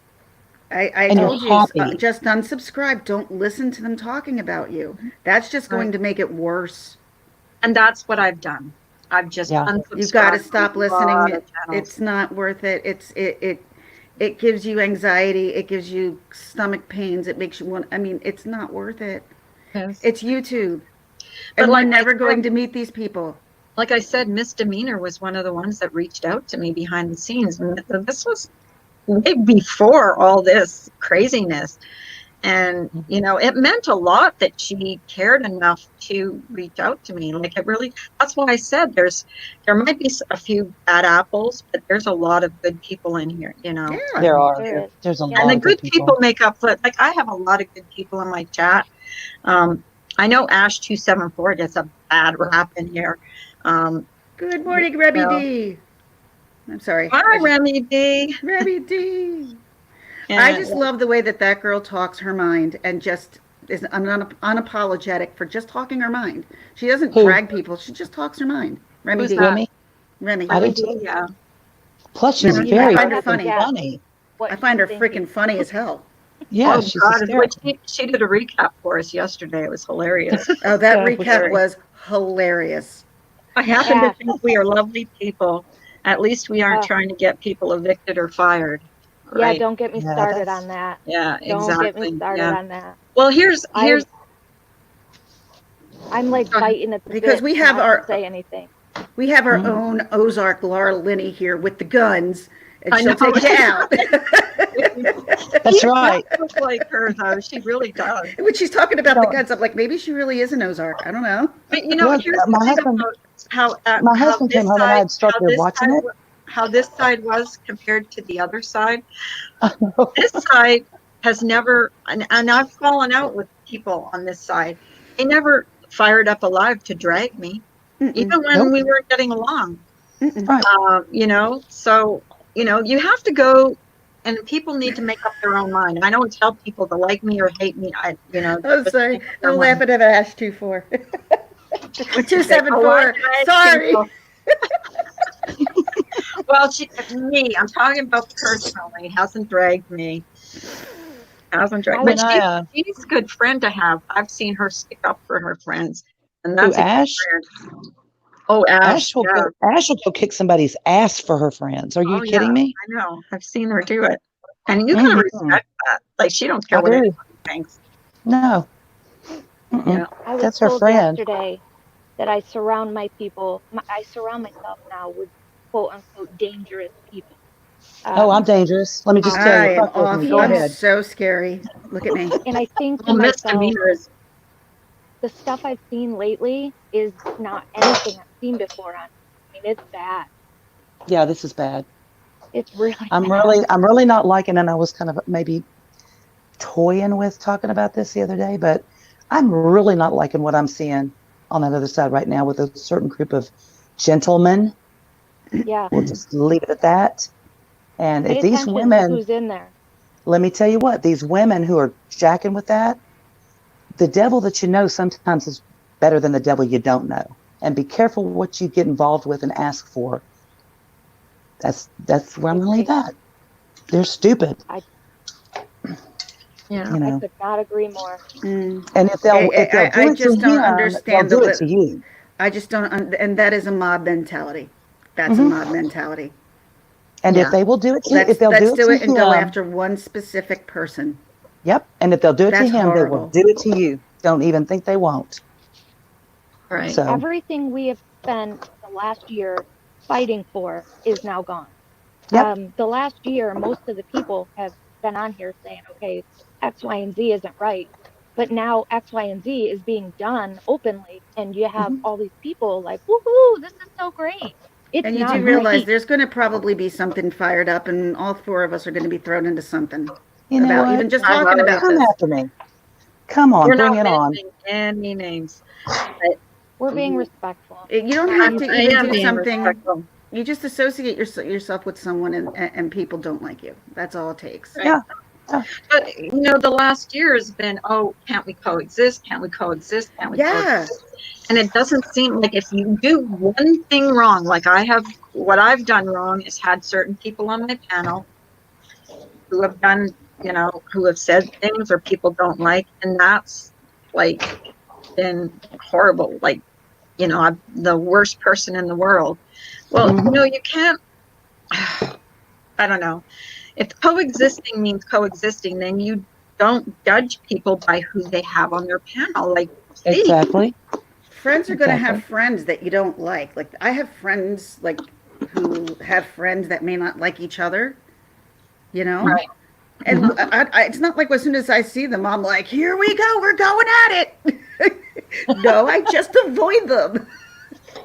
I told you, just unsubscribe. Don't listen to them talking about you. That's just going to make it worse. And that's what I've done. I've just unsubscribed. You've got to stop listening. It's not worth it. It gives you anxiety. It gives you stomach pains. It makes you want. I mean, it's not worth it. Yes. It's YouTube, and we're never going to meet these people. Like I said, Misdemeanor was one of the ones that reached out to me behind the scenes, and this was way before all this craziness. And, it meant a lot that she cared enough to reach out to me. Like it really, that's why I said there might be a few bad apples, but there's a lot of good people in here, Yeah, there are. There's a lot and the of good people make up for it. Like I have a lot of good people in my chat. I know Ash 274 gets a bad rap in here. Good morning, Remy D. I'm sorry. Hi, Remy D. Remy D. I just love the way that girl talks her mind and just is unapologetic for just talking her mind. She doesn't drag people. She just talks her mind. Remy D. Remy. I do too. Yeah. Plus, she's very funny. I find her freaking funny as hell. Yeah, she's she did a recap for us yesterday. It was hilarious. Oh, that recap was hilarious. I happen to think we are lovely people. At least we aren't trying to get people evicted or fired. Right? Yeah, don't get me started on that. Yeah, exactly. Don't get me started on that. Well, here's I'm like biting at the because we have our say anything. We have our own Ozark Laura Linney here with the guns, and she'll take you out. That's right. She looks like her, though. She really does. When she's talking about the guns, I'm like, maybe she really is an Ozark. I don't know. But here's my husband came home and I had started watching it. How this side was compared to the other side. This side has never, and I've fallen out with people on this side. They never fired up alive to drag me, even when we weren't getting along. So, you have to go, and people need to make up their own mind. I don't tell people to like me or hate me. Oh, sorry. I'm laughing at Ash 24. 274. Sorry. Well, I'm talking about personally. Hasn't dragged me. But she's a good friend to have. I've seen her stick up for her friends. And that's Ash? Oh, Ash will go kick somebody's ass for her friends. Are you kidding me? I know. I've seen her do it. And you gotta respect that. Like she don't care what anyone thinks. No. I was told yesterday that I surround myself now with quote unquote dangerous people. I'm dangerous. Let me just tell you. Go ahead. I'm so scary. Look at me. And I think to myself, the stuff I've seen lately is not anything I've seen before. I mean, it's bad. Yeah, this is bad. It's really. I'm really not liking, and I was kind of maybe toying with talking about this the other day, but I'm really not liking what I'm seeing on that other side right now with a certain group of gentlemen. Yeah. We'll just leave it at that. And Pay if these attention to women, who's in there. let me tell you what, these women who are jacking with that, the devil that you know sometimes is better than the devil you don't know. And be careful what you get involved with and ask for. That's where I I'm going to leave agree. that. They're stupid, I Yeah. you I know. could not agree more. Mm. And if they'll do I it to just don't him, they'll understand do it to you. I just don't, and that is a mob mentality. That's a Hmm. mob mentality. And if Yeah. they will do it to, if Let's they'll do let's it do to it and go him, after one specific person. yep. And if they'll do it to That's him, they will horrible. do it to you. Don't even think they won't. Right. So, Everything we have spent the last year fighting for is now gone. yep. The last year, most of the people have been on here saying, okay, X, Y, and Z isn't right. But now X, Y, and Z is being done openly, and you have Hmm. all these people like, woohoo, this is so great. It's And you not do realize great. there's going to probably be something fired up, and all four of us are going to be thrown into something You know about what? even just I talking hope. about Come this. after me. Come on, We're bring not it on. mentioning any names, but We're being respectful. You don't have to I even am do being something. respectful. You just associate yourself with someone, and people don't like you. That's all it takes. Right. Yeah. Yeah. But the last year has been, oh, can't we coexist? Can't we coexist? Can't we Yeah. coexist? And it doesn't seem like if you do one thing wrong, like what I've done wrong is had certain people on my panel who have done, who have said things or people don't like, and that's like been horrible. Like, I'm the worst person in the world. Well, Hmm. you can't, I don't know. If coexisting means coexisting, then you don't judge people by who they have on their panel. Like, please. Exactly. Friends are going to have Exactly. friends that you don't like. Like I have friends who have friends that may not like each other, you know? Right. And Hmm. it's not like as soon as I see them, I'm like, here we go, we're going at it. No, I just avoid them.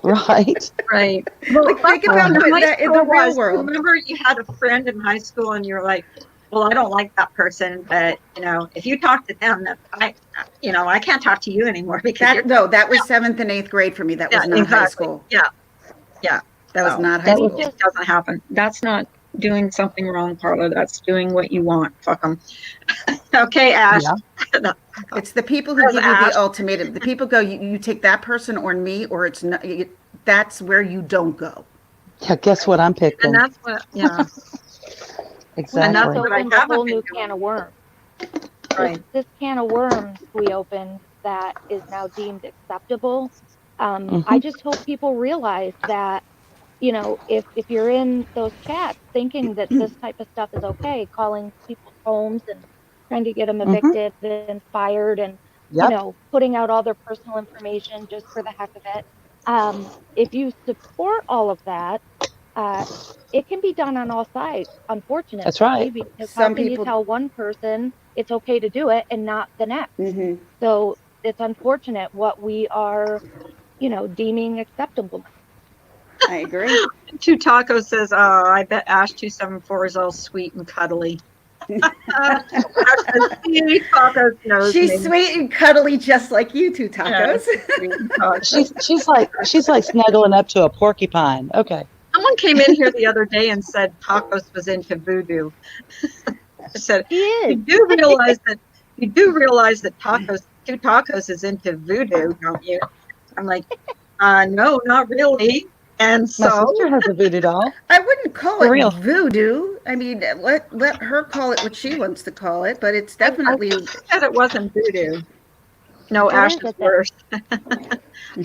Right. Right. Well, Like that's think what about Right. high that in the school real was. world. Remember, you had a friend in high school, and you're like, "Well, I don't like that person, but if you talk to them, I can't talk to you anymore because you're." That no, that was seventh and eighth grade for me. That Yeah, was not high exactly. school. Yeah, yeah. That was So not high That We was school. it just, doesn't happen. That's not doing something wrong, Carla. That's doing what you want. Fuck them. Okay, Ash. yeah. It's the people who As give you the Ash. ultimatum. The people go, you take that person or me, or it's not. That's where you don't go. Yeah. Guess what I'm And picking? that's what, yeah. we And just that's Exactly. what I opened a haven't whole been new doing. can of worms. Right. This can of worms we opened that is now deemed acceptable. I Hmm. just hope people realize that, if you're in those chats thinking that this type of stuff is okay, calling people's homes and trying to get them Hmm. evicted and fired and, Yep. putting out all their personal information just for the heck of it. If you support all of that, uh, it can be done on all sides, That's unfortunately, right. because how Some can you people. tell one person it's okay to do it and not the next? Hmm. So it's unfortunate what we are, deeming acceptable now. I agree. Two Tacos says, "Oh, I bet Ash 274 is all sweet and cuddly." See, Tacos knows She's me. sweet and cuddly, just like you two Yeah, tacos. sweet and cuddly. She's like snuggling up to a porcupine. Okay. Someone came in here the other day and said Tacos was into voodoo. I said, He is. "You do realize that two Tacos is into voodoo, don't you?" I'm like, no, not really. And My so, sister has a voodoo doll. I wouldn't call For it real. voodoo. I mean, let her call it what she wants to call it, but it's I definitely. said it wasn't voodoo. No, What Ash is is it then? worse.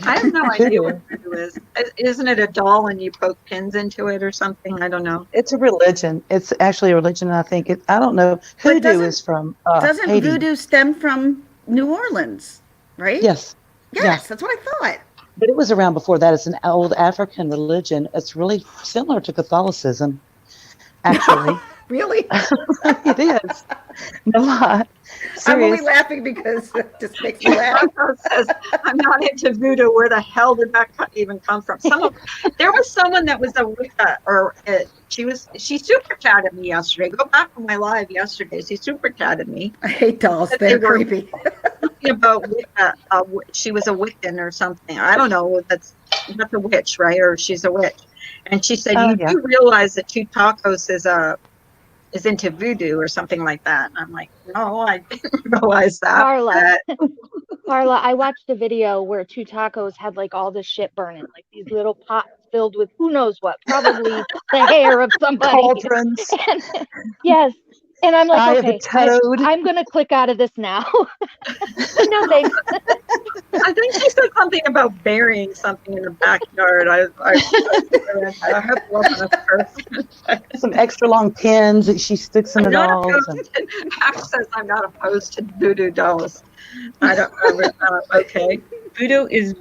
I have no idea what Voodoo. voodoo is. Isn't it a doll and you poke pins into it or something? I don't know. It's a religion. It's actually a religion. I think I don't know. But Hoodoo is from doesn't Haiti. voodoo stem from New Orleans, right? Yes. Yeah. Yes, that's what I thought. But it was around before that. It's an old African religion. It's really similar to Catholicism, actually. Really? It is. No lie. I'm only Serious. laughing because it just makes me laugh. Taco says, "I'm not into voodoo." Where the hell did that even come from? There was someone that was a Wicca, or she super chatted me yesterday. Go back to my live yesterday. She super chatted me. I hate dolls. That They're they were creepy. talking about Wicca. She was a Wiccan or something. I don't know. That's a witch, right? Or she's a witch. And she said, Oh, you yeah. do realize that Two Tacos is into voodoo or something like that. And I'm like, no, I didn't realize that. Carla, Carla, I watched a video where Two Tacos had like all this shit burning, like these little pots filled with who knows what, probably the hair of somebody. Cauldrons, And yes. And I'm like, eye of a okay, toad. I'm going to click out of this now. No, thanks. I think she said something about burying something in the backyard. I hope it wasn't a person. Some extra long pins that she sticks in I'm the not dolls. opposed to, Ash says I'm not opposed to voodoo dolls. I don't, okay. Voodoo is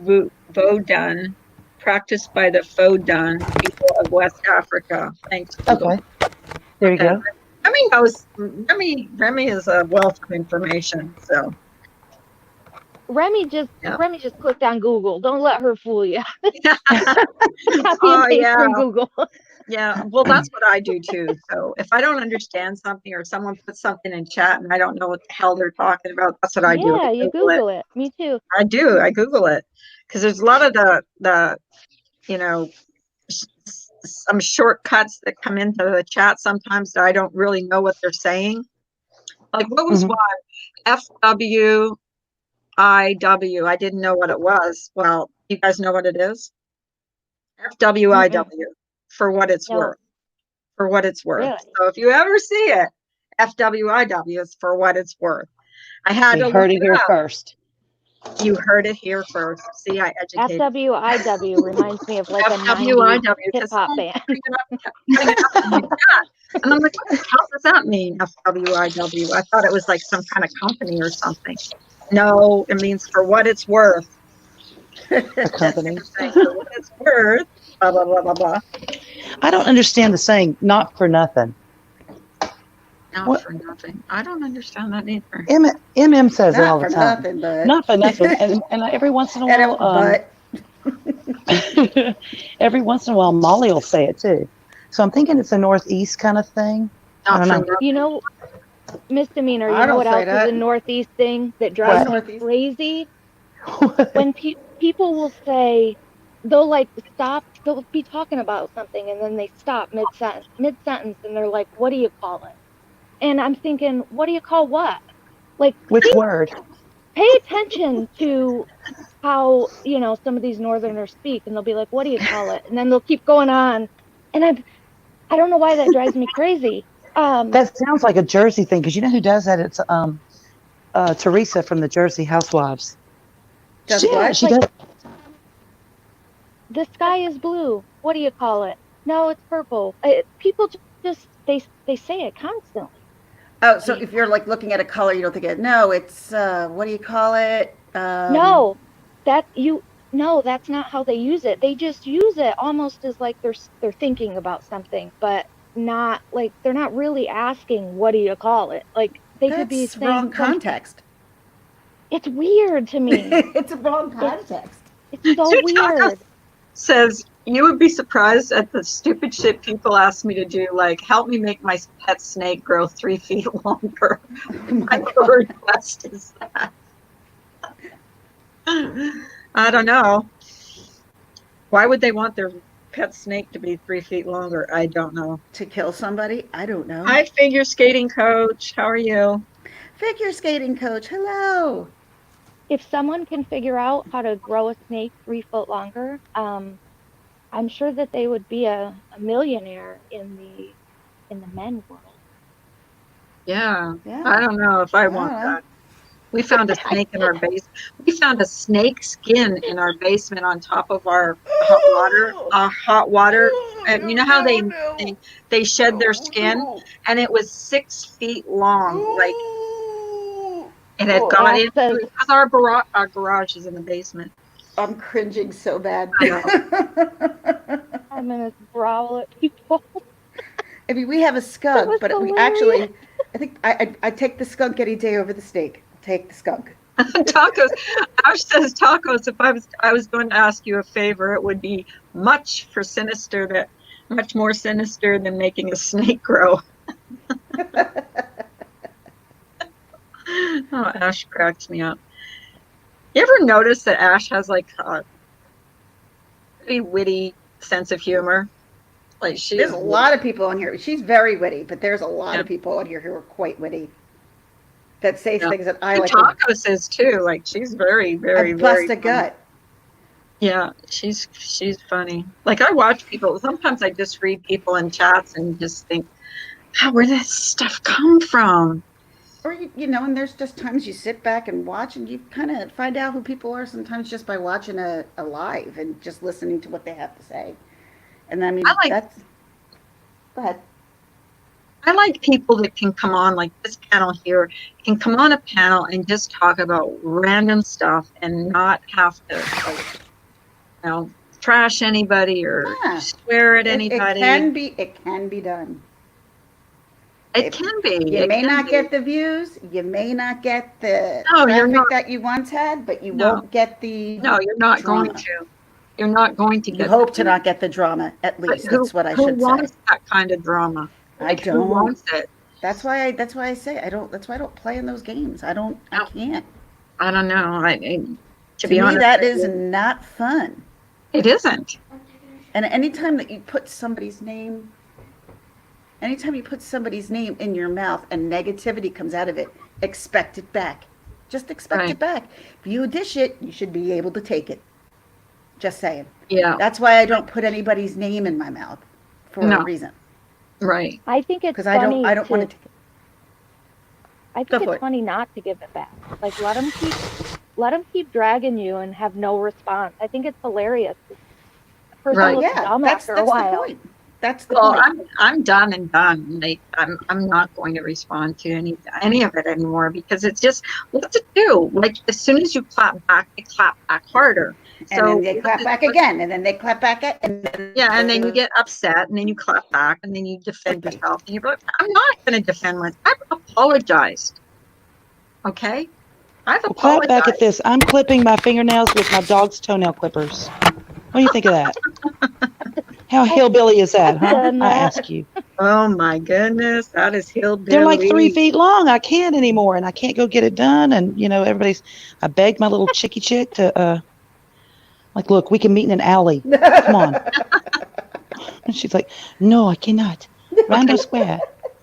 Vodun, practiced by the Fodun people of West Africa. Thanks, Google. Okay, there you Okay. go. Remy knows, Remy is a wealth of information, so. Remy just Yeah. clicked on Google. Don't let her fool you. Copy Oh, and paste yeah. from Google. Yeah, well, that's what I do too. So if I don't understand something or someone puts something in chat and I don't know what the hell they're talking about, that's what I do. Yeah, I you Google it. Google it. Me too. I do. I Google it because there's a lot of the you know some shortcuts that come into the chat sometimes that I don't really know what they're saying. Like what was one? FWIW. I didn't know what it was. Well, you guys know what it is? FWIW for what it's No. worth. For what it's worth. Really? So if you ever see it, FWIW is for what it's worth. I had You to heard look it here up. first. You heard it here first. See, I educated. FWIW reminds me of like a 90s FWIW hip because hop someone band. putting it up in the chat. And I'm like, what the hell does that mean? FWIW. I thought it was like some kind of company or something. No, it means for what it's worth. A company. Saying for what it's worth. Blah blah blah blah blah. I don't understand the saying "not for nothing." Not What? for nothing. I don't understand that either. MM says it Not all the for time. nothing, but Not for nothing. And every once in a while, but every once in a while, Molly will say it too. So I'm thinking it's a Northeast kind of thing. I Not don't for know. nothing. You know, misdemeanor, I you know don't what say else that. is a Northeast thing that I'm drives me Northeast. crazy? When people will say, they'll like stop, they'll be talking about something and then they stop mid-sentence, and they're like, what do you call it? And I'm thinking, what do you call what? Like, Which word? pay attention to how, some of these Northerners speak, and they'll be like, what do you call it? And then they'll keep going on. And I don't know why that drives me crazy. That sounds like a Jersey thing because you know who does that? It's Teresa from the Jersey Housewives. Does Yeah, what? she like, does. the sky is blue. What do you call it? No, it's purple. People just they say it constantly. Oh, so if you're like looking at a color, you don't think it. No, it's what do you call it? No, that you no, that's not how they use it. They just use it almost as like they're thinking about something, but not like they're not really asking what do you call it. Like they could be That's saying wrong context. It's weird to me. It's a wrong context. It's so weird. Says you would be surprised at the stupid shit people ask me to do, like help me make my pet snake grow 3 feet longer. My request is that. I don't know. Why would they want their pet snake to be 3 feet longer? I don't know. To kill somebody? I don't know. Hi, figure skating coach. How are you? Figure skating coach. Hello. If someone can figure out how to grow a snake 3 foot longer, I'm sure that they would be a millionaire in the men world. Yeah. Yeah. I don't know if I want know. that. We found a snake in our basement. We found a snake skin in our basement on top of our hot water. And you know how they shed their skin, and it was 6 feet long. Like it had gone in because our garage is in the basement. I'm cringing so bad. I'm gonna growl at people. I mean, we have a skunk, but we actually, I think I take the skunk any day over the snake. I'll take the skunk. Tacos. Ash says tacos. If I was going to ask you a favor, it would be much more sinister than making a snake grow. Oh, Ash cracks me up. You ever notice that Ash has like a pretty witty sense of humor? Like she There's is a lot of people on here. She's very witty, but there's a lot Yeah. of people on here who are quite witty that say Yeah. things that I And like. Tacos is too. Like she's very, very, I bust very a gut. Yeah, she's funny. Like I watch people. Sometimes I just read people in chats and just think, "How where did this stuff come from?" Or you know, and there's just times you sit back and watch, and you kind of find out who people are sometimes just by watching a live and just listening to what they have to say. And I mean, I like that's. Go ahead. I like people that can come on like this panel here, can come on a panel and just talk about random stuff and not have to like, trash anybody or Yeah, swear at it anybody. can be done. It can be. You It may can not be. get the views, you may not get the No, you're traffic not. that you once had, but you No, won't get the no, you're not going drama. to. You're not going to You get hope to the not get the drama, at But least. That's what I who should say. wants that kind of drama? I Like who don't. wants it? That's why I say I don't. That's why I don't play in those games. I No. can't. I don't know. To To be me, honest that with is you, not fun. it isn't. And anytime that you put somebody's name, anytime you put somebody's name in your mouth and negativity comes out of it, expect it back. Just expect Right. it back. If you dish it, you should be able to take it. Just saying. Yeah. That's why I don't put anybody's name in my mouth for a No. reason. Right. I think it's Because funny I don't want to take it. I Go think for it's it. funny not to give it back. Like let them keep dragging you and have no response. I think it's hilarious. The person Right. looks Yeah, dumb that's after a the while. point. That's the Well, point. I'm done and done. Like I'm not going to respond to any of it anymore because it's just what's it do? Like as soon as you clap back, they clap back harder. And then So they clap back again, and then they clap back at, and then yeah, and then you get upset, and then you clap back, and then you defend yourself, and you're like, I'm not going to defend myself. I've apologized. Okay, I've Well, clap back at apologized. this. I'm clipping my fingernails with my dog's toenail clippers. What do you think of that? How hillbilly is that, huh? Done I that. ask you. Oh my goodness, that is hillbilly. They're like 3 feet long. I can't anymore, and I can't go get it done. And I begged my little chicky chick to, like, look, we can meet in an alley. Come on. And she's like, no, I cannot. Rondo Square.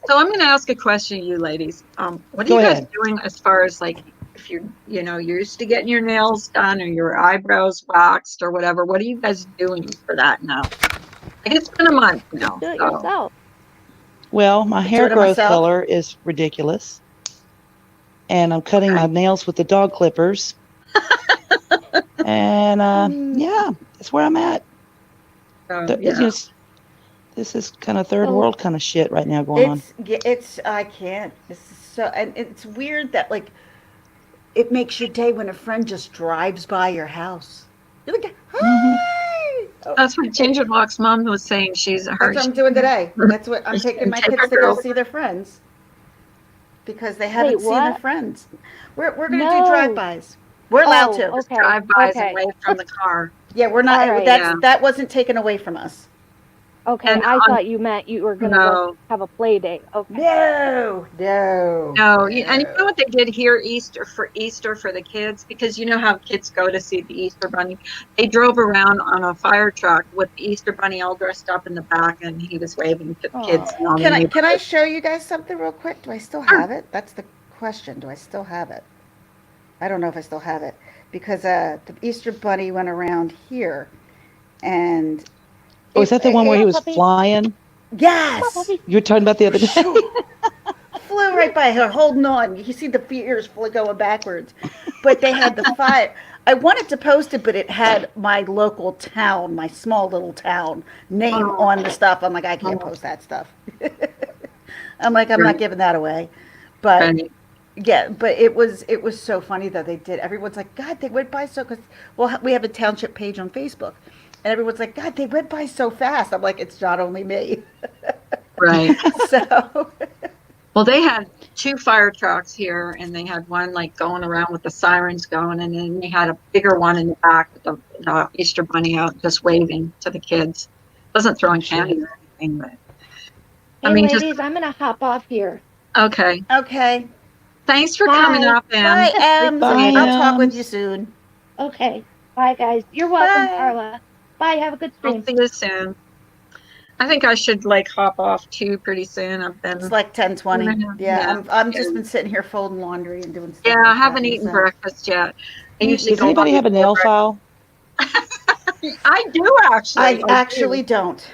So I'm going to ask a question, you ladies. What are Go you guys ahead. doing as far as like if you're you're used to getting your nails done or your eyebrows waxed or whatever? What are you guys doing for that now? Like it's been a month now. Do it So. yourself. Well, my hair it growth myself. color is ridiculous. And I'm cutting my nails with the dog clippers. And yeah, that's where I'm at. Yeah. This is kind of third world kind of shit right now going on. It's I can't. This is so, and it's weird that like it makes your day when a friend just drives by your house. You're like, hi. That's what Ginger Block's mom was saying. That's That's what I'm doing today. That's what I'm taking my kids to go see their friends because they haven't seen their friends. We're gonna do drive-bys. We're allowed to. Okay. Drive-bys away from the car. Yeah, we're not. All right. That wasn't taken away from us. Okay, And I thought you meant you were gonna go have a play date. Okay. No. And you know what they did here for Easter for the kids, because you know how kids go to see the Easter Bunny. They drove around on a fire truck with the Easter Bunny all dressed up in the back, and he was waving to the kids. Can I show you guys something real quick? Do I still have it? That's the question. Do I still have it? I don't know if I still have it because the Easter Bunny went around here, and. Oh, is that the one where he was flying? Yes. You were talking about the other day. Flew right by her, holding on. You see the ears going backwards. But they had the fire. I wanted to post it, but it had my local town, my small little town name on the stuff. I'm like, I can't post that stuff. I'm like, I'm not giving that away. But yeah, but it was so funny though. They did. Everyone's like, God, they went by so because we have a township page on Facebook. And everyone's like, God, they went by so fast. I'm like, it's not only me. Right. So. Well, they had 2 fire trucks here, and they had one like going around with the sirens going, and then they had a bigger one in the back with the Easter Bunny out just waving to the kids. Wasn't throwing candy or anything, but Hey, ladies, I'm gonna hop off here. Okay. Thanks for coming up, Em. Bye, Em. Bye, I'll talk with you soon. Okay. Bye, guys. You're welcome, Carla. Bye. Have a good stream. I'll see you soon. I think I should like hop off too pretty soon. I've It's been, like 10:20. Yeah, yeah, I'm just been sitting here folding laundry and doing stuff yeah, I like that. haven't And eaten so, breakfast yet. I Me usually Does go on anybody have a before nail file? breakfast. I do actually. I actually don't.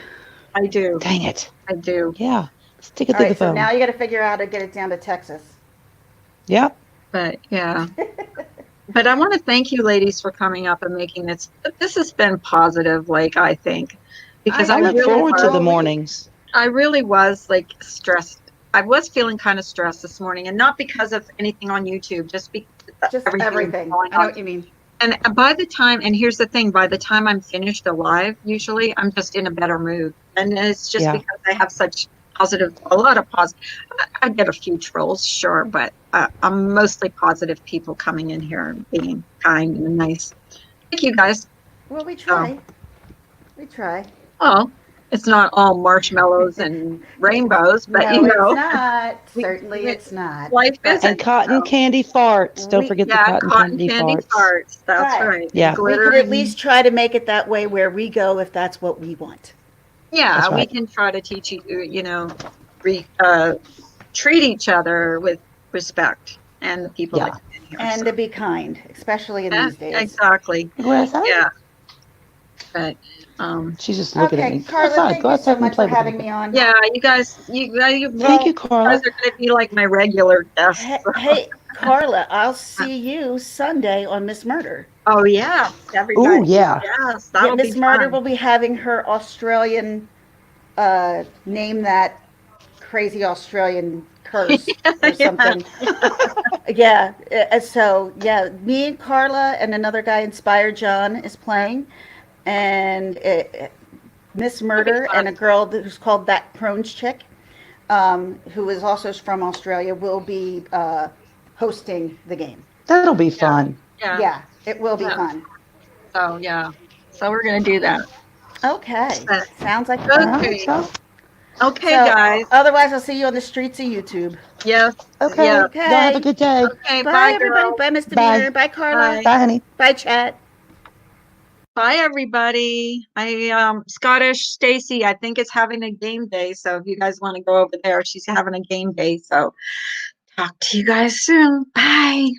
I do. Dang it. I do. Yeah. Stick it All through the right, so now phone. you got to figure out how to get it down to Texas. Yep. But yeah. But I want to thank you ladies for coming up and making this. This has been positive, like I think, because I look really forward to the was. mornings. I really was like stressed. I was feeling kind of stressed this morning, and not because of anything on YouTube, just because Just everything was everything. going I know on. what you mean. And by the time, and here's the thing, by the time I'm finished alive, usually I'm just in a better mood. And it's just Yeah. because I have such a lot of positive. I get a few trolls, sure, but I'm mostly positive people coming in here and being kind and nice. Thank you guys. Well, we So, try. We try. well, it's not all marshmallows and rainbows, but No, it's not. Certainly, it's not. life But And isn't. cotton So. candy farts. Don't we, forget the Yeah, cotton cotton candy candy farts. farts. That's but right. Yeah. we Glitter could at and least try to make it that way where we go if that's what we want. yeah, That's we right. can try to teach you, treat each other with respect and the people that Yeah. come in here. And So, to be kind, especially in yeah, these days. exactly. Greta? Yeah, but She's just looking at Okay, me. Go Carla, outside. thank Go you so outside and much for play with having her. me on. yeah, you guys, Thank you, guys Carla. are going to be like my regular guests. Hey, Carla, I'll see you Sunday on Miss Murder. Oh yeah, Oh, everybody. yeah. Yes, Yeah, that'll be Miss Murder fun. will be having her Australian, name that crazy Australian curse or something. Yeah. So yeah, me and Carla and another guy, Inspired John, is playing, and Miss That'll be Murder fun. and a girl who's called That Crohn's Chick, who is also from Australia, will be hosting the game. That'll be Yeah, fun. yeah, Yeah, it will be yeah. fun. So yeah, so we're going to do that. Okay, But, sounds like All fun. right, okay, so. okay, So guys. otherwise, I'll see you on the streets of YouTube. Yes, Okay. yeah. Y'all have a Okay. good day. Okay, Bye, bye, everybody. girls. Bye, Mr. Bye. Beaner. Bye, Carla. Bye. Bye, honey. Bye, Chat. Bye, everybody. Scottish Stacy, I think is having a game day. So if you guys want to go over there, she's having a game day. So talk to you guys soon. Bye.